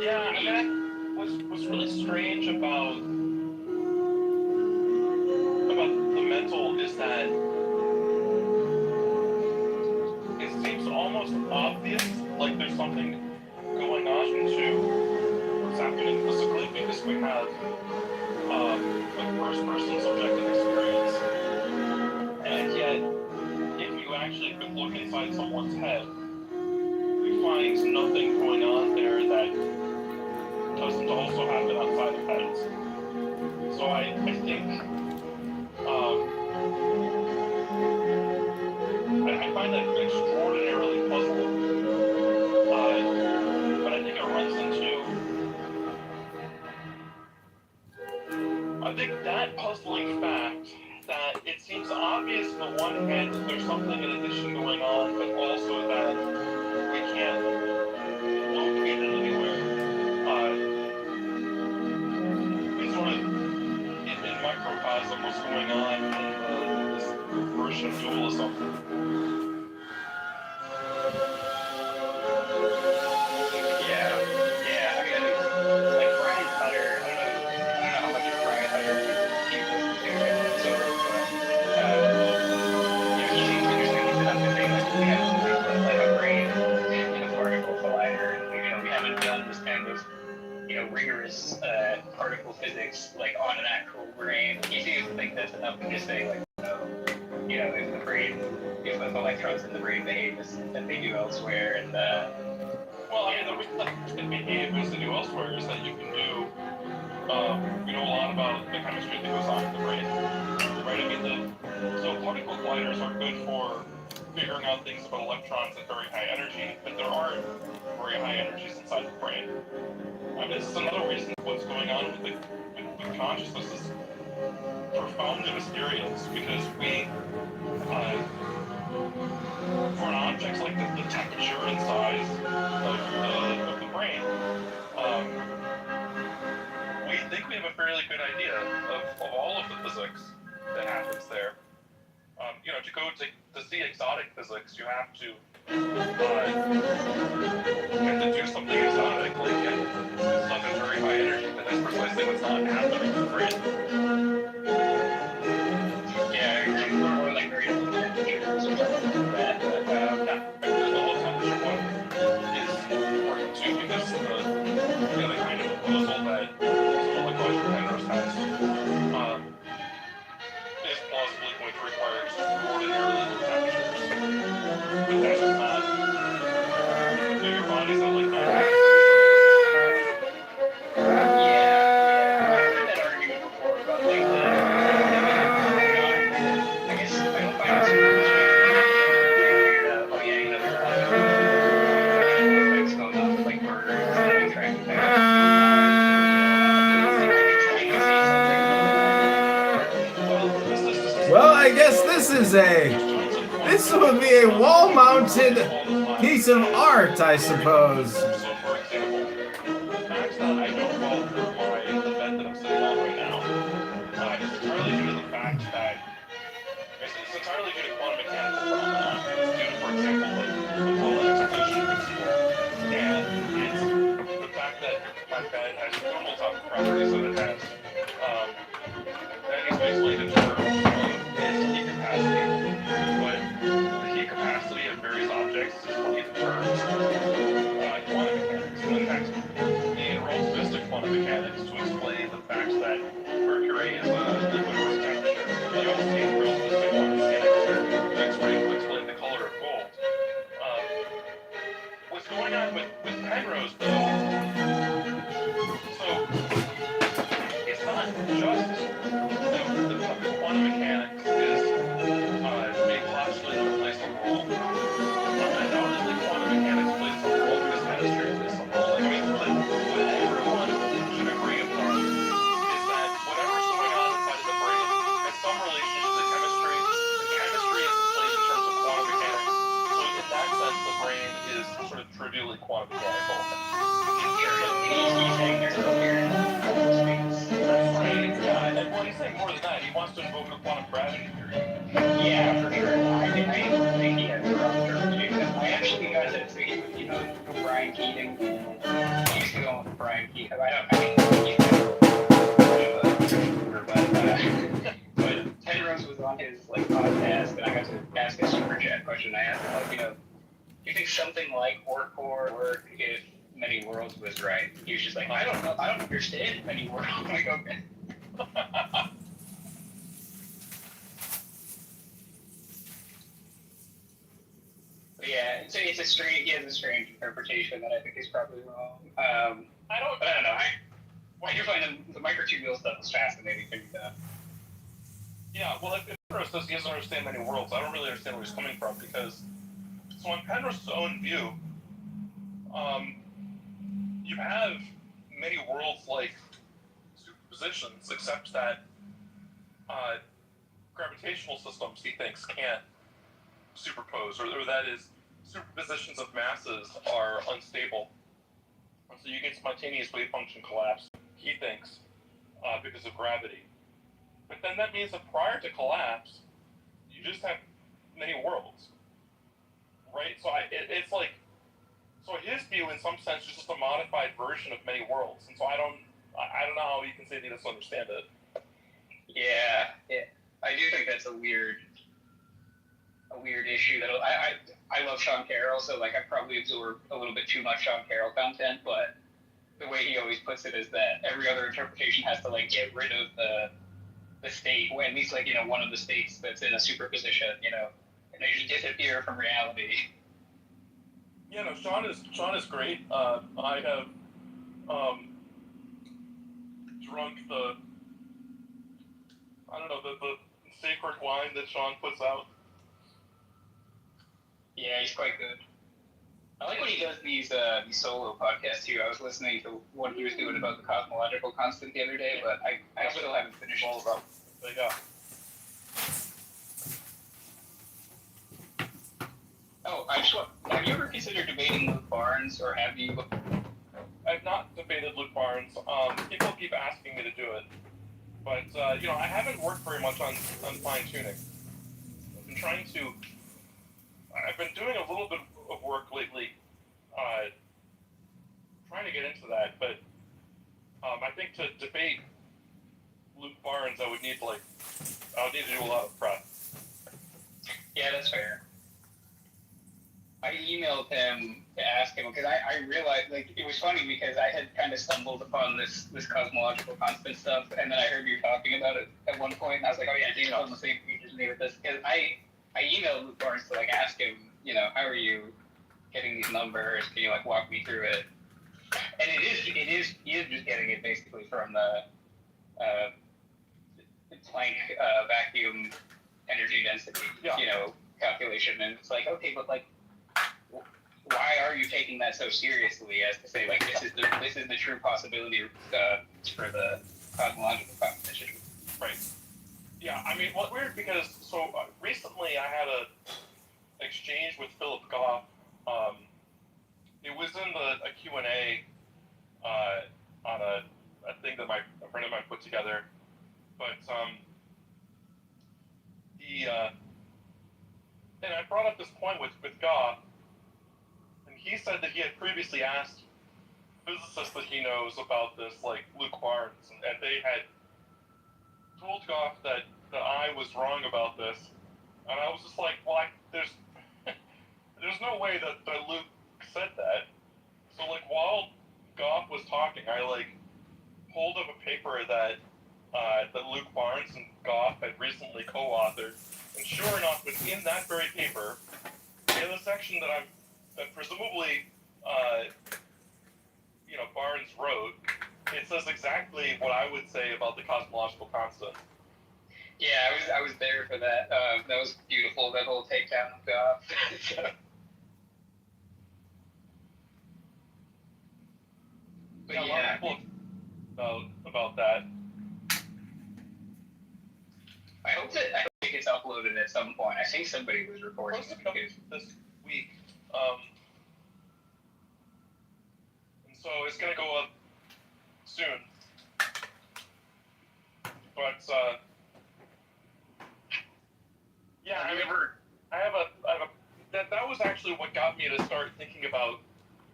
Yeah, what's really strange about the mental is that it seems almost obvious, like there's something going on to what's happening physically because we have a first-person subjective experience, and yet if you actually could look inside someone's head, you find nothing going on there that doesn't also happen outside of heads. So I think I find that extraordinarily puzzling. But I think it runs into that puzzling fact that it seems obvious on the one hand that there's something in addition going on, but also that we can't locate it anywhere. It's sort of in microcosm what's going on in this version of dualism. Yeah. I mean, like Brian Hutter, I don't know how much of Brian Hutter you listen to and so forth, but he seems interesting. He's enough to say like we have something like a brain in a particle collider, and we haven't done this kind of rigorous particle physics like on an actual brain. He seems to think that's enough to just say like if the brain, if the electrons in the brain behave as they do elsewhere, and well, I mean, the reason that it behave as they do elsewhere is that you can do, we know a lot about the chemistry that goes on in the brain, right? right? I mean, so particle colliders are good for figuring out things about electrons at very high energy, but there are very high energies inside the brain. I mean, this is another reason what's going on with consciousness is profoundly mysterious, because we, for an object like the temperature and size of the brain, we think we have a fairly good idea of all of the physics that happens there. You know, to see exotic physics, you have to do something exotic, like get stuff at very high energy, but that's precisely what's not happening in the brain. Yeah, I agree. Or like very low temperatures or something like that. The low temperature one is important too, because the kind of proposal that someone like Roger Penrose has is plausibly going to require extraordinarily low temperatures. But that's just not. Your body's not like that. Yeah, I've heard that argument before about like I guess I don't find it super persuasive because they figured out, oh yeah, you know, there's lots of effects going on with like birds and like tracking back to trying to see something. Well, I guess this would be a wall-mounted piece of art, I suppose. So, for example, the fact that I don't well for the bed that I'm sitting on right now is entirely due to the fact that it's entirely due to quantum mechanical phenomena. It's due to, for example, the Pauli exclusion principle, and it's the fact that my bed has thermal properties that it has. That is basically the term of its heat capacity, but the heat capacity of various objects is what it terms quantum mechanics. And in fact, in relativistic quantum mechanics, to explain the fact that Mercury is a liquid Earth temperature, you also need relativistic quantum mechanics to explain the color of gold. What's going on with Penrose, though, so it's not just the quantum mechanics is being postulated to play some role. Undoubtedly, quantum mechanics plays some role because chemistry plays some role. I mean, what everyone should agree upon is that whatever's going on inside of the brain has some relationship to chemistry, and chemistry is played in terms of quantum mechanics. So in that sense, the brain is sort of trivially quantum mechanical. He's saying there's coherent states. That's right. Yeah, and well, he's saying more than that. He wants to invoke a quantum gravity theory. Yeah, for sure. I think he has a wrong interpretation. I actually got to see, you know, Brian Keating. He used to go with Brian Keating. But Penrose was on his like podcast, and I got to ask a super chat question. I asked him, like, you know, do you think something like Orkor would work if Many Worlds was right? He was just like, I don't know, I don't understand Many Worlds. I'm like, okay. Yeah, it's a strange. He has a strange interpretation that I think is probably wrong. I don't know. I do find the microtubule stuff is fascinating to me, though. Yeah, well, if Penrose says he doesn't understand many worlds, I don't really understand where he's coming from, because so in Penrose's own view, you have many worlds-like superpositions, except that gravitational systems, he thinks, can't superpose, or that is, superpositions of masses are unstable. And so you get spontaneous wave function collapse, he thinks, because of gravity. But then that means that prior to collapse, you just have many worlds, right? So it's like, so his view, in some sense, is just a modified version of many worlds. And so I don't know how you can say he doesn't understand it. Yeah, I do think that's a weird issue. That I love Sean Carroll, so like I probably absorb a little bit too much Sean Carroll content, but the way he always puts it is that every other interpretation has to like get rid of the state, or at least like, you know, one of the states that's in a superposition, you know, and they just disappear from reality. Yeah, no, Sean is great. I have drunk the sacred wine that Sean puts out. Yeah, he's quite good. I like when he does these solo podcasts too. I was listening to what he was doing about the cosmological constant the other day, but I still haven't finished all of them. But yeah. Oh, have you ever considered debating Luke Barnes, or have you? I've not debated Luke Barnes. People keep asking me to do it, but I haven't worked very much on fine tuning. I've been doing a little bit of work lately, trying to get into that, but I think to debate Luke Barnes, I would need to do a lot of prep. Yeah, that's fair. I emailed him to ask him because I realized, like, it was funny because I had kind of stumbled upon this cosmological constant stuff, and then I heard you talking about it at one point, and I was like, oh yeah, Dave's on the same page as me with this, because I emailed Luke Barnes to, like, ask him, how are you getting these numbers? Can you, like, walk me through it? And he is just getting it basically from the Planck vacuum energy density, calculation, and it's like, okay, but like, why are you taking that so seriously as to say, like, this is the true possibility for the cosmological composition? Right. Yeah, I mean, well, weird because recently I had a exchange with Philip Goff. It was in a Q&A on a thing that a friend of mine put together, but and I brought up this point with Goff, and he said that he had previously asked physicists that he knows about this, like Luke Barnes, and they had told Goff that I was wrong about this, and I was just like, well, there's no way that Luke said that. So like while Goff was talking, I like pulled up a paper that Luke Barnes and Goff had recently co-authored, and sure enough, within that very paper, in the section that presumably Barnes wrote, it says exactly what I would say about the cosmological constant. Yeah, I was there for that. That was beautiful. That whole takedown of Goff. But yeah, about that. I hope it gets uploaded at some point. I think somebody was recording it this week, and so it's gonna go up soon. But yeah, that was actually what got me to start thinking about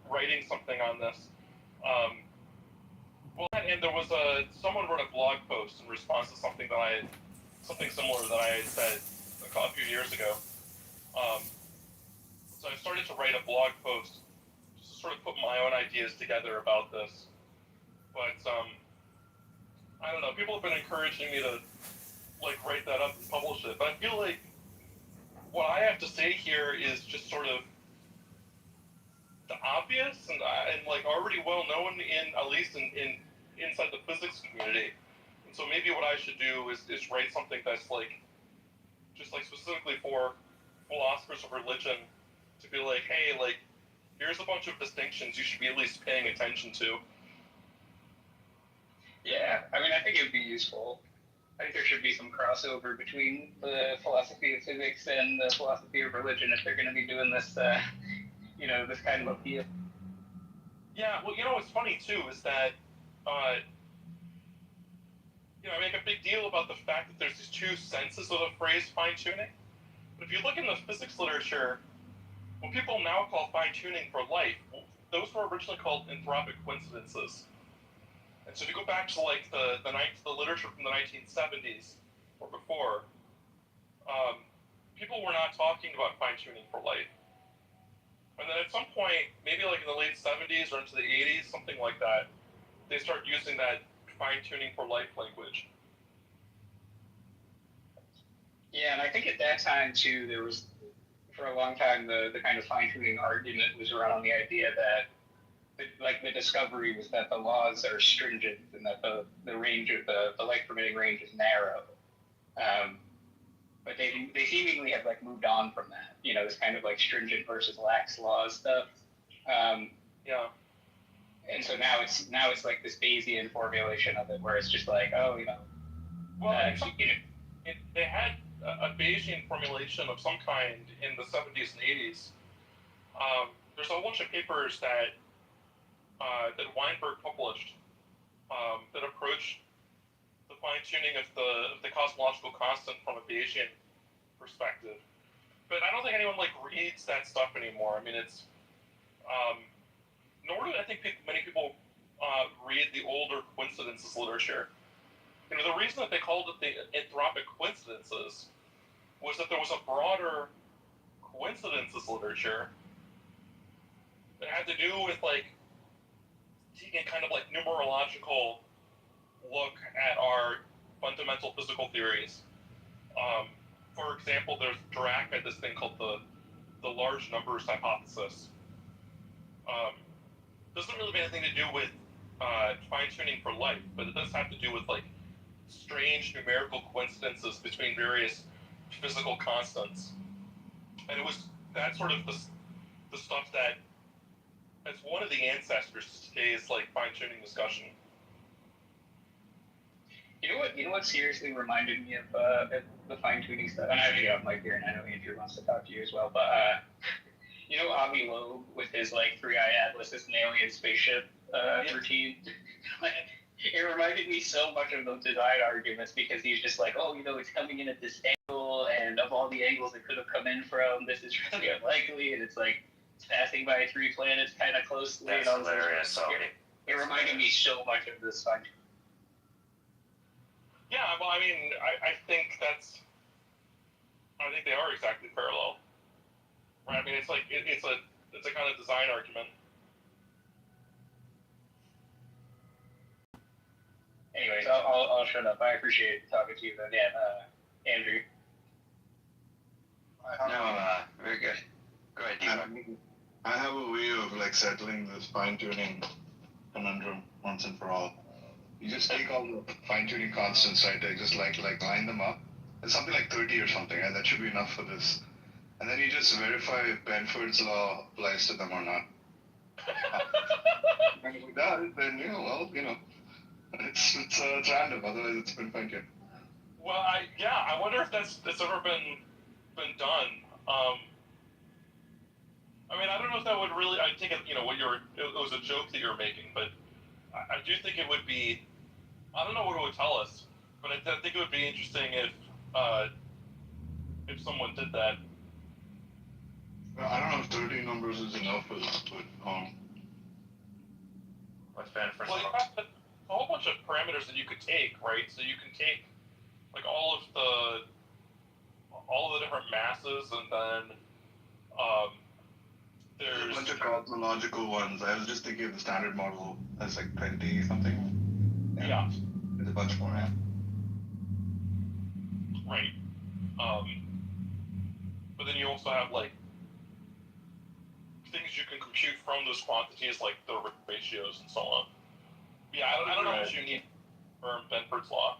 writing something on this. And there was someone wrote a blog post in response to something similar that I had said a few years ago. So I started to write a blog post just to sort of put my own ideas together about this. But I don't know. People have been encouraging me to like write that up and publish it, but I feel like what I have to say here is just sort of the obvious and like already well known at least in inside the physics community. And so maybe what I should do is write something that's like just like specifically for philosophers of religion to be like, hey, like here's a bunch of distinctions you should be at least paying attention to. Yeah, I mean, I think it would be useful. I think there should be some crossover between the philosophy of physics and the philosophy of religion if they're going to be doing this, this kind of appeal. Yeah, well, what's funny too is that, I make a big deal about the fact that there's these two senses of the phrase fine-tuning. But if you look in the physics literature, what people now call fine-tuning for light, those were originally called anthropic coincidences. And so if you go back to like the literature from the 1970s or before, people were not talking about fine-tuning for light. And then at some point, maybe like in the late 70s or into the 80s, something like that, they start using that fine-tuning for life language. Yeah, and I think at that time too, there was, for a long time, the kind of fine-tuning argument was around the idea that the discovery was that the laws are stringent and that the range of the light permitting range is narrow. but they seemingly have like moved on from that. You know, this kind of like stringent versus lax laws stuff. Yeah. And so now it's like this Bayesian formulation of it, where it's just like, oh, you know. Well, they had a Bayesian formulation of some kind in the 70s and 80s. There's a whole bunch of papers that Weinberg published that approach the fine-tuning of the cosmological constant from a Bayesian perspective. But I don't think anyone like reads that stuff anymore. I mean, it's nor do I think many people read the older coincidences literature. You know, the reason that they called it the anthropic coincidences was that there was a broader coincidences literature that had to do with like taking kind of like numerological look at our fundamental physical theories. For example, Dirac had this thing called the large numbers hypothesis. Doesn't really have anything to do with fine-tuning for life, but it does have to do with like strange numerical coincidences between various physical constants. And it was that sort of the stuff that it's one of the ancestors to today's like fine-tuning discussion. You know what seriously reminded me of the fine-tuning stuff? And I actually have Mike here, and I know Andrew wants to talk to you as well, but you know Avi Loeb with his like 3-eye atlas, this alien spaceship routine? It reminded me so much of those design arguments, because he's just like, oh, you know, it's coming in at this angle, and of all the angles it could have come in from, this is really unlikely, and it's like, it's passing by 3 planets kind of closely. That's and all hilarious. It reminded me so much of this fine. Yeah, well, I mean, I think they are exactly parallel. Right? I mean, it's like, it's a kind of design argument. Anyways, I'll shut up. I appreciate talking to you then. Yeah, Andrew. No, very good. Go ahead, Deepak. I have a way of like settling this fine-tuning conundrum once and for all. You just take all the fine-tuning constants, right? They just like line them up. It's something like 30 or something, and that should be enough for this. And then you just verify if Benford's law applies to them or not. And if it does, then it's random. Otherwise, it's been fine-tuned. Well, I wonder if that's ever been done. I mean, I don't know if that would really. I think it was a joke that you were making, but I do think it would be. I don't know what it would tell us, but I think it would be interesting if someone did that. Well, I don't know if 30 numbers is enough, but what's Benford's Well, you law? have a whole bunch of parameters that you could take, right? So you can take like all of the different masses, and then there's a bunch of cosmological ones. I was just thinking of the standard model as like 20 something. Yeah. There's a bunch more, yeah. Right. But then you also have like things you can compute from those quantities, like the ratios and so on. Yeah, I don't know what you need for Benford's law.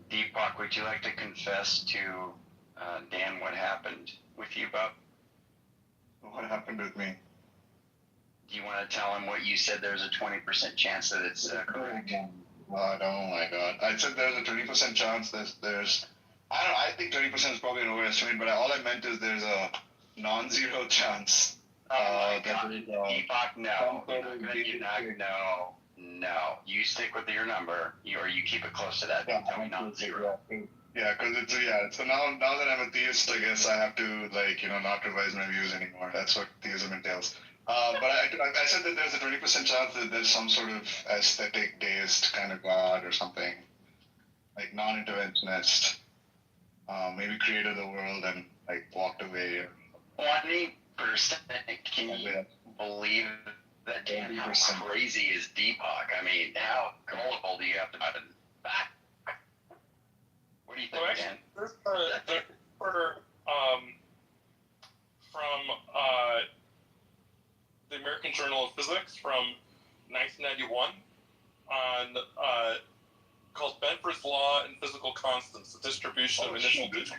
Deepak, would you like to confess to Dan what happened with you, Bob? What happened with me? Do you want to tell him what you said? There's a 20% chance that it's correct. Oh my God! I said there's a 20% chance. There's I think 20% is probably an overestimate, but all I meant is there's a non-zero chance. Oh my God! Deepak, no. No. You stick with your number, or you keep it close to that. Don't tell me non-zero. Yeah, because so now that I'm a theist, I guess I have to not revise my views anymore. That's what theism entails. But I said that there's a 20% chance that there's some sort of aesthetic deist kind of god or something, like non-interventionist, maybe created the world and like walked away. 20%? Can you believe that? Dan, how crazy is Deepak? I mean, how gullible do you have to be? What do you think, Dan? There's a paper from the American Journal of Physics from 1991 on called Benford's Law and Physical Constants, the distribution of initial digits.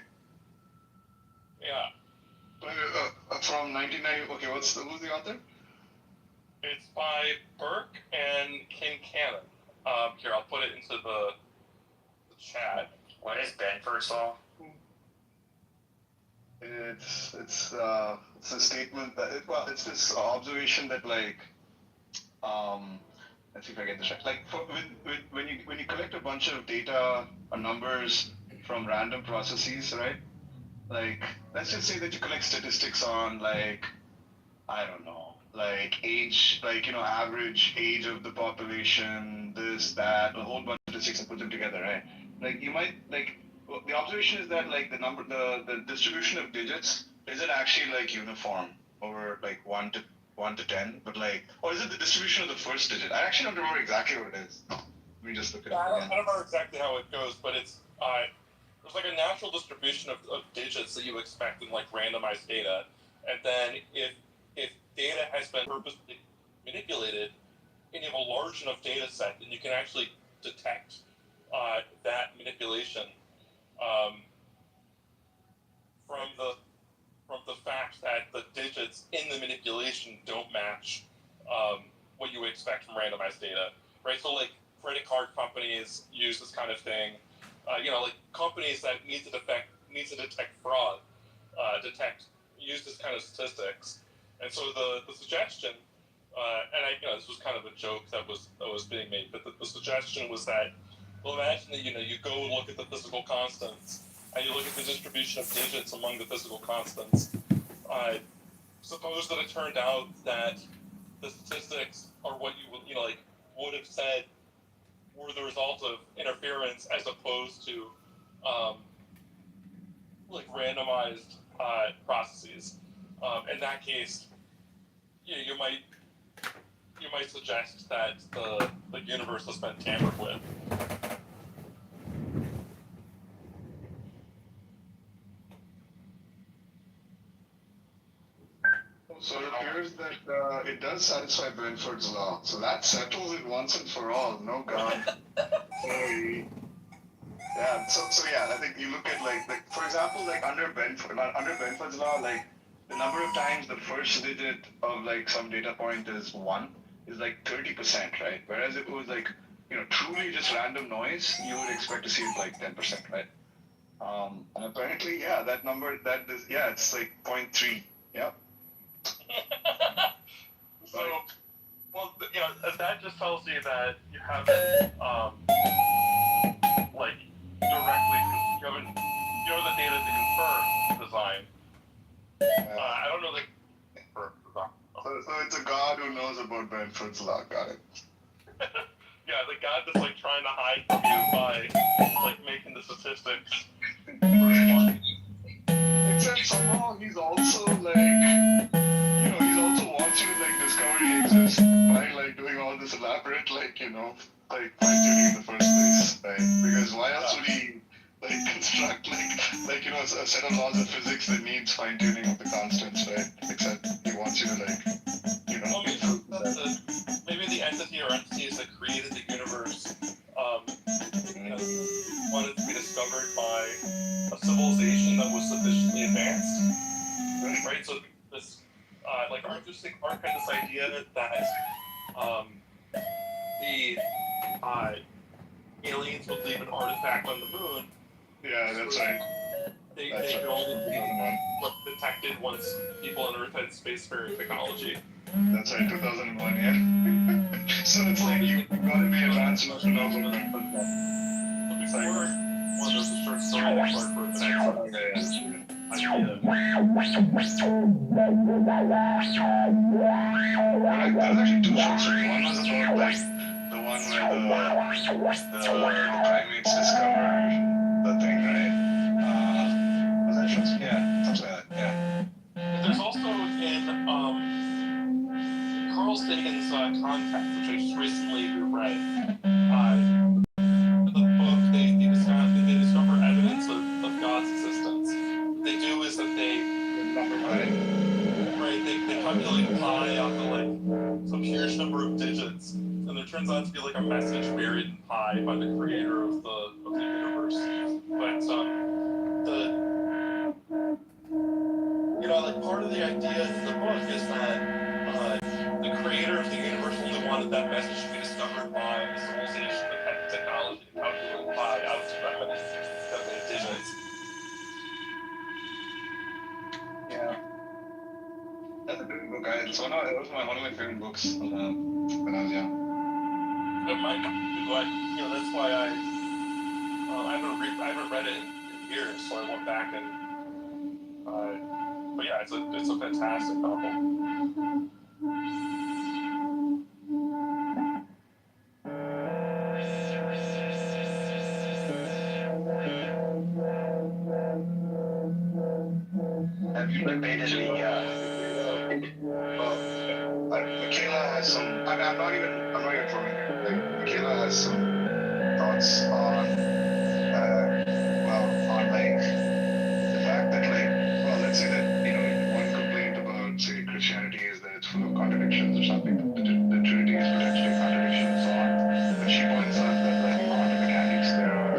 Yeah. From 1990. Okay, who's the author? It's by Burke and Kincannon. Here, I'll put it into the chat. What is Benford's Law? It's a statement that it's this observation that let's see if I get this right. Like when you collect a bunch of data or numbers from random processes, right? Like let's just say that you collect statistics on I don't know, age, average age of the population, this, that, a whole bunch of statistics and put them together, right? You might the observation is that the distribution of digits isn't actually uniform over 1 to 10, but or is it the distribution of the first digit? I actually don't remember exactly what it is. Let me just look it up again. I don't remember exactly how it goes, but it's there's a natural distribution of digits that you expect in randomized data, and then if data has been purposely manipulated, and you have a large enough data set, then you can actually detect that manipulation from the fact that the digits in the manipulation don't match what you would expect from randomized data, right? So credit card companies use this kind of thing. Companies that need to detect fraud, use this kind of statistics. And so the suggestion, and this was kind of a joke that was being made, but the suggestion was that, well, imagine that you go and look at the physical constants, and you look at the distribution of digits among the physical constants. Suppose that it turned out that the statistics are what you would have said were the result of interference as opposed to randomized processes. In that case, you might suggest that the universe has been tampered with. So it appears that it does satisfy Benford's law. So that settles it once and for all. No God. Sorry. Yeah. So yeah, I think you look at for example, under Benford's law, the number of times the first digit of some data point is 1 is 30%, right? Whereas if it was truly just random noise, you would expect to see it 10%, right? And apparently, yeah, that number it's 0.3. Yep. So, well, that just tells you that you haven't, directly, you know the data to confirm design. I don't know the So it's a god who knows about Benford's law. Got it. Yeah, the god that's trying to hide from you by making the statistics. Except somehow he's also he also wants you to discover he exists by doing all this elaborate fine-tuning in the first place, right? Because why else would he construct a set of laws of physics that needs fine-tuning of the constants, right? Except he wants you to Well, maybe the entity or entities that created the universe wanted to be discovered by a civilization that was sufficiently advanced, right? So this, Arthur C. Clarke had this idea that the aliens would leave an artifact on the moon. Yeah, that's right. They could only be detected once people on Earth had spacefaring technology. That's right, 2001, yeah. So it's you gotta be advanced enough to know what Looking forward, one of those short stories for the next one. There's actually two short stories. One was about the one where the primates discover the thing, right? Was that short? Yeah, something like that. Yeah. There's also in Carl Sagan's Contact, which I just recently reread. The book they discover evidence of God's existence. What they do is that they calculate pi off of some huge number of digits, and there turns turns out to be like a message buried in pi by the creator of the universe. But like part of the idea of the book is that the creator of the universe only wanted that message to be discovered by the civilization that had the technology to calculate pi out to that many digits. Yeah. That's a good book. It was one of my favorite books when I was young. It might be, but that's why I haven't read it in years, so I went back and but yeah, it's a fantastic novel. Have you debated Michaela has some. I'm not even trolling you. Like Michaela has some thoughts on on like the fact that let's say that one complaint about say Christianity is that it's full of contradictions or something. The Trinity is potentially a contradiction and so on. But she points out that like in quantum mechanics there are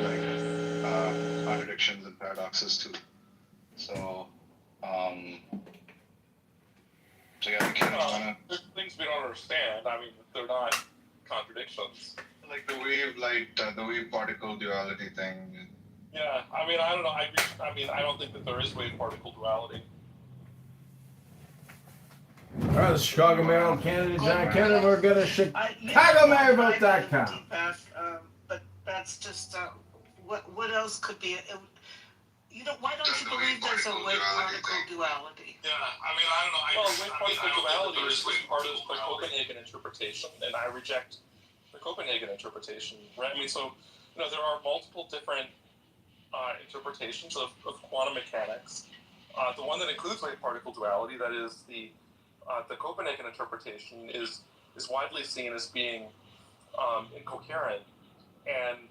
like contradictions and paradoxes too. So yeah, there's things we don't understand. I mean, they're not contradictions. Like the wave particle duality thing. Yeah, I mean, I don't know. I don't think that there is wave particle duality. All right, the Chicago Maryland candidate John Kitover. Go to ChicagoMaryVote.com. But that's just what else could be? Why don't you believe there's a wave particle duality? Yeah, I mean, I don't know. Wave particle duality is part of the Copenhagen interpretation, and I reject the Copenhagen interpretation. Right? I mean, so there are multiple different interpretations of quantum mechanics. The one that includes wave particle duality, that is the Copenhagen interpretation, is widely seen as being incoherent, and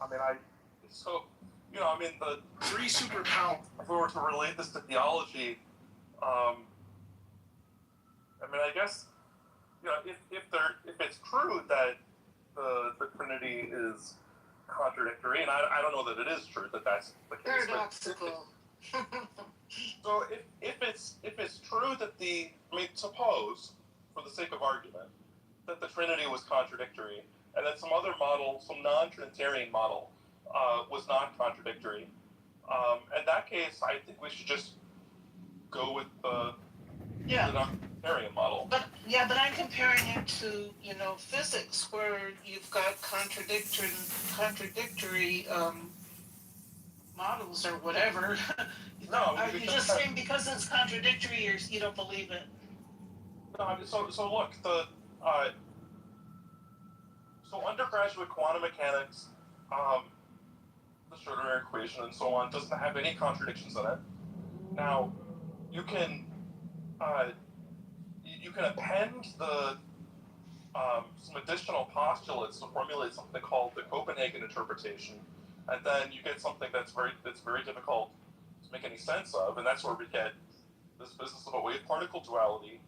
I mean, the three superpowers. If we were to relate this to theology, I mean, I guess if it's true that the Trinity is contradictory, and I don't know that it is true that that's the case. Paradoxical. So if it's true that suppose, for the sake of argument, that the Trinity was contradictory, and that some other model, some non-Trinitarian model, was not contradictory. In that case, I think we should just go with the non-Trinitarian model. But I'm comparing it to physics, where you've got contradictory models or whatever. No, are you just saying because it's contradictory, you don't believe it? No, I mean, so look, so undergraduate quantum mechanics, the Schrödinger equation and so on, doesn't have any contradictions in it. Now, you can append some additional postulates to formulate something called the Copenhagen interpretation, and then you get something that's very difficult to make any sense of, and that's where we get this business of a wave particle duality.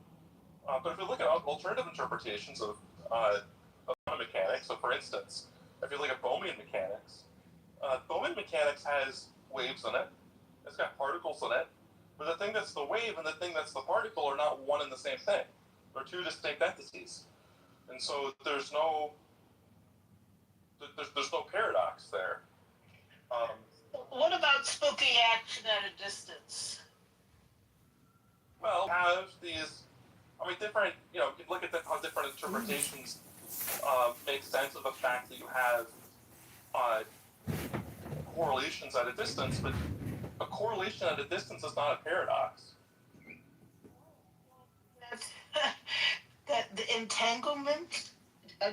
But if you look at alternative interpretations of quantum mechanics, so for instance, if you look at Bohmian mechanics has waves in it. It's got particles in it. But the thing that's the wave and the thing that's the particle are not one and the same thing. They're two distinct entities. And so there's no paradox there. What about spooky action at a distance? Well, have these, different, you can look at how different interpretations make sense of the fact that you have correlations at a distance, but a correlation at a distance is not a paradox. That the entanglement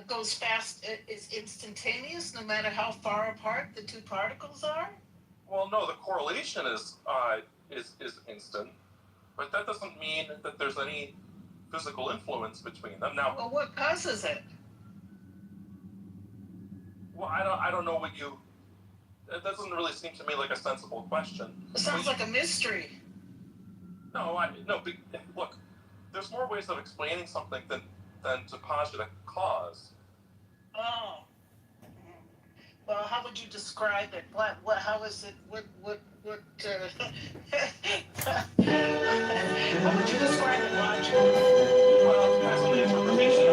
goes fast, is instantaneous, no matter how far apart the two particles are? Well, no, the correlation is instant, but that doesn't mean that there's any physical influence between them. Now, well, what causes it? Well, I don't know what you. It doesn't really seem to me like a sensible question. It sounds like a mystery. No, look, there's more ways of explaining something than than to posit a cause. Oh. Well, how would you describe it? How is it, how would you describe it, Roger? Well, it depends on the interpretation